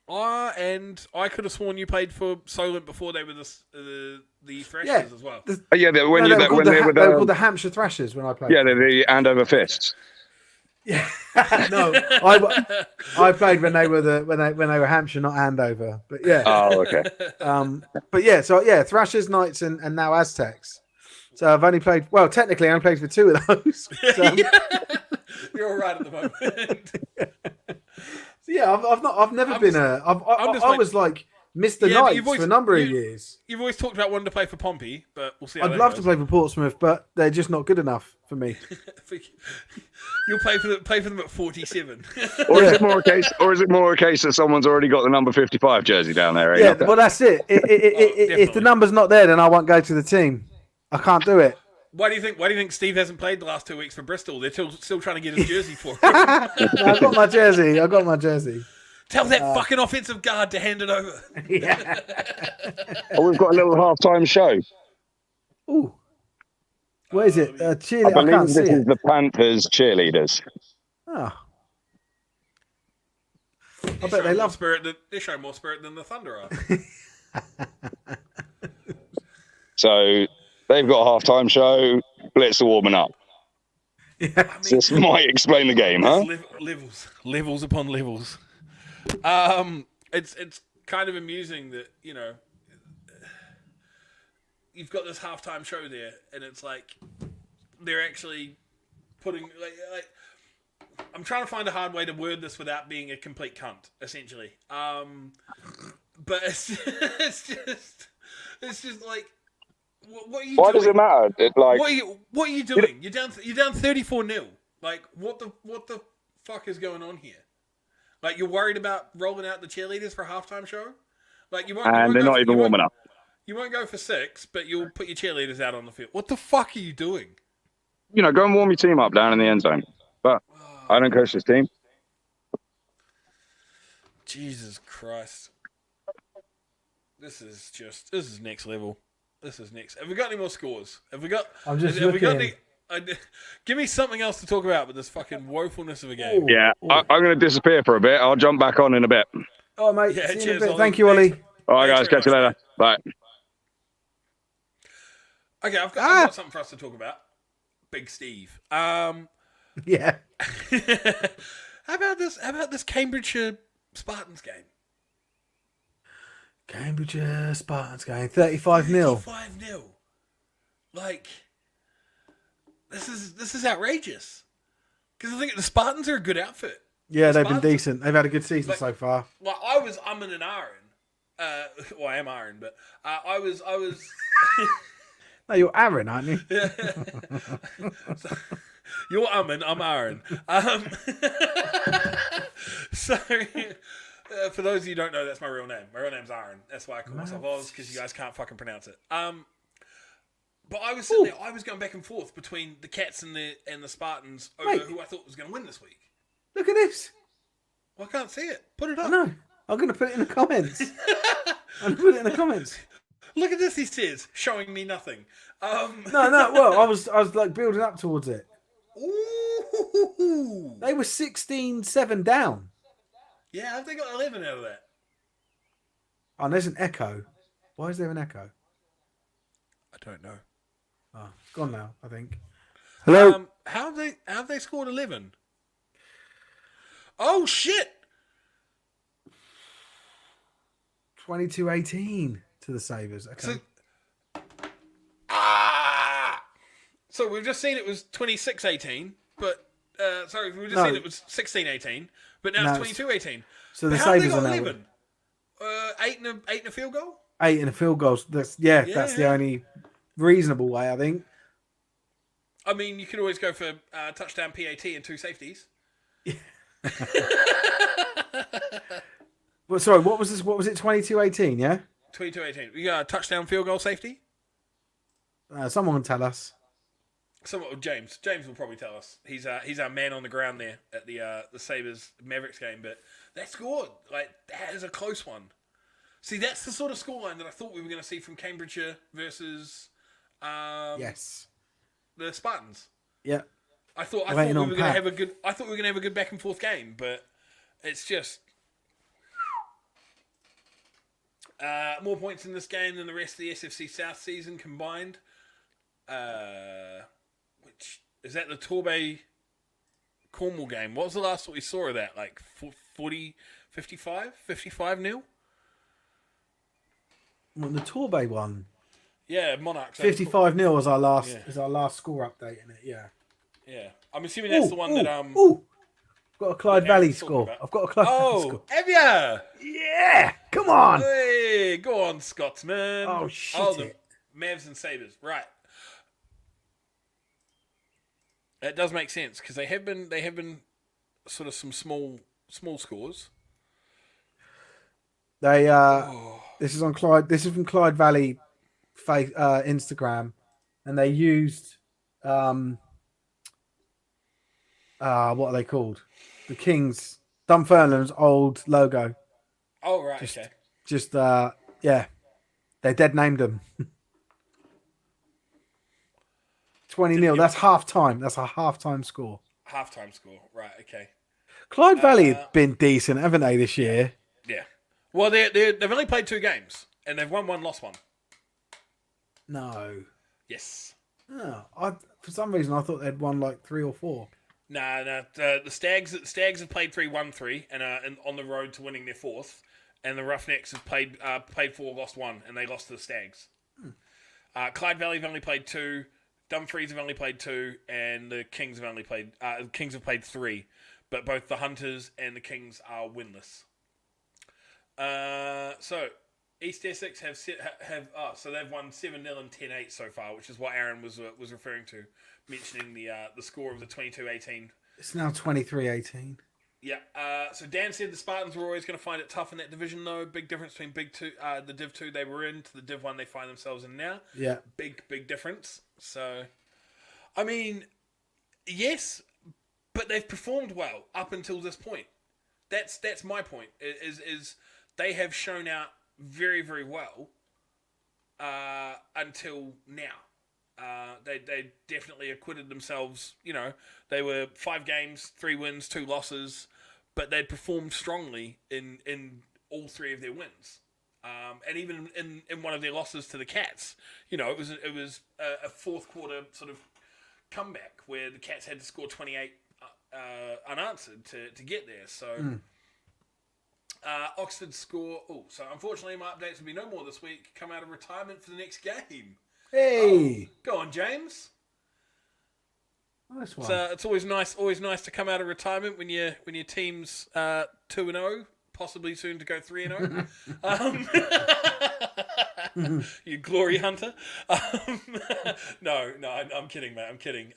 And I could have sworn you played for Solent before they were the Thrashers as well. They were called the Hampshire Thrashers when I played. Yeah, they're the Andover Fists. Yeah, no, I played when they were Hampshire, not Andover. But yeah. Oh, okay. But yeah, so yeah, Thrashers, Knights, and now Aztecs. So I've only played. Well, technically, I only played for 2 of those. So, you're all right at the moment. So yeah, I've never been a. I was like Mr. Knights for a number of years. You've always talked about wanting to play for Pompey, but we'll see. I'd love to play for Portsmouth, but they're just not good enough for me. You'll play for them at 47. Or is it more a case that someone's already got the number 55 jersey down there? Yeah, well that's it. If the number's not there, then I won't go to the team. I can't do it. Why do you think Steve hasn't played the last 2 weeks for Bristol? They're still trying to get his jersey for him. No, I got my jersey. Tell that fucking offensive guard to hand it over. Yeah. Oh, we've got a little halftime show. Ooh. What is it? Cheerleader. I believe this is the Panthers cheerleaders. Oh. I bet they love spirit. They show more spirit than the Thunder are. So they've got a halftime show. Blitz are warming up. Yeah. This might explain the game, huh? Levels upon levels. It's kind of amusing that you've got this halftime show there, and it's like they're actually putting like I'm trying to find a hard way to word this without being a complete cunt, essentially. But it's just like. What are you Why doing? does it matter? What are you doing? You're down 34-0. Like what the fuck is going on here? Like you're worried about rolling out the cheerleaders for a halftime show? Like they're not even warming up. You won't go for 6, but you'll put your cheerleaders out on the field. What the fuck are you doing? Go and warm your team up down in the end zone. But I don't coach this team. Jesus Christ. This is next level. This is next. Have we got any more scores? Have we got? I'm just have we got looking. give me something else to talk about with this fucking woefulness of a game. Ooh. Yeah, I'm going to disappear for a bit. I'll jump back on in a bit. Oh, mate. Yeah, See you in a cheers, bit. Ollie. Thank you, Thanks. Ollie. All right, Thanks guys. very Catch you much, later. Bye. Okay, I've got something for us to talk about. Big Steve. Yeah. How about this? How about this Cambridgeshire Spartans game? Cambridgeshire Spartans game 35-0. 35-0. Like, this is outrageous. Because I think the Spartans are a good outfit. Yeah, The they've been Spartans decent. They've had a good season so far. Like, I was umming and ahhing. Well, I am ahhing, but I was. No, you're Aaron, aren't you? So, you're umming, I'm ahhing. So, for those of you who don't know, that's my real name. My real name's Aaron. That's why I call myself Oz, because you guys can't fucking pronounce it. But I was sitting there, I was going back and forth between the Cats and the Spartans over who I thought was going to win this week. Look at this. Well, I can't see it. Put it up. No, I'm going to put it in the comments. I'm going to put it in the comments. Look at this, he says, showing me nothing. No. Well, I was like building up towards it. Ooh. They were 16-7 down. Yeah, have they got 11 out of that? Oh, and there's an echo. Why is there an echo? I don't know. Oh, it's gone now, I think. Hello? How have they scored 11? Oh, shit! 22-18 to the Sabres. Okay. So we've just seen it was 26-18, but we've just seen it was 16-18, but now it's 22-18. So the How have they Sabres got are now 11? Eight and a field goal? 8 in a field goal. That's the only reasonable way, I think. I mean, you could always go for touchdown PAT and 2 safeties. Well, sorry, what was this? What was it? 22-18, yeah? 22-18. You got a touchdown field goal safety? Someone can tell us. James will probably tell us. He's our man on the ground there at the Sabres Mavericks game. But that scored, like, that is a close one. See, that's the sort of scoreline that I thought we were going to see from Cambridgeshire versus Yes. the Spartans. Yeah. I thought we were going to have a good. I thought we were going to have a good back and forth game, but it's just more points in this game than the rest of the SFC South season combined. Which is that the Torbay Cornwall game? What was the last that we saw of that? Like 40, 55 nil? Well, the Torbay one. Yeah, Monarchs. 55-0 was our last score update in it. Yeah. Yeah, I'm assuming that's the one that got a Clyde Valley score. I've got a Clyde Valley score. Have ya? Yeah, come on. Hey, go on, Scotsman. Oh shit! The Mavs and Sabres, right? That does make sense because they have been sort of some small scores. They this is on Clyde. This is from Clyde Valley Instagram, and they used what are they called? The Kings, Dunfermline's old logo. Oh right, okay. They dead named them. 20-0. That's half time. That's a half-time score. Half-time score. Right, okay. Clyde Valley have been decent, haven't they, this year? Yeah. Well, they've only played 2 games, and they've won 1, lost 1. No. Yes. Oh, for some reason, I thought they'd won like 3 or 4. Nah. The Stags have played 3, won 3, and on the road to winning their 4th. And the Roughnecks have played 4, lost 1, and they lost to the Stags. Clyde Valley have only played 2. Dumfries have only played 2, and the Kings have played 3. But both the Hunters and the Kings are winless. So East Essex so they've won 7-0 and 10-8 so far, which is what Aaron was referring to, mentioning the score of the 22-18. It's now 23-18. Yeah. So Dan said the Spartans were always going to find it tough in that division, though. Big difference between the Div 2 they were in to the Div 1 they find themselves in now. Yeah. Big difference. So, I mean, yes, but they've performed well up until this point. That's my point. Is they have shown out very, very well until now. They definitely acquitted themselves. They were 5 games, 3 wins, 2 losses, but they'd performed strongly in all 3 of their wins. And even in one of their losses to the Cats, it was a fourth quarter sort of comeback where the Cats had to score 28 unanswered to get there. So Oxford score. So unfortunately, my updates will be no more this week. Come out of retirement for the next game. Hey, go on, James. Nice one. So it's always nice to come out of retirement when your team's 2-0, possibly soon to go 3-0. You glory hunter. No, I'm kidding, mate. I'm kidding.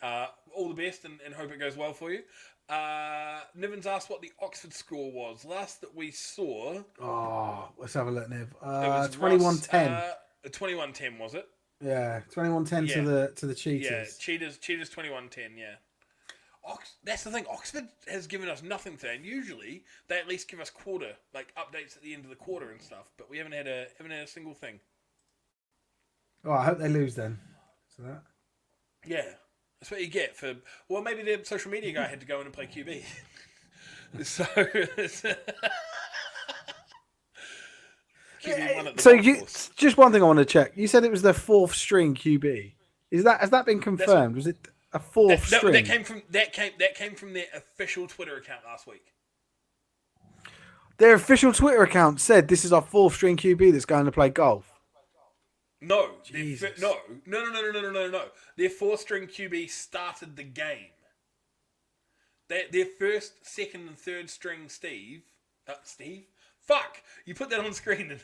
All the best and hope it goes well for you. Niven's asked what the Oxford score was. Last that we saw. Oh, let's have a look, Niv. It was 21-10. 21-10 was it? Yeah, 21-10 to the Cheetahs. Yeah, Cheetahs 21-10. Yeah. That's the thing. Oxford has given us nothing today, and usually they at least give us quarter updates at the end of the quarter and stuff. But we haven't had a single thing. Oh, I hope they lose then. So that. Yeah, that's what you get for. Well, maybe the social media guy had to go in and play QB. So. Just one thing I want to check. You said it was their 4th string QB. Has that been confirmed? Was it a 4th string? That came from their official Twitter account last week. Their official Twitter account said this is our 4th string QB that's going to play golf. No, no. Their 4th string QB started the game. Their first, second, and third string Steve. Fuck! You put that on screen.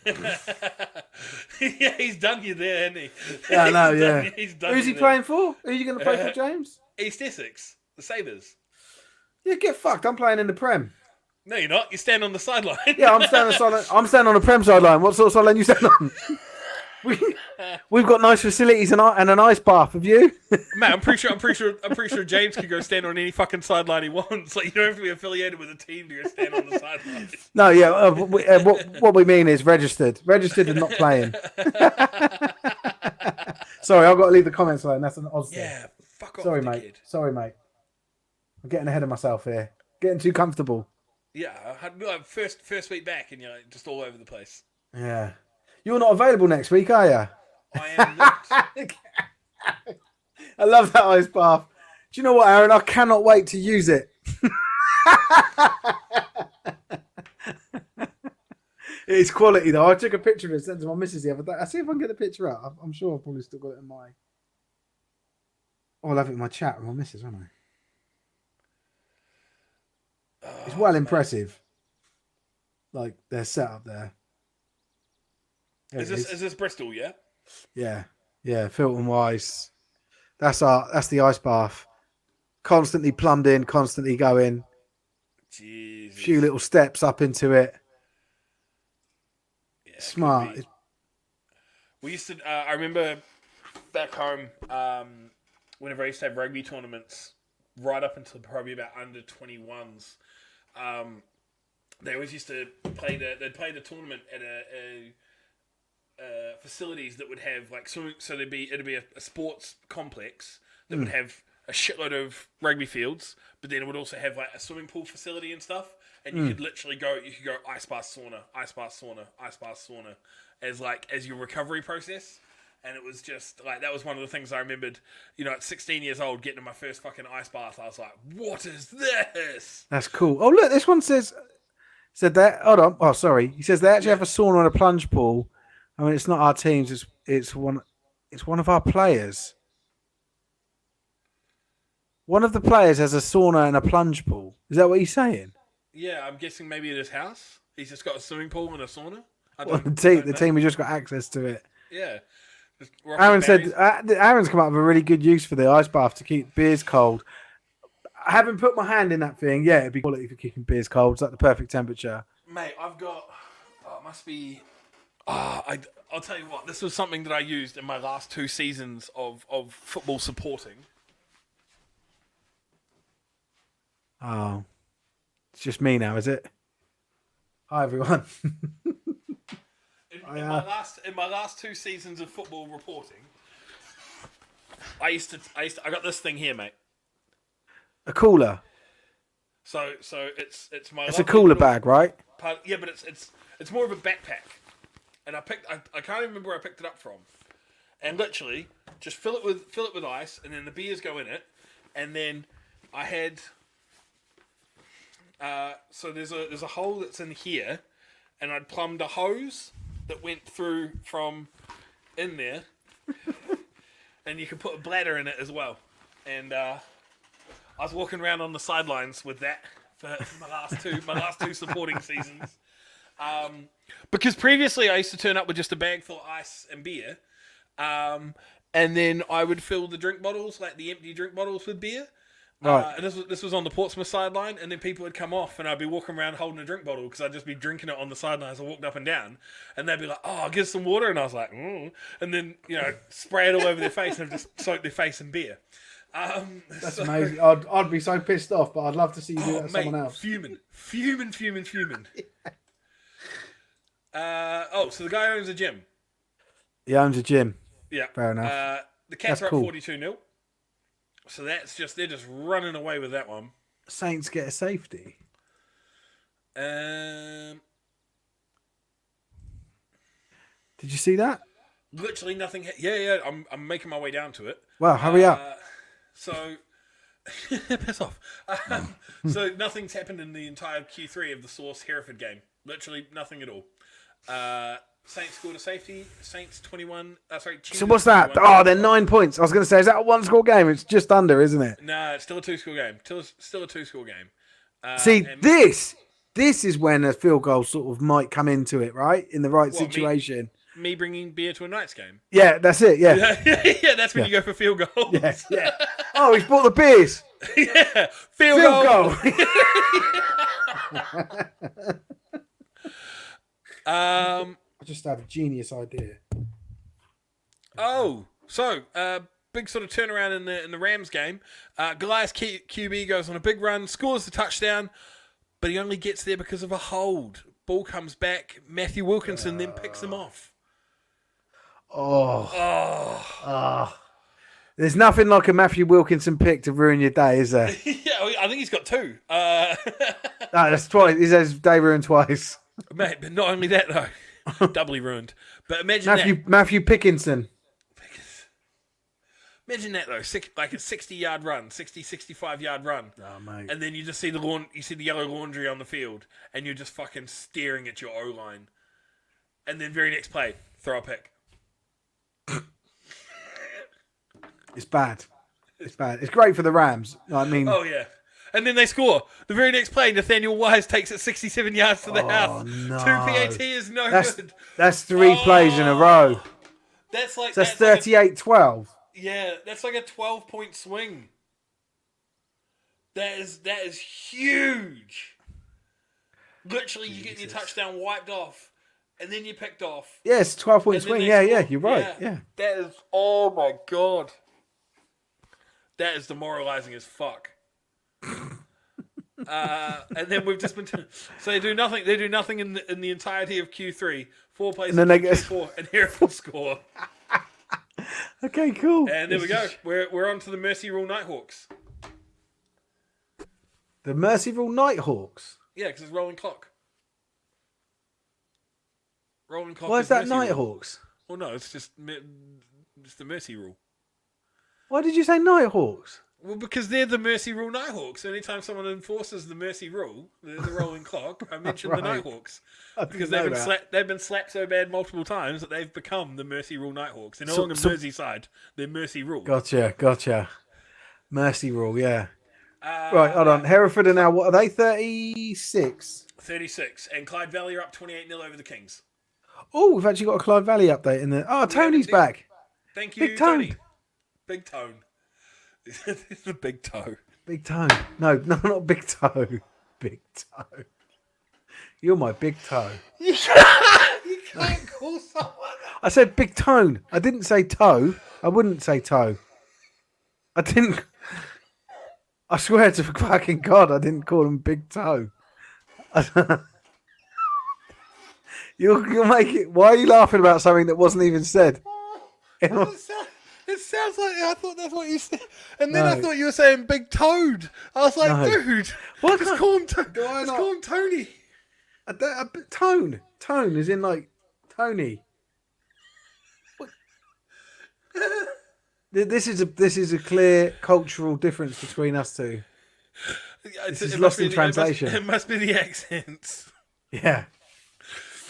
Yeah, he's done you there, hasn't he? Yeah, I know, yeah. Who's he there. playing for? Who are you going to play for, James? East Essex, the Sabres. Yeah, get fucked. I'm playing in the Prem. No, you're not. You stand on the sideline. Yeah, I'm standing on the Prem sideline. What sort of sideline you stand on? We've got nice facilities and an ice bath. Have you? Man, I'm pretty sure James could go stand on any fucking sideline he wants. Like, you don't have to be affiliated with a team to go stand on the sideline. No, yeah. What we mean is registered and not playing. Sorry, I've got to leave the comments line. That's an odd thing. Yeah, fuck off. Sorry, dickhead. mate. I'm getting ahead of myself here. Getting too comfortable. Yeah, first week back, and you're just all over the place. Yeah. You're not available next week, are you? I am not. I love that ice bath. Do you know what, Aaron? I cannot wait to use it. It's quality, though. I took a picture of it and sent it to my missus the other day. I'll see if I can get the picture out. I'm sure I've probably still got it in my... Oh, I'll have it in my chat with my missus, won't I? It's well impressive. Like, their setup there. Is this Bristol? Yeah. Yeah. Filton Wise. That's the ice bath. Constantly plumbed in, constantly going. Jesus. Few little steps up into it. Yeah, smart. We used to. I remember back home. Whenever I used to have rugby tournaments, right up until probably about under 21s. They always used to play they'd play the tournament at a facilities that would have swimming. So it'd be a sports complex that would have a shitload of rugby fields, but then it would also have a swimming pool facility and stuff. And you could literally go ice bath sauna, ice bath sauna, ice bath sauna as your recovery process. And it was just that was one of the things I remembered. At 16 years old, getting in my first fucking ice bath, I was like, "What is this?" That's cool. Oh look, this one said that. Hold on. Oh, sorry. He says they actually have a sauna and a plunge pool. I mean, it's not our teams. It's one of our players. One of the players has a sauna and a plunge pool. Is that what he's saying? Yeah, I'm guessing maybe at his house. He's just got a swimming pool and a sauna. The team has just got access to it. Yeah. Aaron said Aaron's come up with a really good use for the ice bath to keep beers cold. I haven't put my hand in that thing. Yeah, it'd be quality for keeping beers cold. It's the perfect temperature. Mate, I've got... it must be... I'll tell you what. This was something that I used in my last 2 seasons of football supporting. Oh. It's just me now, is it? Hi, everyone. In my last 2 seasons of football reporting, I got this thing here, mate. A cooler. So it's my. It's a cooler bag, right? Yeah, but it's more of a backpack, and I can't even remember where I picked it up from, and literally just fill it with ice, and then the beers go in it, and then I had. So there's a hole that's in here, and I'd plumbed a hose that went through from in there, and you could put a bladder in it as well, and I was walking around on the sidelines with that for my last two supporting seasons. Because previously I used to turn up with just a bag full of ice and beer, and then I would fill the drink bottles, like the empty drink bottles, with beer. Right. And this was on the Portsmouth sideline, and then people would come off, and I'd be walking around holding a drink bottle because I'd just be drinking it on the sideline as I walked up and down, and they'd be like, "Oh, I'll get some water," and I was like, and then spray it all over their face and just soak their face in beer. That's amazing. I'd be so pissed off, but I'd love to see you do that to someone else. Fuming. So the guy owns a gym. He owns a gym. Yeah, fair enough. The Cats That's are up cool. 42-0. So they're just running away with that one. Saints get a safety. Did you see that? Literally nothing. Yeah. I'm making my way down to it. Wow, hurry up. So, piss off. So nothing's happened in the entire Q3 of the Source Hereford game. Literally nothing at all. Saints scored a safety. Saints 21. So what's that? 21. Oh, they're 9 points. I was going to say, is that a 1-score game? It's just under, isn't it? No, it's still a 2-score game. Still a 2-score game. See, this is when a field goal sort of might come into it, right? In the right situation. Me bringing beer to a Knights game. Yeah, that's it. Yeah, yeah, that's when you go for field goals. Yeah. Oh, he's bought the beers. Yeah, field goal. I just had a genius idea. Big sort of turnaround in the Rams game. Goliath QB goes on a big run, scores the touchdown, but he only gets there because of a hold. Ball comes back. Matthew Wilkinson then picks him off. There's nothing like a Matthew Wilkinson pick to ruin your day, is there? Yeah, I think he's got 2. No, that's twice. He says day ruined twice. Mate, but not only that though, doubly ruined. But imagine Matthew Pickinson. Imagine that though, like a 60-yard run, 65-yard run. Oh, mate. And then you just see the yellow laundry on the field, and you're just fucking staring at your O-line. And then very next play, throw a pick. It's bad. It's bad. It's great for the Rams. I mean, oh yeah. And then they score. The very next play, Nathaniel Wise takes it 67 yards to the house. No. 2 PAT is good. That's 3 plays in a row. That's 38-12. Yeah, that's like a 12-point swing. That is huge. Literally, you get your touchdown wiped off, and then you're picked off. Yes, 12-point swing. Yeah, you're right. Yeah. That is, oh my God. That is demoralizing as fuck. And then we've just been so they do nothing. They do nothing in the entirety of Q3. 4 plays in Q4, and Hereford score. Okay, cool. And there we go. We're on to the Mercy Rule Nighthawks. The Mercy Rule Nighthawks? Yeah, because it's rolling clock. Rolling clock. Why is that Mercy Nighthawks? Well, no, it's just the Mercy Rule. Why did you say Nighthawks? Well, because they're the Mercy Rule Nighthawks. Anytime someone enforces the Mercy Rule, the rolling clock, I mention the Nighthawks. Because they've been slapped so bad multiple times that they've become the Mercy Rule Nighthawks. They're no longer Merseyside. They're Mercy Rule. Gotcha. Mercy Rule, yeah. Right, hold on. Hereford are now, what are they, 36? 36. And Clyde Valley are up 28-0 over the Kings. Oh, we've actually got a Clyde Valley update in there. Oh, Tony's back. Thank you, Big Tone. Tony. Big Tone. It's the Big Toe. Big Tone. No, not Big Toe. Big Toe. You're my Big Toe. You can't call someone. I said Big Tone. I didn't say toe. I wouldn't say toe. I didn't. I swear to fucking God, I didn't call him Big Toe. You'll make it. Why are you laughing about something that wasn't even said? It sounds like I thought that's what you said, and then No. I thought you were saying Big Toad. I was like, No. dude, Why just can't- call him. do I Just not- call him Tony. Tone is in like Tony. What? This is a clear cultural difference between us two. This is lost in translation. It must be the accents. Yeah.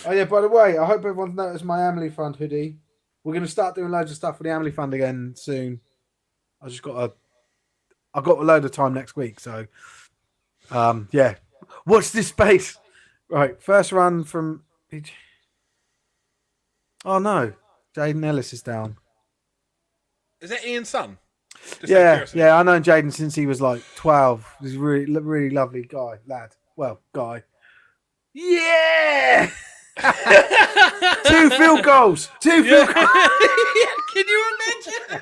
Oh yeah. By the way, I hope everyone's noticed my Emily Fund hoodie. We're gonna start doing loads of stuff for the Emily Fund again soon. I've got a load of time next week, so yeah. Watch this space. Right, first run from. Oh no, Jaden Ellis is down. Is that Ian's son? Just out of Yeah, curiosity. yeah, I know Jaden since he was like 12. He's a really, really lovely guy. Yeah! 2 field goals! 2 field goals! Can you imagine?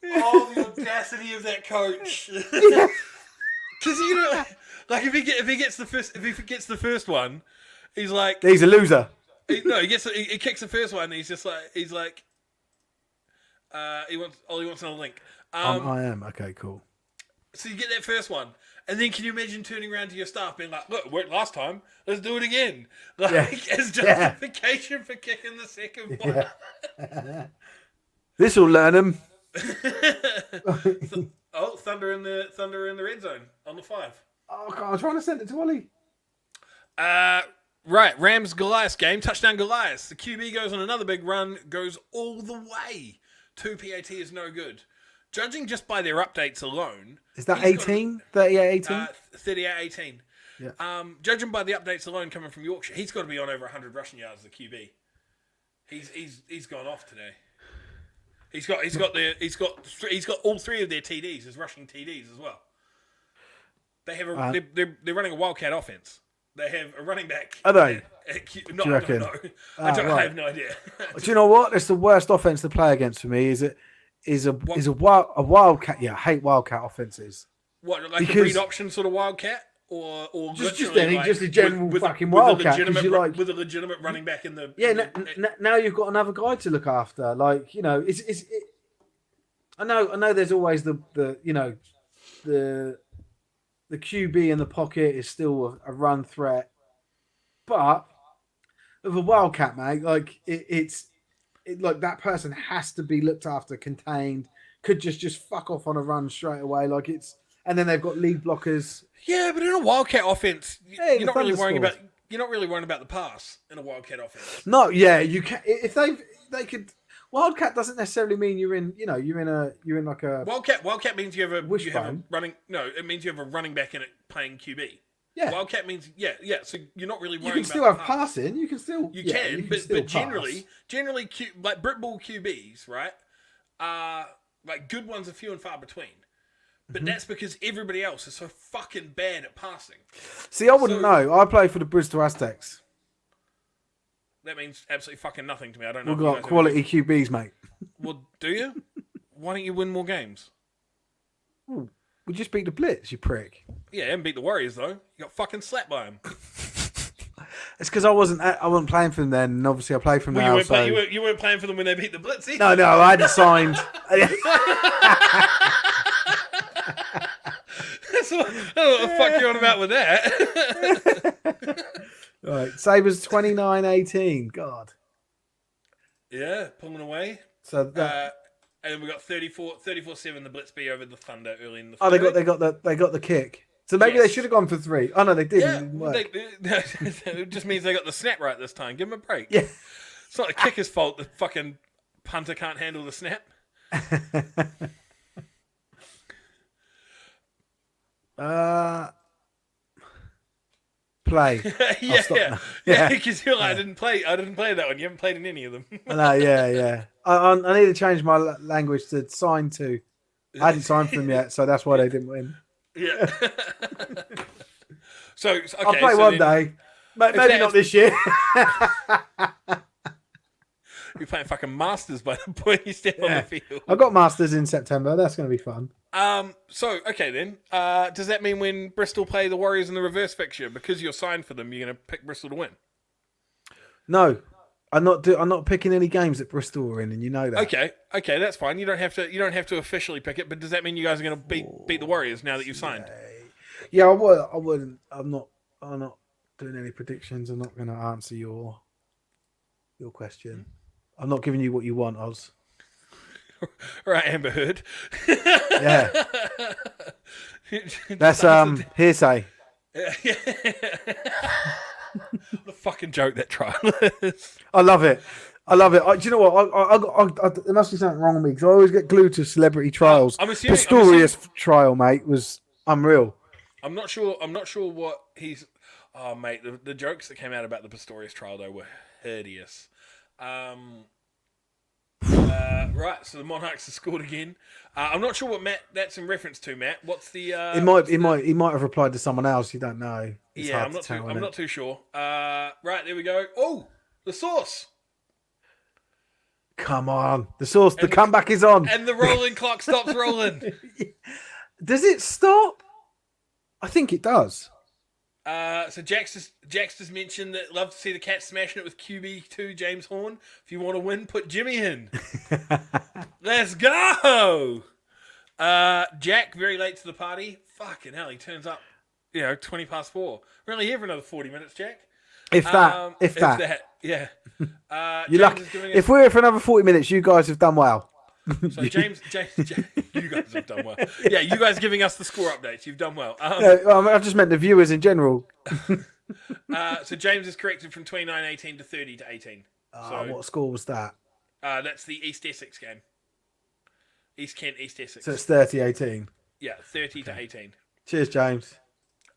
Oh, the audacity of that coach! Because you know, like if he gets the first one, he's like, He's a loser. he kicks the first one. He wants another link. I am. Okay, cool. So you get that first one, and then can you imagine turning around to your staff being like, "Look, it worked last time. Let's do it again." Like as justification for kicking the second one. Yeah. This will learn him. Oh, Thunder in the red zone on the 5. Oh, God, I'm trying to send it to Ollie. Right, Rams Goliath game, touchdown Goliath. The QB goes on another big run, goes all the way. 2 PAT is no good. Judging just by their updates alone, Is that 18? 38, 18? 38-18. Yeah. Judging by the updates alone coming from Yorkshire, he's got to be on over 100 rushing yards. The QB, he's gone off today. He's got all 3 of their TDs as rushing TDs as well. They have they're running a wildcat offense. They have a running back. Are they? No, Do you reckon? I don't know. I have no idea. Do you know what? It's the worst offense to play against for me. Is a wildcat. Yeah, I hate wildcat offenses. What, like Because- a breed option sort of wildcat, or Just literally, just a general fucking with wildcat. 'Cause you like, with a legitimate running back in the now you've got another guy to look after. Like, you know, I know. There's always the QB in the pocket is still a run threat, but with a wildcat, mate, like it's like that person has to be looked after, contained. Could just fuck off on a run straight away. Like and then they've got lead blockers. Yeah, but in a wildcat offense, Hey, you're not the really worrying Thunder about the pass in a wildcat offense. No, yeah, you can if they could. Wildcat doesn't necessarily mean you're in like a Wildcat means you have a Wishbone. running. No, it means you have a running back in it playing QB. yeah. Wildcat means yeah. So you're not really You worrying can still about have the pass. passing. You can still But generally like britball QBs, right? Like good ones are few and far between. But that's because everybody else is so fucking bad at passing. See, I wouldn't know. I play for the Bristol Aztecs. That means absolutely fucking nothing to me. I don't know. We've if you got guys quality QBs, mate. Well, do you? Why don't you win more games? We just beat the Blitz, you prick. Yeah, and beat the Warriors though. You got fucking slapped by them. It's because I wasn't playing for them then, and obviously I play for them Well, now. you weren't playing for them when they beat the Blitz either. No, I hadn't signed. So, I don't know what the fuck you're on about with that. Right, Sabres 29-18. God. Yeah, pulling away. So that, And then we got 34-7 the Blitz B over the Thunder early in the they third. got the kick. So maybe they should have gone for 3. Oh no, they didn't. Yeah, It didn't work. it just means they got the snap right this time. Give them a break. Yeah. It's not the kicker's fault the fucking punter can't handle the snap. Play. yeah. Because you're like, I didn't play that one. You haven't played in any of them. No, yeah. I need to change my language to sign to. I hadn't signed for them yet, so that's why they didn't win. Yeah. So okay, I'll play one day. Maybe not this year. You're playing fucking Masters by the point you step on the field. I've got Masters in September. That's going to be fun. So okay then. Does that mean when Bristol play the Warriors in the reverse fixture, because you're signed for them, you're going to pick Bristol to win? No, I'm not picking any games that Bristol are in, and you know that. Okay, that's fine. You don't have to officially pick it, but does that mean you guys are going to beat the Warriors now that you've signed? Yeah, I wouldn't. I'm not doing any predictions. I'm not going to answer your question. I'm not giving you what you want, Oz. Right, Amber Heard. Yeah, that's hearsay. What a fucking joke that trial is. I love it. Do you know what? There must be something wrong with me because I always get glued to celebrity trials. Pistorius trial, mate, was unreal. I'm not sure what he's. Oh, mate, the jokes that came out about the Pistorius trial though were hideous. Right, so the Monarchs have scored again. I'm not sure what that's in reference to, Matt. What's the? He might have replied to someone else. You don't know. It's I'm not too sure. Right, there we go. Oh, the source. Come on, the source. The comeback is on, and the rolling clock stops rolling. Does it stop? I think it does. So Jax just mentioned that love to see the Cats smashing it with QB2 James Horn. If you want to win, put Jimmy in. Let's go. Jack very late to the party. Fucking hell, he turns up. 20 past 4. We're only here for another 40 minutes, Jack. If that. Yeah. You're lucky. If we're here for another 40 minutes, you guys have done well. So James, you guys have done well. Yeah, you guys giving us the score updates. You've done well. I just meant the viewers in general. So James is corrected from 29-18 to 30-18. So what score was that? That's the East Essex game. East Kent, East Essex. So it's 30-18. Yeah, 30-18. Cheers, James.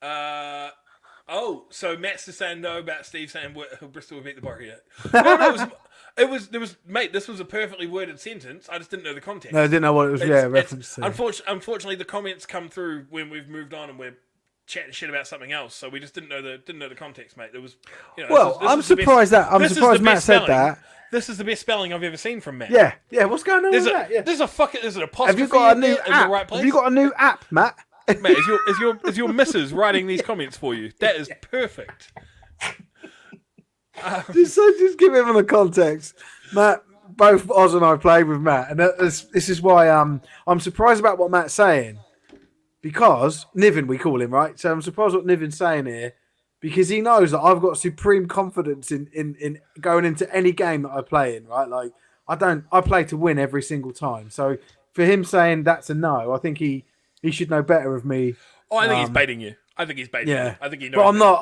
So Matt's just saying no about Steve saying Bristol will beat the Warriors. No, it was mate. This was a perfectly worded sentence. I just didn't know the context. No, I didn't know what it was. Reference to. Unfortunately, the comments come through when we've moved on and we're chatting shit about something else. So we just didn't know the context, mate. There was. I'm surprised Matt said that. This is the best spelling I've ever seen from Matt. Yeah. What's going on with that? Yeah. There's an apostrophe. Have you got a new in app? the right place? Have you got a new app, Matt? Mate, is your missus writing these comments for you? That is perfect. Just give him the context, Matt. Both Oz and I played with Matt, and this is why I'm surprised about what Matt's saying, because Niven we call him, right? So I'm surprised what Niven's saying here, because he knows that I've got supreme confidence in going into any game that I play in, right? Like I play to win every single time. So for him saying that's a no, I think he should know better of me. Oh, I think he's baiting you. I think he's baiting you. I think he knows. But I'm not.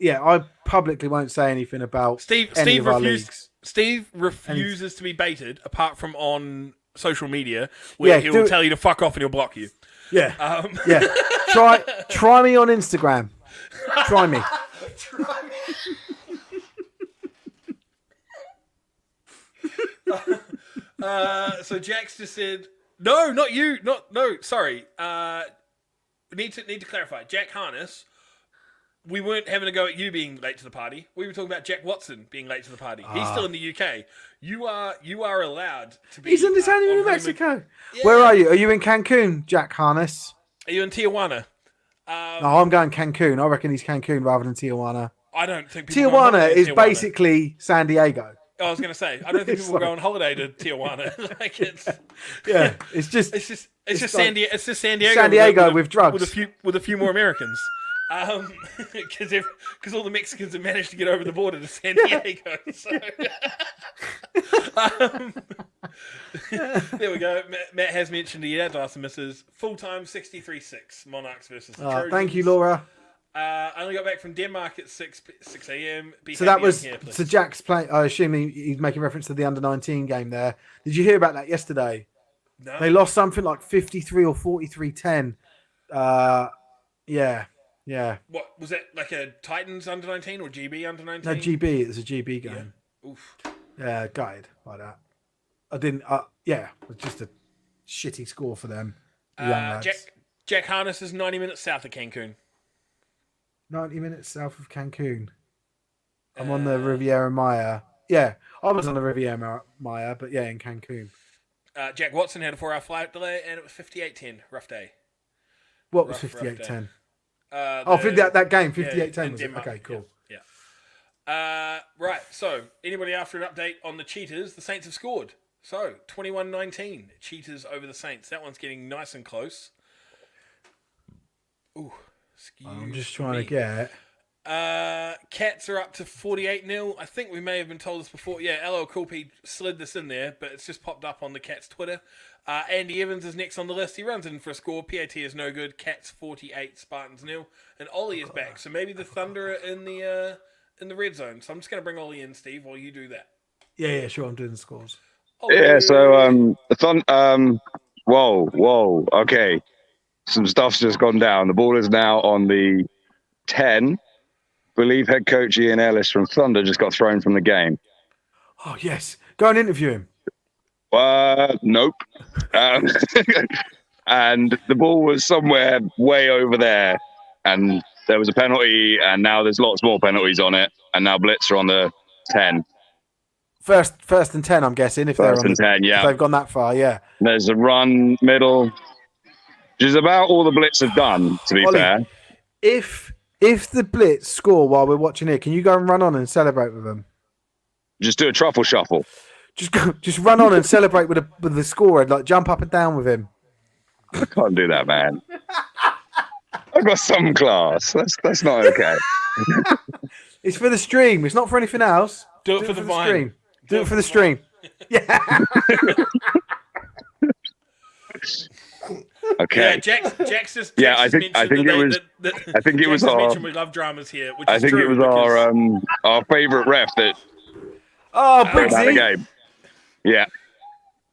I publicly won't say anything about Steve refuses to be baited, apart from on social media, where he will tell you to fuck off and he'll block you. Yeah. Yeah. Try me on Instagram. Try me. So Jax just said, no, not you. Sorry. Need to clarify. Jack Harness, we weren't having a go at you being late to the party. We were talking about Jack Watson being late to the party. He's still in the UK. You are allowed to be. He's in New Mexico. Yeah. Where are you? Are you in Cancun, Jack Harness? Are you in Tijuana? No, I'm going Cancun. I reckon he's Cancun rather than Tijuana. I don't think Tijuana is basically San Diego. I was going to say, I don't think people go on holiday to Tijuana. It's just San Diego. San Diego with drugs, with a few more Americans. Because all the Mexicans have managed to get over the border to San Diego. So. There we go. Matt has mentioned he had asked the missus full-time 63-6 Monarchs versus the Trojans. Thank you, Laura. I only got back from Denmark at 6 a.m. So that was so Jack's playing. I assume he's making reference to the under-19 game there. Did you hear about that yesterday? No. They lost something like 53 or 43-10. Yeah. What was that, like a Titans under-19 or GB under-19? No, GB. It was a GB game. Yeah. Oof. Yeah, gutted by that. I didn't. It was just a shitty score for them. The young lads. Jack Harness is 90 minutes south of Cancun. 90 minutes south of Cancun. I'm on the Riviera Maya. Yeah, I was on the Riviera Maya, but yeah, in Cancun. Jack Watson had a 4-hour flight delay, and it was 58:10. Rough day. What was Rough 58-10? The- That game, yeah, 58-10 in was it? Denmark, Okay, cool. Yeah. Right, so anybody after an update on the Cheetahs? The Saints have scored. So 21-19, Cheetahs over the Saints. That one's getting nice and close. Ooh, I'm just trying to get. Cats are up to 48-0. I think we may have been told this before. Yeah, LL Cool P slid this in there, but it's just popped up on the Cats Twitter. Andy Evans is next on the list. He runs in for a score. PAT is no good. Cats 48, Spartans 0. And Ollie is back. So maybe the Thunder are in the red zone. So I'm just going to bring Ollie in, Steve, while you do that. Yeah, sure. I'm doing the scores. Ollie. Yeah, so whoa, okay. Some stuff's just gone down. The ball is now on the 10. Believe head coach Ian Ellis from Thunder just got thrown from the game. Oh, yes. Go and interview him. Nope. And the ball was somewhere way over there, and there was a penalty, and now there's lots more penalties on it, and now Blitz are on the 10. First and 10, I'm guessing, if First they're on and 10, yeah. if they've gone that far, yeah. There's a run middle, which is about all the Blitz have done, to be Ollie, fair. If the Blitz score while we're watching it, can you go and run on and celebrate with them? Just do a truffle shuffle. Just run on and celebrate with the scorer, like jump up and down with him. I can't do that, man. I've got some class. That's not okay. It's for the stream. It's not for anything else. Do it for the Vine. stream. Do it for the stream. Yeah. Okay. Yeah, Jack's just. Yeah, Jack's I just think it was. I think it was Jack's our. mentioned we love dramas here, which I is think true it was because- our favorite ref that Oh, had the Briggsy. game. Yeah.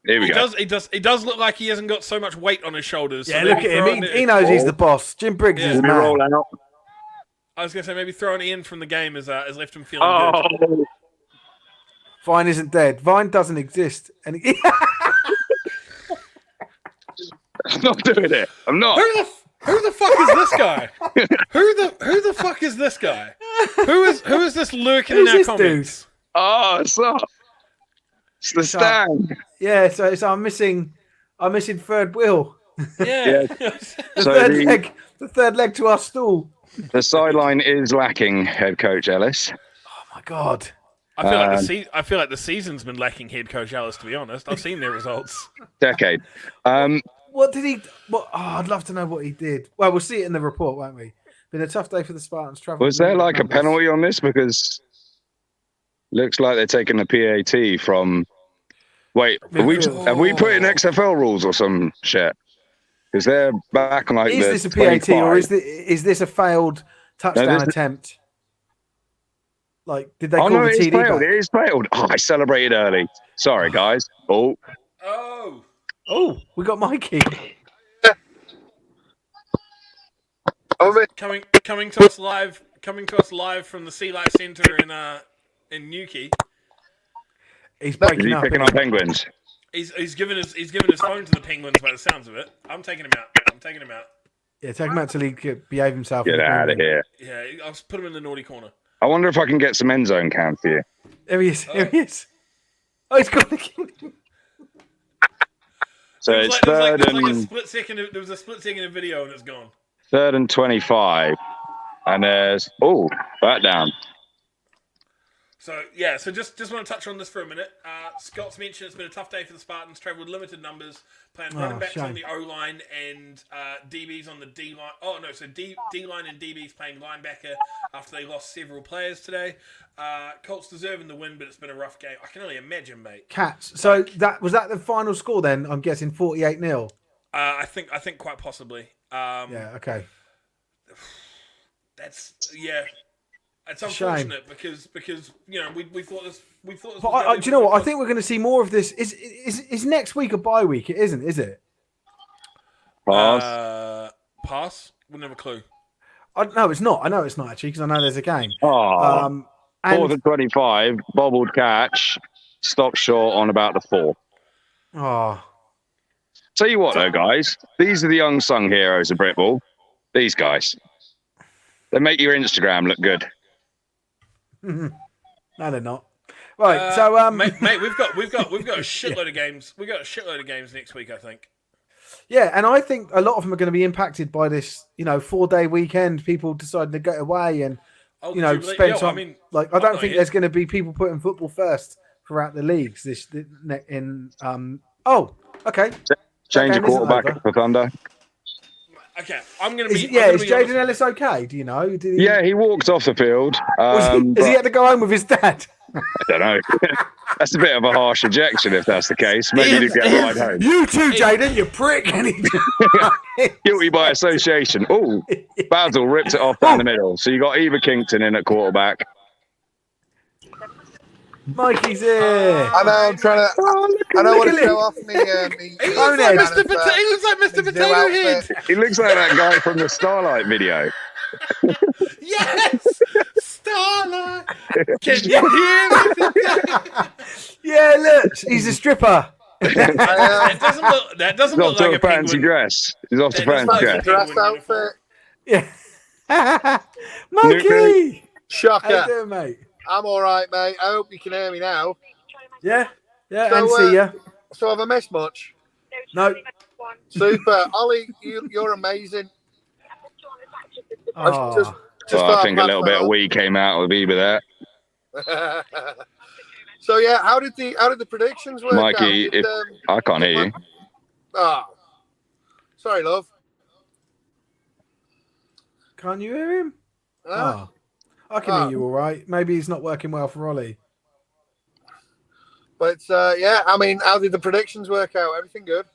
Here we go. He does look like he hasn't got so much weight on his shoulders. Yeah, so look maybe at throw him. it- He knows he's the boss. Jim Briggs Yeah. is Let me roll man. out. I was going to say maybe throwing Ian from the game has left him feeling good. Oh, Vine isn't dead. Vine doesn't exist. And I'm not doing it. I'm not. Who the fuck is this guy? who the fuck is this guy? Who is this lurking Who's in our this comments? Oh, it's not. It's the Stang. yeah, so I'm missing third wheel. Yeah. The third leg to our stool. The sideline is lacking, head coach Ellis. Oh my god. I feel like the season's been lacking head coach Alice. To be honest, I've seen their results. Decade. What did he? I'd love to know what he did. Well, we'll see it in the report, won't we? Been a tough day for the Spartans. Travel. Was there like a penalty on this? Because looks like they're taking the PAT from. Wait, have we put in XFL rules or some shit? Because they're back on like. Is this a PAT or is this a failed touchdown attempt? Like, did they call no, the it is TD failed. back? It is failed. Oh, I celebrated early. Sorry, guys. Oh, Oh, we got Mikey. Coming to us live from the Sea Life Centre in Newquay. He's is breaking he up. picking up penguins? He's given his phone to the Penguins by the sounds of it. I'm taking him out. Yeah, take him out till he can behave himself. Get out of here. Yeah, I'll just put him in the naughty corner. I wonder if I can get some end zone cam for you. There he is. There he is. Oh, he's got the So There was it's like third a and split second. There was a split second of video and it's gone. 3rd and 25, and there's back down. So yeah, so just want to touch on this for a minute. Scott's mentioned it's been a tough day for the Spartans. Travelled limited numbers, playing running backs on the O line and DBs on the D line. Oh no, so D line and DBs playing linebacker after they lost several players today. Colts deserving the win, but it's been a rough game. I can only imagine, mate. Cats. So that was the final score then? I'm guessing 48-0. I think quite possibly. Yeah. Okay. That's yeah. It's Shame. unfortunate because you know we thought this But was do you know what? I think we're going to see more of this. Is next week a bye week? It isn't, is it? Pass. Pass. Wouldn't have a clue. No, it's not. I know it's not actually because I know there's a game. Oh, 4th And and 25, bobbled catch, stop short on about the 4. oh, Tell you what, though, guys, these are the unsung heroes of britball. These guys, they make your Instagram look good. no, they're not. Right, so mate, we've got a shitload of games. We've got a shitload of games next week, I think. yeah, and I think a lot of them are going to be impacted by this, 4-day weekend. People deciding to get away and spend time. I don't think there's going to be people putting football first throughout the leagues. Okay. Change of quarterback for Thunder. Okay, I'm going to be. Is Jaden Ellis okay? Do you know? Yeah, he walked off the field. Has he had to go home with his dad? I don't know. That's a bit of a harsh ejection if that's the case. Maybe you get a ride home. You too, Jaden, you prick. Guilty by association. Oh, Basil ripped it off down the middle. So you got Eva Kington in at quarterback. Mikey's here. I know. I'm trying to. I don't want to show off me. He looks like Mr. Potato Head. He looks like that guy from the Starlight video. Yes, Starlight. Can you hear me? Yeah, look, he's a stripper. That doesn't look like a fancy penguin. dress. He's off to fancy dress. Dress outfit. Yeah. Mikey. Shocker. How you doing, mate? I'm all right, mate. I hope you can hear me now. Yeah, So, and see ya. So have I missed much? No. Super. Ollie, you're amazing. Oh. I think a little bit of we came out with Eva there. So yeah, how did the predictions work Mikey, out? I can't hear you. Oh, sorry, love. Can't you hear him? Oh. I can hear you all right. Maybe he's not working well for Ollie. But yeah, I mean, how did the predictions work out? Everything good?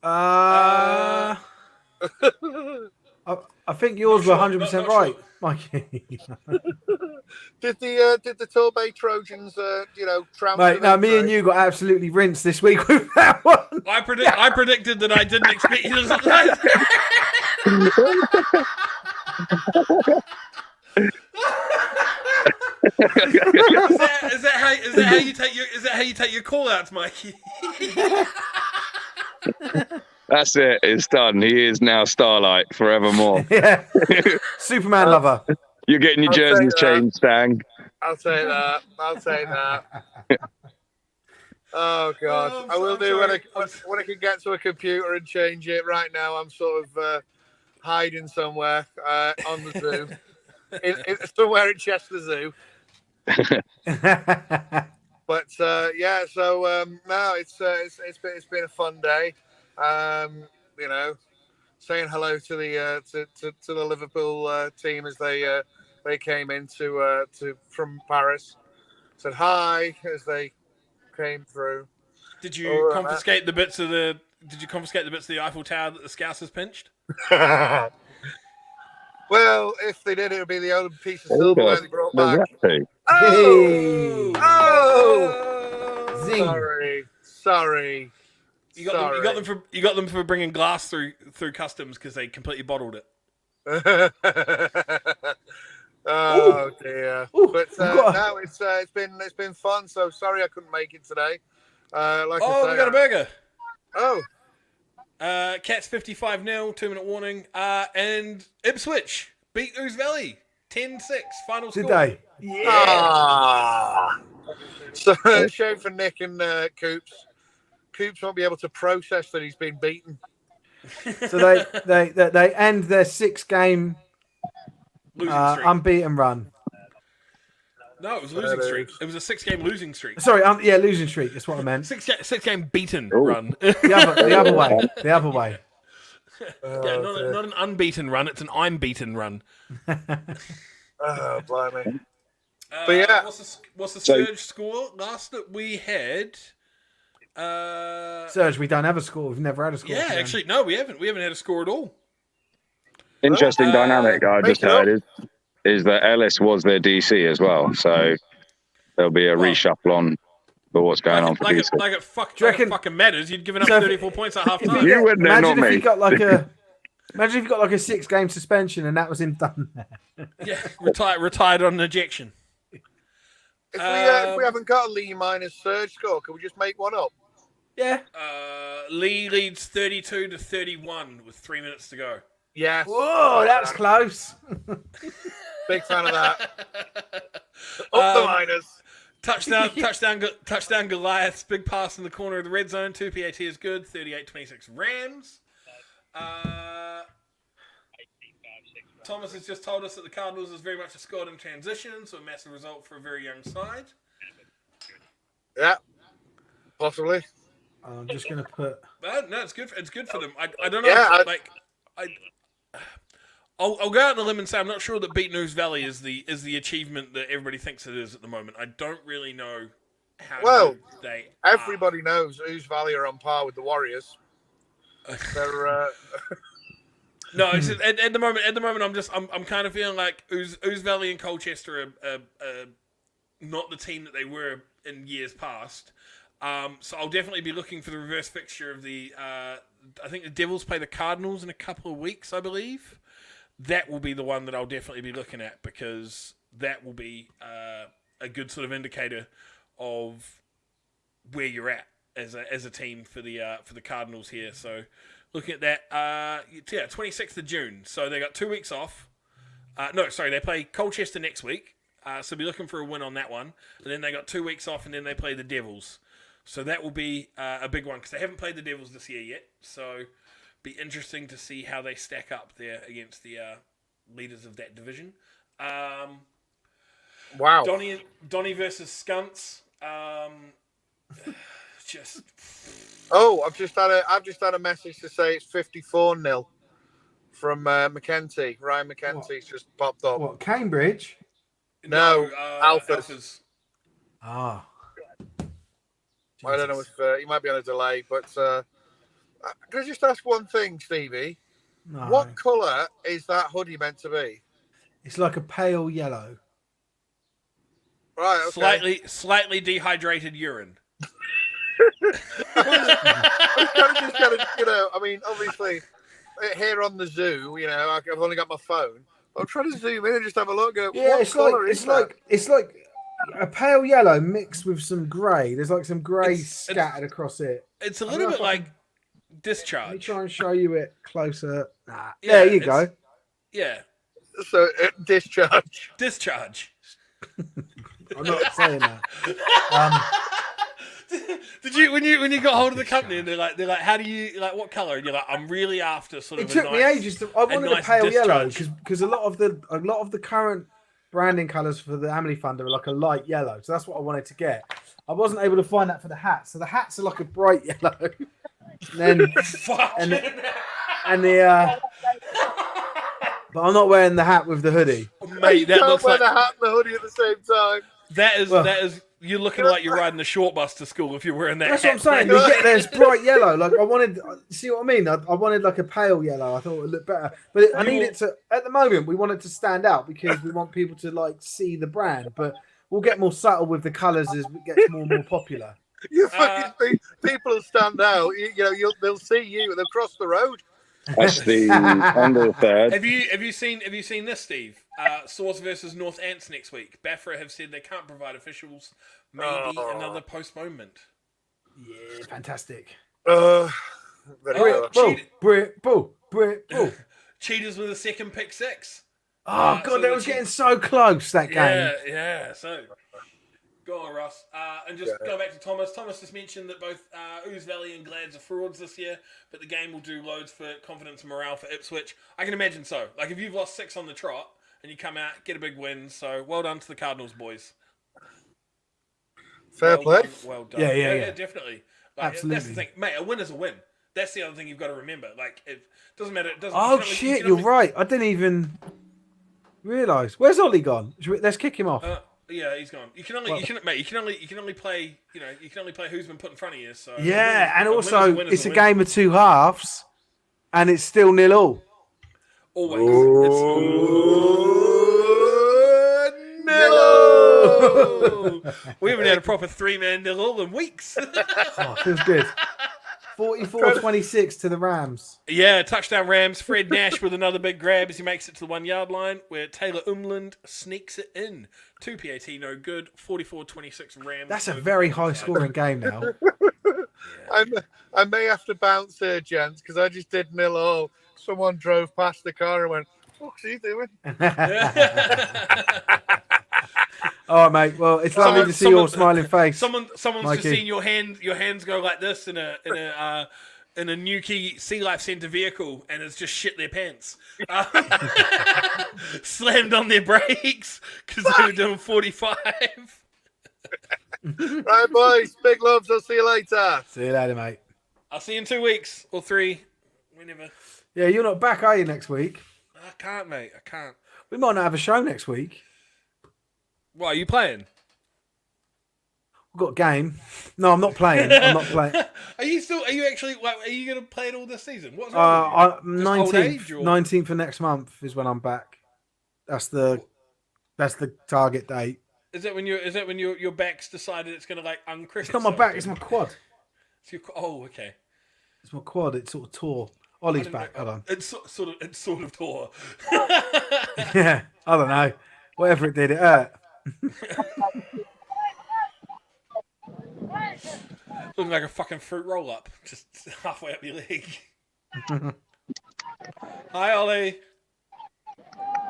I think yours were 100% right, Mikey. Did the Torbay Trojans, trounce? Mate, no, me and you got absolutely rinsed this week with that one. I predicted that I didn't expect you to like Is that how you take your call outs, Mikey? That's it. It's done. He is now Starlight forevermore. Yeah. Superman lover. You're getting your jerseys changed, Stang. I'll say that. Oh God, I will do when I can get to a computer and change it. Right now, I'm sort of hiding somewhere on the zoo, somewhere in Chester Zoo. But yeah, so no, it's been a fun day. Saying hello to the to the Liverpool team as they came in from Paris. Said hi as they came through. Did you confiscate the bits of the Eiffel Tower that the Scousers pinched? Well, if they did, it would be the old piece of silverware they brought back. Zing. Sorry. You got them for bringing glass through customs because they completely bottled it. Oh dear. Ooh, but no, it's been fun. So sorry I couldn't make it today. We got a burger. Oh. Cats 55-0, 2-minute warning. And Ipswich beat Ouse Valley 10-6. Final score. Did they? Yeah. So shame for Nick and Coops. Coops won't be able to process that he's been beaten. So they end their 6-game unbeaten run. No, it was a losing streak. It was a 6-game losing streak. Sorry, losing streak. That's what I meant. 6-game beaten run. The other way. The other way. Yeah, not an unbeaten run. It's an I'm beaten run. Oh, blimey. But yeah, what's the Surge score? Last that we had. Surge, we don't have a score. We've never had a score. Yeah, actually, no, we haven't. We haven't had a score at all. Interesting dynamic I just heard is that Ellis was their DC as well, so there'll be a reshuffle on for what's going on for DC. Like it fucking matters. You'd given up 34 points at half time. You wouldn't have, not me. Imagine if you got like a 6-game suspension and that was him done there. Yeah, retired on an ejection. If we haven't got a Lee minus Surge score, can we just make one up? Yeah. Lee leads 32-31 with 3 minutes to go. Yes. Whoa, that was close. Big fan of that. Up the miners. Touchdown Goliaths, big pass in the corner of the red zone. 2 PAT is good. 38-26 Rams. Thomas has just told us that the Cardinals is very much a squad in transition, so a massive result for a very young side. Yeah, possibly. I'm just going to put... No, it's good. It's good for them. I don't know. I'll go out on a limb and say I'm not sure that beating Ooze Valley is the achievement that everybody thinks it is at the moment. I don't really know how good they everybody knows Ooze Valley are on par with the Warriors. They're... No, it's just, at the moment, I'm kind of feeling like Ooze Valley and Colchester are not the team that they were in years past. So I'll definitely be looking for the reverse fixture of the. I think the Devils play the Cardinals in a couple of weeks, I believe. That will be the one that I'll definitely be looking at because that will be a good sort of indicator of where you're at as a team for the Cardinals here. So. Looking at that, 26th of June. So they got 2 weeks off. They play Colchester next week. So be looking for a win on that one. And then they got 2 weeks off, and then they play the Devils. So that will be a big one because they haven't played the Devils this year yet. So be interesting to see how they stack up there against the leaders of that division. Wow. Donny versus Skunts. Just. Oh, I've just had a message to say it's 54-0 from McKenty. Ryan McKenty's just popped up. What, Cambridge? No, Alphas. Ah. I don't know if he might be on a delay, but can I just ask one thing, Stevie? No. What colour is that hoodie meant to be? It's like a pale yellow. Right, okay. Slightly dehydrated urine. I mean, obviously, here on the zoo, I've only got my phone. I'm trying to zoom in and just have a look at it's like a pale yellow mixed with some grey. There's like some grey scattered across it. It's a little bit like discharge. Let me try and show you it closer. There you go. Yeah. So discharge. I'm not saying that. Did you when you got hold of the company and they're like how do you what colour? And you're like, I'm really after sort of. It took me ages I wanted a pale yellow because a lot of the current branding colours for the Amelie Fund are like a light yellow, so that's what I wanted to get. I wasn't able to find that for the hats, so the hats are like a bright yellow. But I'm not wearing the hat with the hoodie. Mate, that looks like the hat and the hoodie at the same time. That is. You're looking like you're riding the short bus to school if you're wearing that. That's what I'm saying. You get there, it's bright yellow. Like I wanted, see what I mean? I wanted like a pale yellow. I thought it would look better, but I need it to. At the moment, we want it to stand out because we want people to like see the brand. But we'll get more subtle with the colours as it gets more and more popular. You fucking people will stand out. They'll see you. They'll cross the road. That's the end of the third. Have you seen this, Steve? Source versus North Ants next week. Bafra have said they can't provide officials. Maybe another postponement. Yeah, fantastic. Britball. Cheaters with a second pick six. Oh god, that was getting so close that game. Yeah. So go on, Ross. And just go back to Thomas. Thomas just mentioned that both Ooze Valley and Glads are frauds this year, but the game will do loads for confidence and morale for Ipswich. I can imagine so. Like if you've lost 6 on the trot and you come out, get a big win. So well done to the Cardinals boys. Fair play. Well done. Yeah. Definitely. Absolutely. That's the thing, mate. A win is a win. That's the other thing you've got to remember. Like it doesn't matter. It doesn't. Oh shit, you're right. I didn't even realise. Where's Ollie gone? Let's kick him off. Yeah, he's gone. You can only play. You can only play who's been put in front of you. So yeah, and also it's a game of 2 halves, and it's still 0-0. Always. We haven't had a proper 3-man 0-0 in weeks. Feels good. 44-26 to the Rams. Yeah, touchdown Rams. Fred Nash with another big grab as he makes it to the 1 yard line, where Taylor Umland sneaks it in. 2 PAT, no good. 44-26 Rams. That's a very high scoring game now. I may have to bounce here, gents, because I just did 0-0. Someone drove past the car and went fuck's he doing? All right, mate. Well, it's lovely to see your smiling face. Someone's Mikey. just seen your hands go like this in a Nuki Sea Life Centre vehicle, and it's just shit their pants. Slammed on their brakes because they were doing 45. Right, boys. Big loves. I'll see you later. See you later, mate. I'll see you in 2 weeks or 3, whenever. Yeah, you're not back, are you, next week? I can't, mate. I can't. We might not have a show next week. What, are you playing? We've got a game. No, I'm not playing. I'm not playing. Are you actually? Are you going to play it all this season? What's wrong with you? Just old 19th, age, or- 19th of next month is when I'm back. That's the target date. Is that when your back's decided it's going to like uncrisp? It's not my back. It's my quad. Okay. It's my quad. It's sort of tore. Ollie's back. Hold on. It's sort of tore. Yeah, I don't know. Whatever it did, it hurt. Looking like a fucking fruit roll up, just halfway up your leg. Hi, Ollie.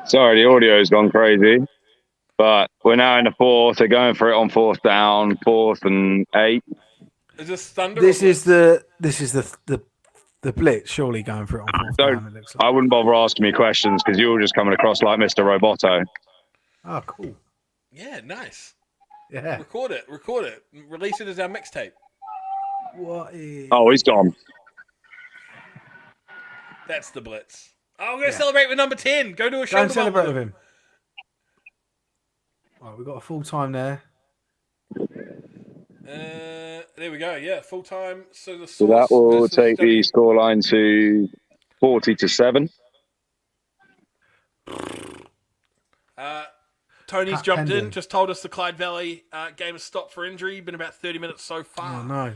Sorry, the audio's gone crazy. But we're now in the fourth. They're going for it on 4th down, 4th and 8. Is this Thunder? This is the blitz. Surely going for it on 4th down. It looks like. I wouldn't bother asking me questions because you're just coming across like Mr. Roboto. Oh, cool. Yeah, nice. Yeah. Record it. Release it as our mixtape. What is? Oh, he's gone. That's the blitz. Oh, we're going to celebrate with number 10. Go to a show. Don't celebrate with him. All right, we've got a full time there. There we go. Yeah, full time. So the So that will take the W. scoreline to 40-7. Tony's Pat jumped Pendon. in. Just told us the Clyde Valley game has stopped for injury. Been about 30 minutes so far. Oh no.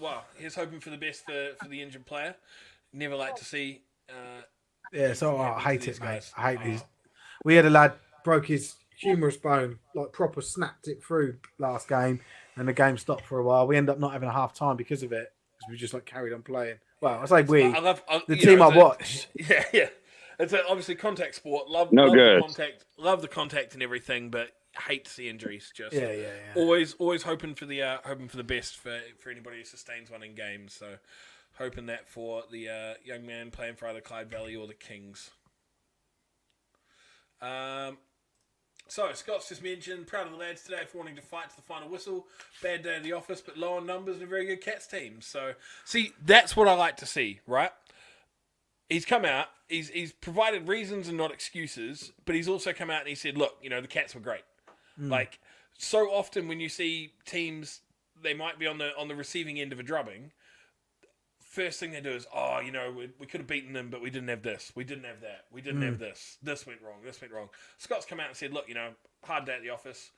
Well, he's hoping for the best for the injured player. Never like to see. Yeah, so I hate these it, mate. guys. I hate these. We had a lad broke his humerus bone, like proper snapped it through last game, and the game stopped for a while. We ended up not having a half time because of it, because we just like carried on playing. Well, I say we, the team I watched. Yeah. It's obviously contact sport. Love good. the contact. Love the contact and everything, but hate to see injuries. Just Yeah. always hoping for the best for anybody who sustains one in games. So hoping that for the young man playing for either Clyde Valley or the Kings. So Scott's just mentioned, proud of the lads today for wanting to fight to the final whistle. Bad day at the office, but low on numbers and a very good Cats team. So see, that's what I like to see, right? He's come out, he's provided reasons and not excuses, but he's also come out and he said, look, the Cats were great. Like, so often when you see teams, they might be on the receiving end of a drubbing, first thing they do is, we could have beaten them, but we didn't have this. We didn't have that. We didn't have this. This went wrong. This went wrong. Scott's come out and said, look, hard day at the office.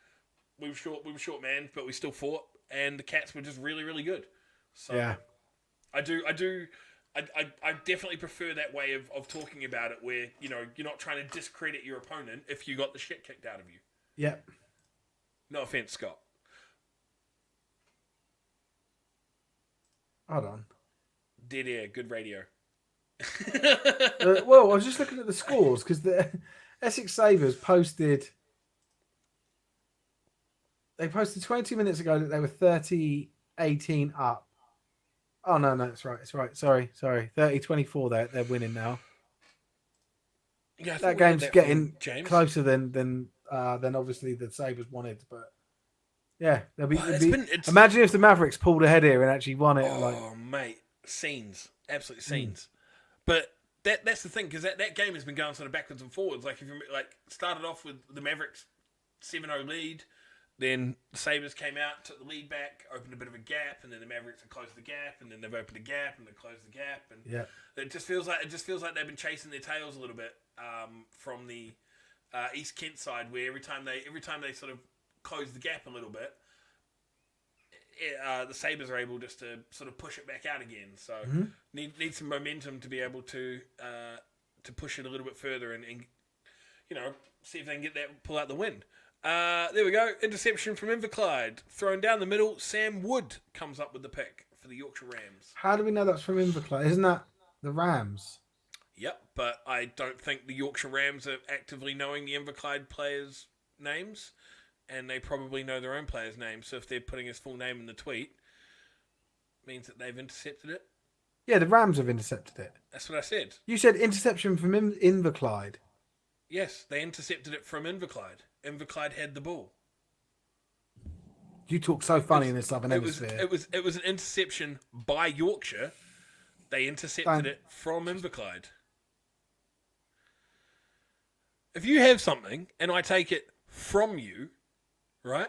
We were short man, but we still fought, and the Cats were just really, really good. So Yeah. I definitely prefer that way of talking about it, where you're not trying to discredit your opponent if you got the shit kicked out of you. Yep. No offense, Scott. Hold on. Dead air, good radio. Well, I was just looking at the scores because the Essex Sabres posted 20 minutes ago that they were 30-18 up. Oh, no, it's right. It's right. Sorry. 30-24, they're winning now. Yeah, That game's getting James. closer than obviously the Sabres wanted, but yeah, they'll be. Imagine if the Mavericks pulled ahead here and actually won it. Oh, mate, absolute scenes. But that's the thing, because that game has been going sort of backwards and forwards. Like if you started off with the Mavericks 7-0 lead, then the Sabres came out, took the lead back, opened a bit of a gap, and then the Mavericks have closed the gap, and then they've opened a gap, and they've closed the gap, and it just feels like they've been chasing their tails a little bit from the East Kent side, where every time they sort of close the gap a little bit, the Sabres are able just to sort of push it back out again. So need some momentum to be able to push it a little bit further and see if they can pull out the win. There we go. Interception from Inverclyde. Thrown down the middle. Sam Wood comes up with the pick for the Yorkshire Rams. How do we know that's from Inverclyde? Isn't that the Rams? Yep, but I don't think the Yorkshire Rams are actively knowing the Inverclyde players' names, and they probably know their own players' names. So if they're putting his full name in the tweet, it means that they've intercepted it. Yeah, the Rams have intercepted it. That's what I said. You said interception from Inverclyde. Yes, they intercepted it from Inverclyde. Inverclyde had the ball. You talk so funny in the Southern Hemisphere. It was an interception by Yorkshire. They intercepted it from Inverclyde. If you have something and I take it from you, right?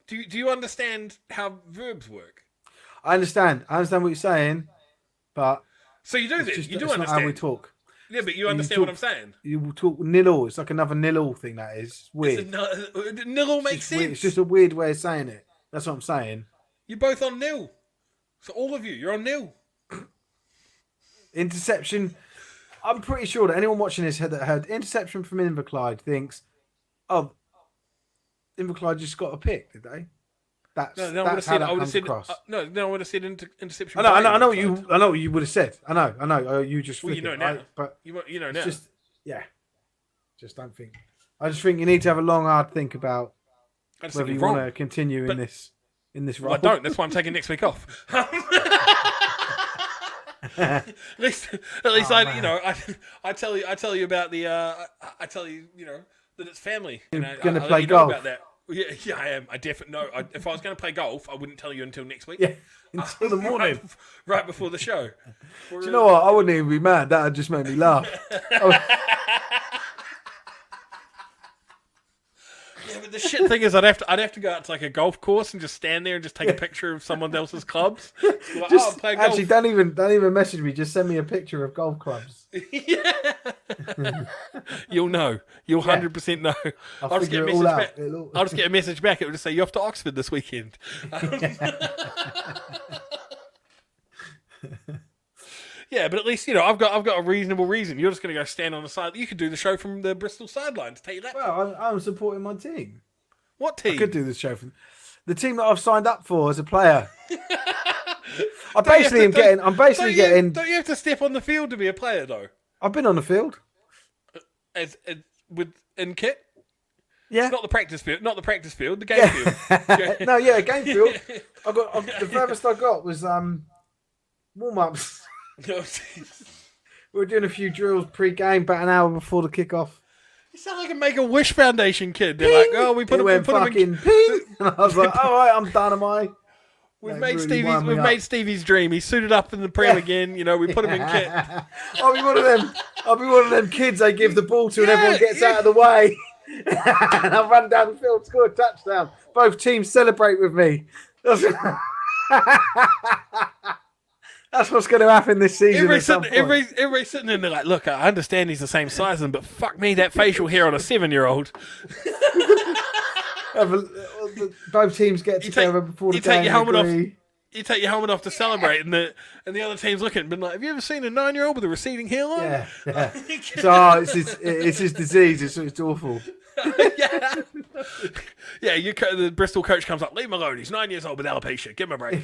Do you understand how verbs work? I understand. I understand what you're saying, but So you do this. just, You do it's understand. not how we talk. Yeah, but you understand what I'm saying. You will talk nil. It's like another nil thing. That is it's weird. Nil makes sense. It's just a weird way of saying it. That's what I'm saying. You're both on nil. So all of you, you're on nil. Interception. I'm pretty sure that anyone watching this that heard interception from Inverclyde thinks, "Oh, Inverclyde just got a pick, did they?" That's No, I would that's have how said. that I would have comes said. across. No, I would have said interception. I know by what you would have said. I know. You just. Well, you flip know it. now. But You know it's now. just, yeah. Just don't think. I just think you need to have a long, hard think about I just whether think you you're want wrong. to continue But- in this Well, role. I don't. That's why I'm taking next week off. at least I tell you about the I tell you that it's family. You're And gonna I'll play let you know golf. about that. Yeah, I am. I definitely no. If I was going to play golf, I wouldn't tell you until next week. Yeah, until the morning. right before the show. Do you know what? I wouldn't even be mad. That would just make me laugh. Yeah, but the shit thing is, I'd have to go out to like a golf course and just stand there and just take a picture of someone else's clubs. Like, Just play golf. actually, don't even message me. Just send me a picture of golf clubs. Yeah. You'll know. You'll 100% know. I'll just get figure a it all message out. back. I'll just get a message back. It will just say you're off to Oxford this weekend. Yeah, but at least I've got a reasonable reason. You're just going to go stand on the side. You could do the show from the Bristol sideline to take you that. Well, I'm supporting my team. What team? I could do this show from the team that I've signed up for as a player. I'm basically getting. Don't you have to step on the field to be a player though? I've been on the field. As in kit. Yeah. Not the practice field. Not the practice field. The game field. No, yeah, game field. The furthest I got was warm ups. No, We were doing a few drills pre-game, about an hour before the kickoff. you sound like a Make-A-Wish Foundation kid. They're like, oh, we put It him went fucking ping, and I was like, all right, I'm done, am I? We've They made really wound me up. made Stevie's dream. He's suited up in the Prem again. We put him in kit. I'll be one of them kids they give the ball to and Yeah, everyone gets out of the way. And I run down the field, score a touchdown. Both teams celebrate with me. That's what's going to happen this season. Everybody's sitting in there like, look, I understand he's the same size as him, but fuck me, that facial hair on a 7-year-old. Both teams get together before the you take game. your helmet off. agree. You take your helmet off to celebrate, and the other team's looking and been like, have you ever seen a 9-year-old with a receding hairline? Yeah. So it's his disease. It's awful. Yeah. Yeah, the Bristol coach comes up, leave him alone. He's 9 years old with alopecia. Give him a break.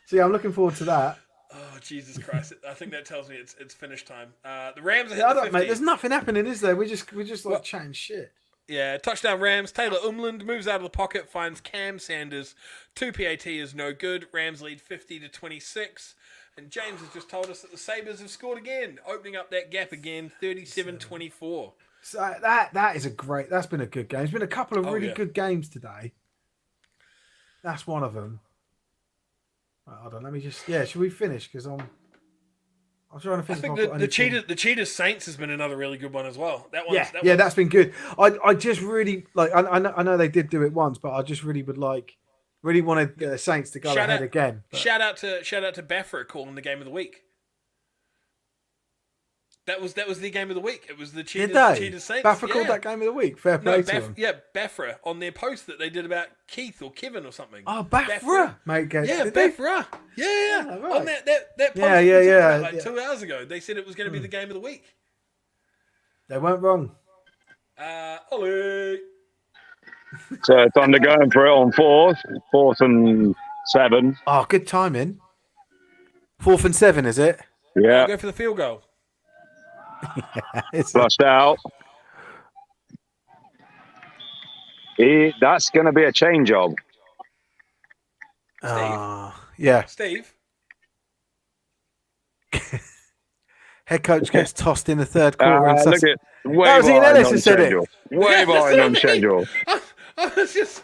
So yeah, I'm looking forward to that. Oh, Jesus Christ. I think that tells me it's finish time. The Rams are Yeah, I hitting don't, 50. mate. There's nothing happening, is there? We're just like chatting shit. Yeah, touchdown Rams. Taylor Umland moves out of the pocket, finds Cam Sanders. 2 PAT is no good. Rams lead 50-26. And James has just told us that the Sabres have scored again, opening up that gap again, 37-24. So that's been a good game. There's been a couple of really good games today. That's one of them. Right, hold on, let me just should we finish? Because I'm trying to think. I think if I've got anything. the Cheetahs Saints has been another really good one as well. That's been good. I just really like. I know they did do it once, but I just really wanted the Saints to go ahead again. But. Shout out to Baffert calling the game of the week. That was the game of the week. It was the Cheetahs Saints. Baffert called that game of the week. Fair play to him. Yeah, Baffert on their post that they did about Keith or Kevin or something. Oh, Baffert, mate. Baffert. Yeah. right. On that post like 2 hours ago, they said it was going to be the game of the week. They weren't wrong. Ollie. So Thunder going for it on fourth and 7. Oh, good timing. 4th and 7, is it? Yeah, Go for the field goal. It's flushed out. That's going to be a change job. yeah. Steve. Head coach gets tossed in the 3rd quarter. And Look at way That was Ian behind Ellis on who said it. schedule. Way behind on schedule. I was just.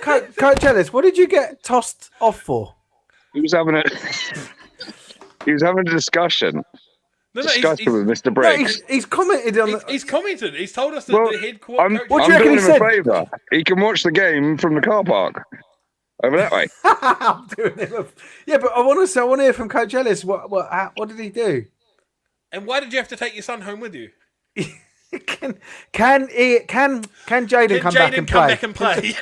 Coach Ellis, what did you get tossed off for? He was having a discussion. Discussion with Mr. No, Briggs. he's commented on He's commented. He's told us that Well, the head coach. I'm What do you reckon doing he him a said? favour. He can watch the game from the car park over that way. I'm doing him yeah, but I want to hear from Coach Ellis. What did he do? And why did you have to take your son home with you? Can Jaden come back and play? back and play?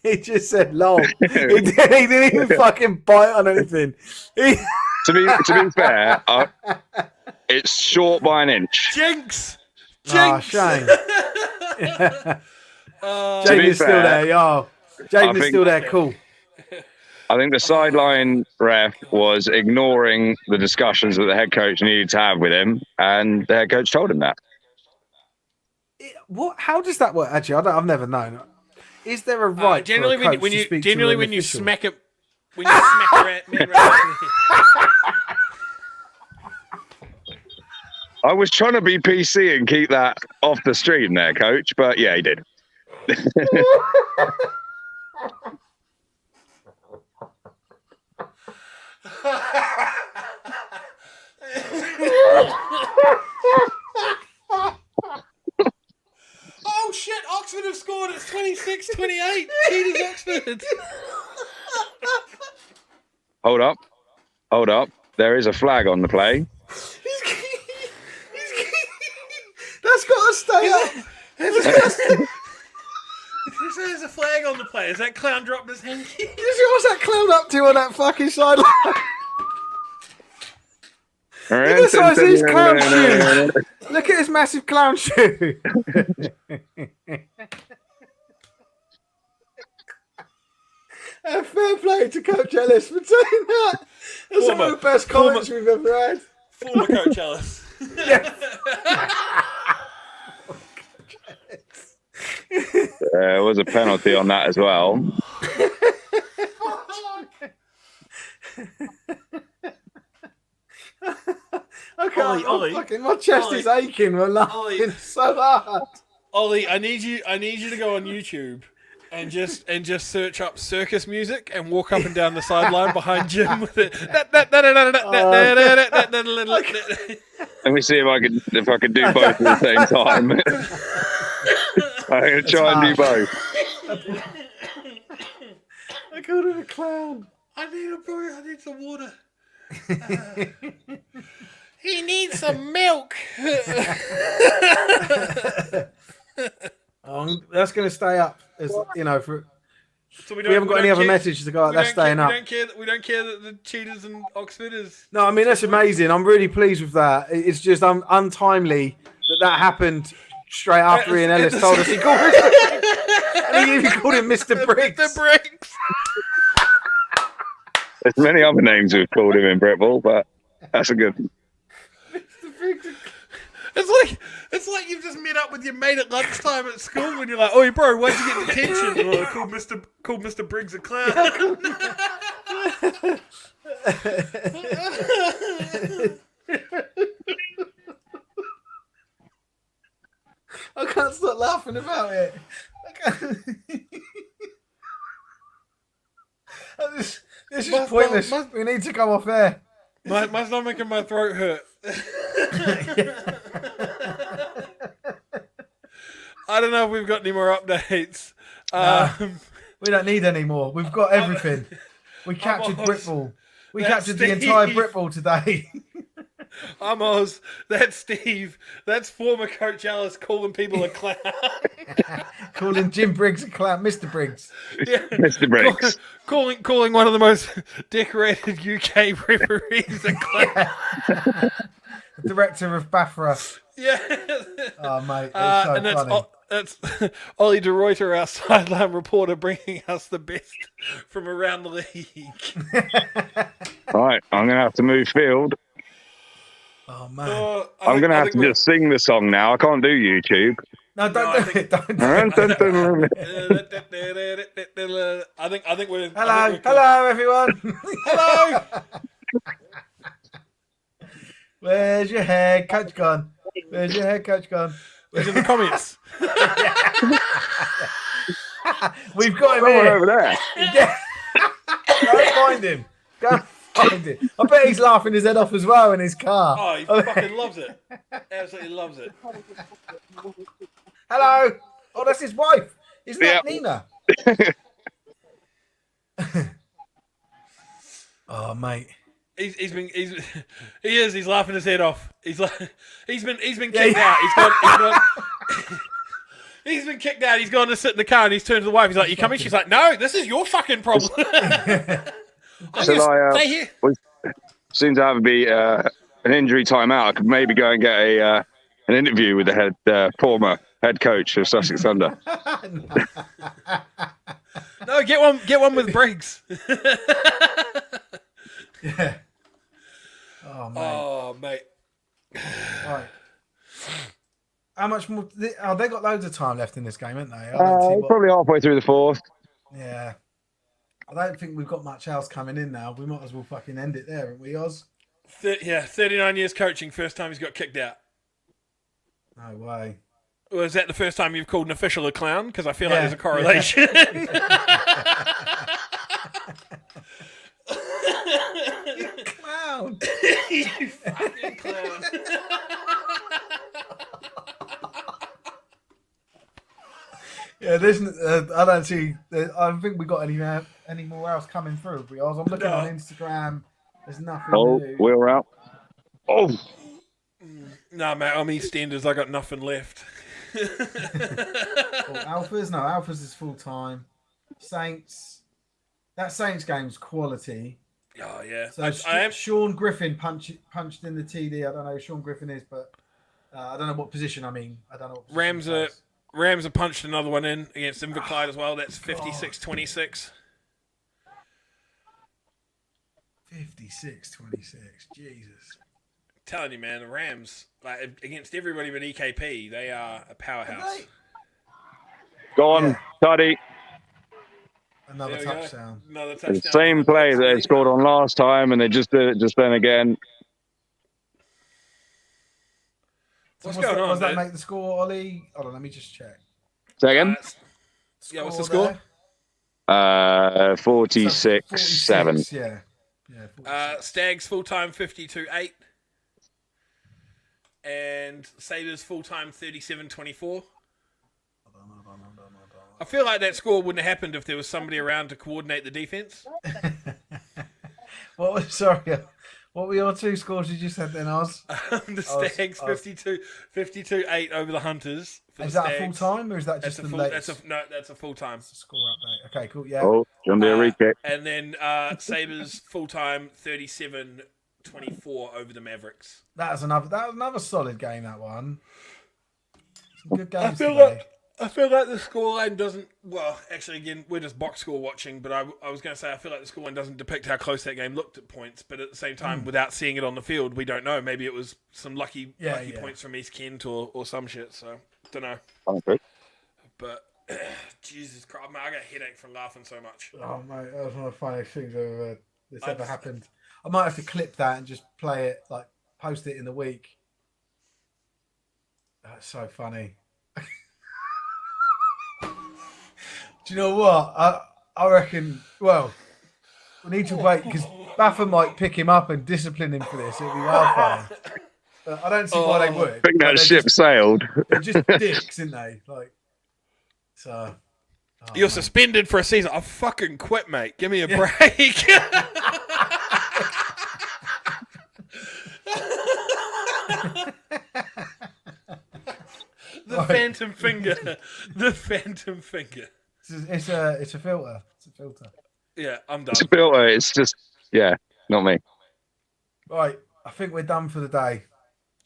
He just said, "Lol." He didn't even fucking bite on anything. To be fair, it's short by an inch. Jinx. Oh, shame. Jaden's still fair, there, yo. Jaden's still there. Cool. I think the sideline ref was ignoring the discussions that the head coach needed to have with him, and the head coach told him that. What? How does that work? Actually, I've never known. Is there a right? Generally, for a coach when to you speak generally to an when you official? smack it, when you smack around. I was trying to be PC and keep that off the stream there, coach, but yeah, he did. Oh shit! Oxford have scored. It's 26-28. Cheaters Oxford. Hold up. There is a flag on the play. That's got to stay up. There's a flag on the play. Is that clown dropping his hanky? You see what's that clown up to on that fucking sideline? Look at the size of his clown shoe. Look at his massive clown shoe. Fair play to Coach Ellis for saying that. That's one of the best comments we've ever had. Former Coach Ellis. There was a penalty on that as well. Ollie. Fucking, my chest is aching. We're laughing so hard. Ollie, I need you to go on YouTube and just search up circus music and walk up and down the sideline behind Jim with it. Let me see if I can do both at the same time. I'm gonna try and do both. I called him a clown. I need some water. He needs some milk. That's going to stay up. As, you know, So we haven't got any other messages to go out. That's staying up. We don't care that the Cheetahs and Oxford is. No, I mean that's amazing. I'm really pleased with that. It's just untimely that happened straight after Ian Ellis told us he called him. And he even called him Mr. Briggs. Mr. Briggs. There's many other names we've called him in Britball, but that's a good one. It's like you've just met up with your mate at lunchtime at school when you're like, "Oh, bro, why'd you get detention?" Oh, called Mr. Briggs a clown. I can't stop laughing about it. This is pointless. We need to come off air. My stomach and my throat hurt. I don't know if we've got any more updates. We don't need any more. We've got everything. We captured Britball. We captured the entire Britball today. I'm Oz. That's Steve. That's former Coach Ellis calling people a clown. Calling Jim Briggs a clown. Mr. Briggs. Yeah. Mr. Briggs. Calling one of the most decorated UK referees a clown. director of Bafra. Yeah. Oh, mate, it's so and funny. that's Ollie de Ruyter, our sideline reporter, bringing us the best from around the league. All right, I'm going to have to move field. Oh, man. I'm going to have to just sing the song now. I can't do YouTube. No, don't do it. Don't do it. I think we're. Hello, everyone. Hello. Where's your head coach gone? Where's your head coach gone? He's in the comments. We've got him Someone here. over there. Yeah. Go find him. Go find him. I bet he's laughing his head off as well in his car. Oh, he fucking loves it. Absolutely loves it. Hello. Oh, that's his wife. Isn't that Nina? Oh, mate. He's laughing his head off. He's been kicked out. He's been kicked out. He's gone to sit in the car and he's turned to the wife. He's like, "You coming?" She's like, "No, this is your fucking problem." Stay here. Seems to have to be an injury timeout. I could maybe go and get an interview with the former head coach of Sussex Thunder. No, get one with Briggs. Yeah. Oh, mate. Right. How much more? Oh, they got loads of time left in this game, haven't they? Probably halfway through the fourth. Yeah. I don't think we've got much else coming in now. We might as well fucking end it there, haven't we, Oz? 39 years coaching. First time he's got kicked out. No way. Was that the first time you've called an official a clown? Because I feel like there's a correlation. You clown. You fucking clown. Yeah, there's. I don't see. I don't think we got any more else coming through. I'm looking on Instagram. There's nothing. New. We're out. Oh. No, mate. I'm EastEnders. I got nothing left. Alphas? No, Alphas is full time. Saints. That Saints game's quality. Oh yeah. So I am. Sean Griffin punched in the TD. I don't know who Sean Griffin is, but I don't know what position. I don't know. What Rams have punched another one in against Inverclyde as well. That's 56-26. 56-26. Jesus. I'm telling you, man, the Rams, like against everybody but EKP, they are a powerhouse. Go on, Tuddy. Another touchdown. Another touchdown. The same play that they scored on last time, and they just did it just then again. What's going on? Does that make the score, Ollie? Hold on, let me just check. Second? What's the score? 46-7. Yeah. 46. Stags full-time 52-8. And Sabres full-time 37-24. I feel like that score wouldn't have happened if there was somebody around to coordinate the defense. What were your two scores you just said then, Oz? The Stags 52-8 over the Hunters. Is that a full time or is that just the latest? That's a full time. Score update. Okay, cool. Yeah. Oh, John Deere rekick. And then Sabres full time 37-24 over the Mavericks. That was another solid game. That one. Some good games. I feel like the scoreline doesn't. Well, actually, again, we're just box score watching. But I was going to say I feel like the scoreline doesn't depict how close that game looked at points. But at the same time, without seeing it on the field, we don't know. Maybe it was some lucky points from East Kent or some shit. So don't know. Okay. But Jesus Christ, I got a headache from laughing so much. Oh mate, that was one of the funniest things that's ever happened. I might have to clip that and just play it, like post it in the week. That's so funny. Do you know what? I reckon, well, we need to wait because Baffer might pick him up and discipline him for this. It'll be wildfire. I don't see why they would. I think that ship sailed. They're just dicks, aren't they? Like, so. You're suspended for a season. I'll fucking quit, mate. Give me a break. The phantom finger. The phantom finger. It's a filter. It's a filter. Yeah, I'm done. It's a filter. It's just, not me. Right, I think we're done for the day.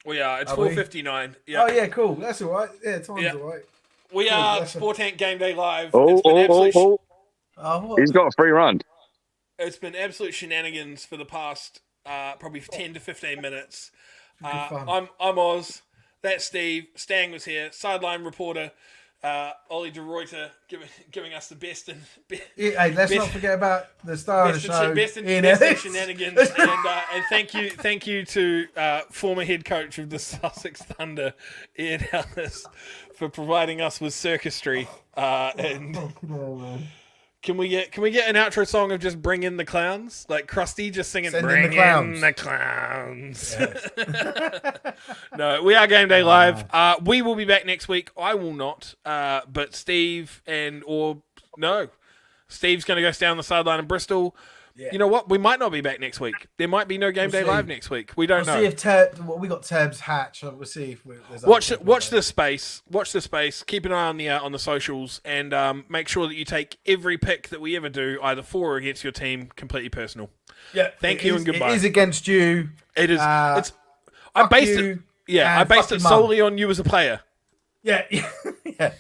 We are. It's Are we? 4:59. Yeah. Oh yeah, cool. That's all right. Yeah, time's Yeah. all right. We Cool, are that's a- Sport Ant Game Day Live. Oh, It's been absolute. Oh, what? He's got a free run. It's been absolute shenanigans for the past probably 10 to 15 minutes. fun. I'm Oz. That's Steve. Stang was here. Sideline reporter. Ollie de Ruyter giving us the best and Hey, let's not forget about the star of the show. best in Ian best in Ellis. shenanigans. And thank you to former head coach of the Sussex Thunder, Ian Ellis, for providing us with circusry. And Oh, man. can we get an outro song of just "Bring in the Clowns"? Like Krusty just singing Send in "Bring the clowns." in the clowns." No, we are Game Day Live. We will be back next week. I will not, but Steve Steve's going to go stay on the sideline in Bristol. Yeah. You know what? We might not be back next week. There might be no Game Day see. Live next week. We don't We'll know. see if we got Teb's hatch. We'll see if there's Watch other people the space. Watch the space. Keep an eye on the socials, and make sure that you take every pick that we ever do, either for or against your team, completely personal. Yeah. Thank you and goodbye. It is against you. It is. I Fuck based you it. Yeah, and I based fuck it your mum. solely on you as a player. Yeah. Yeah.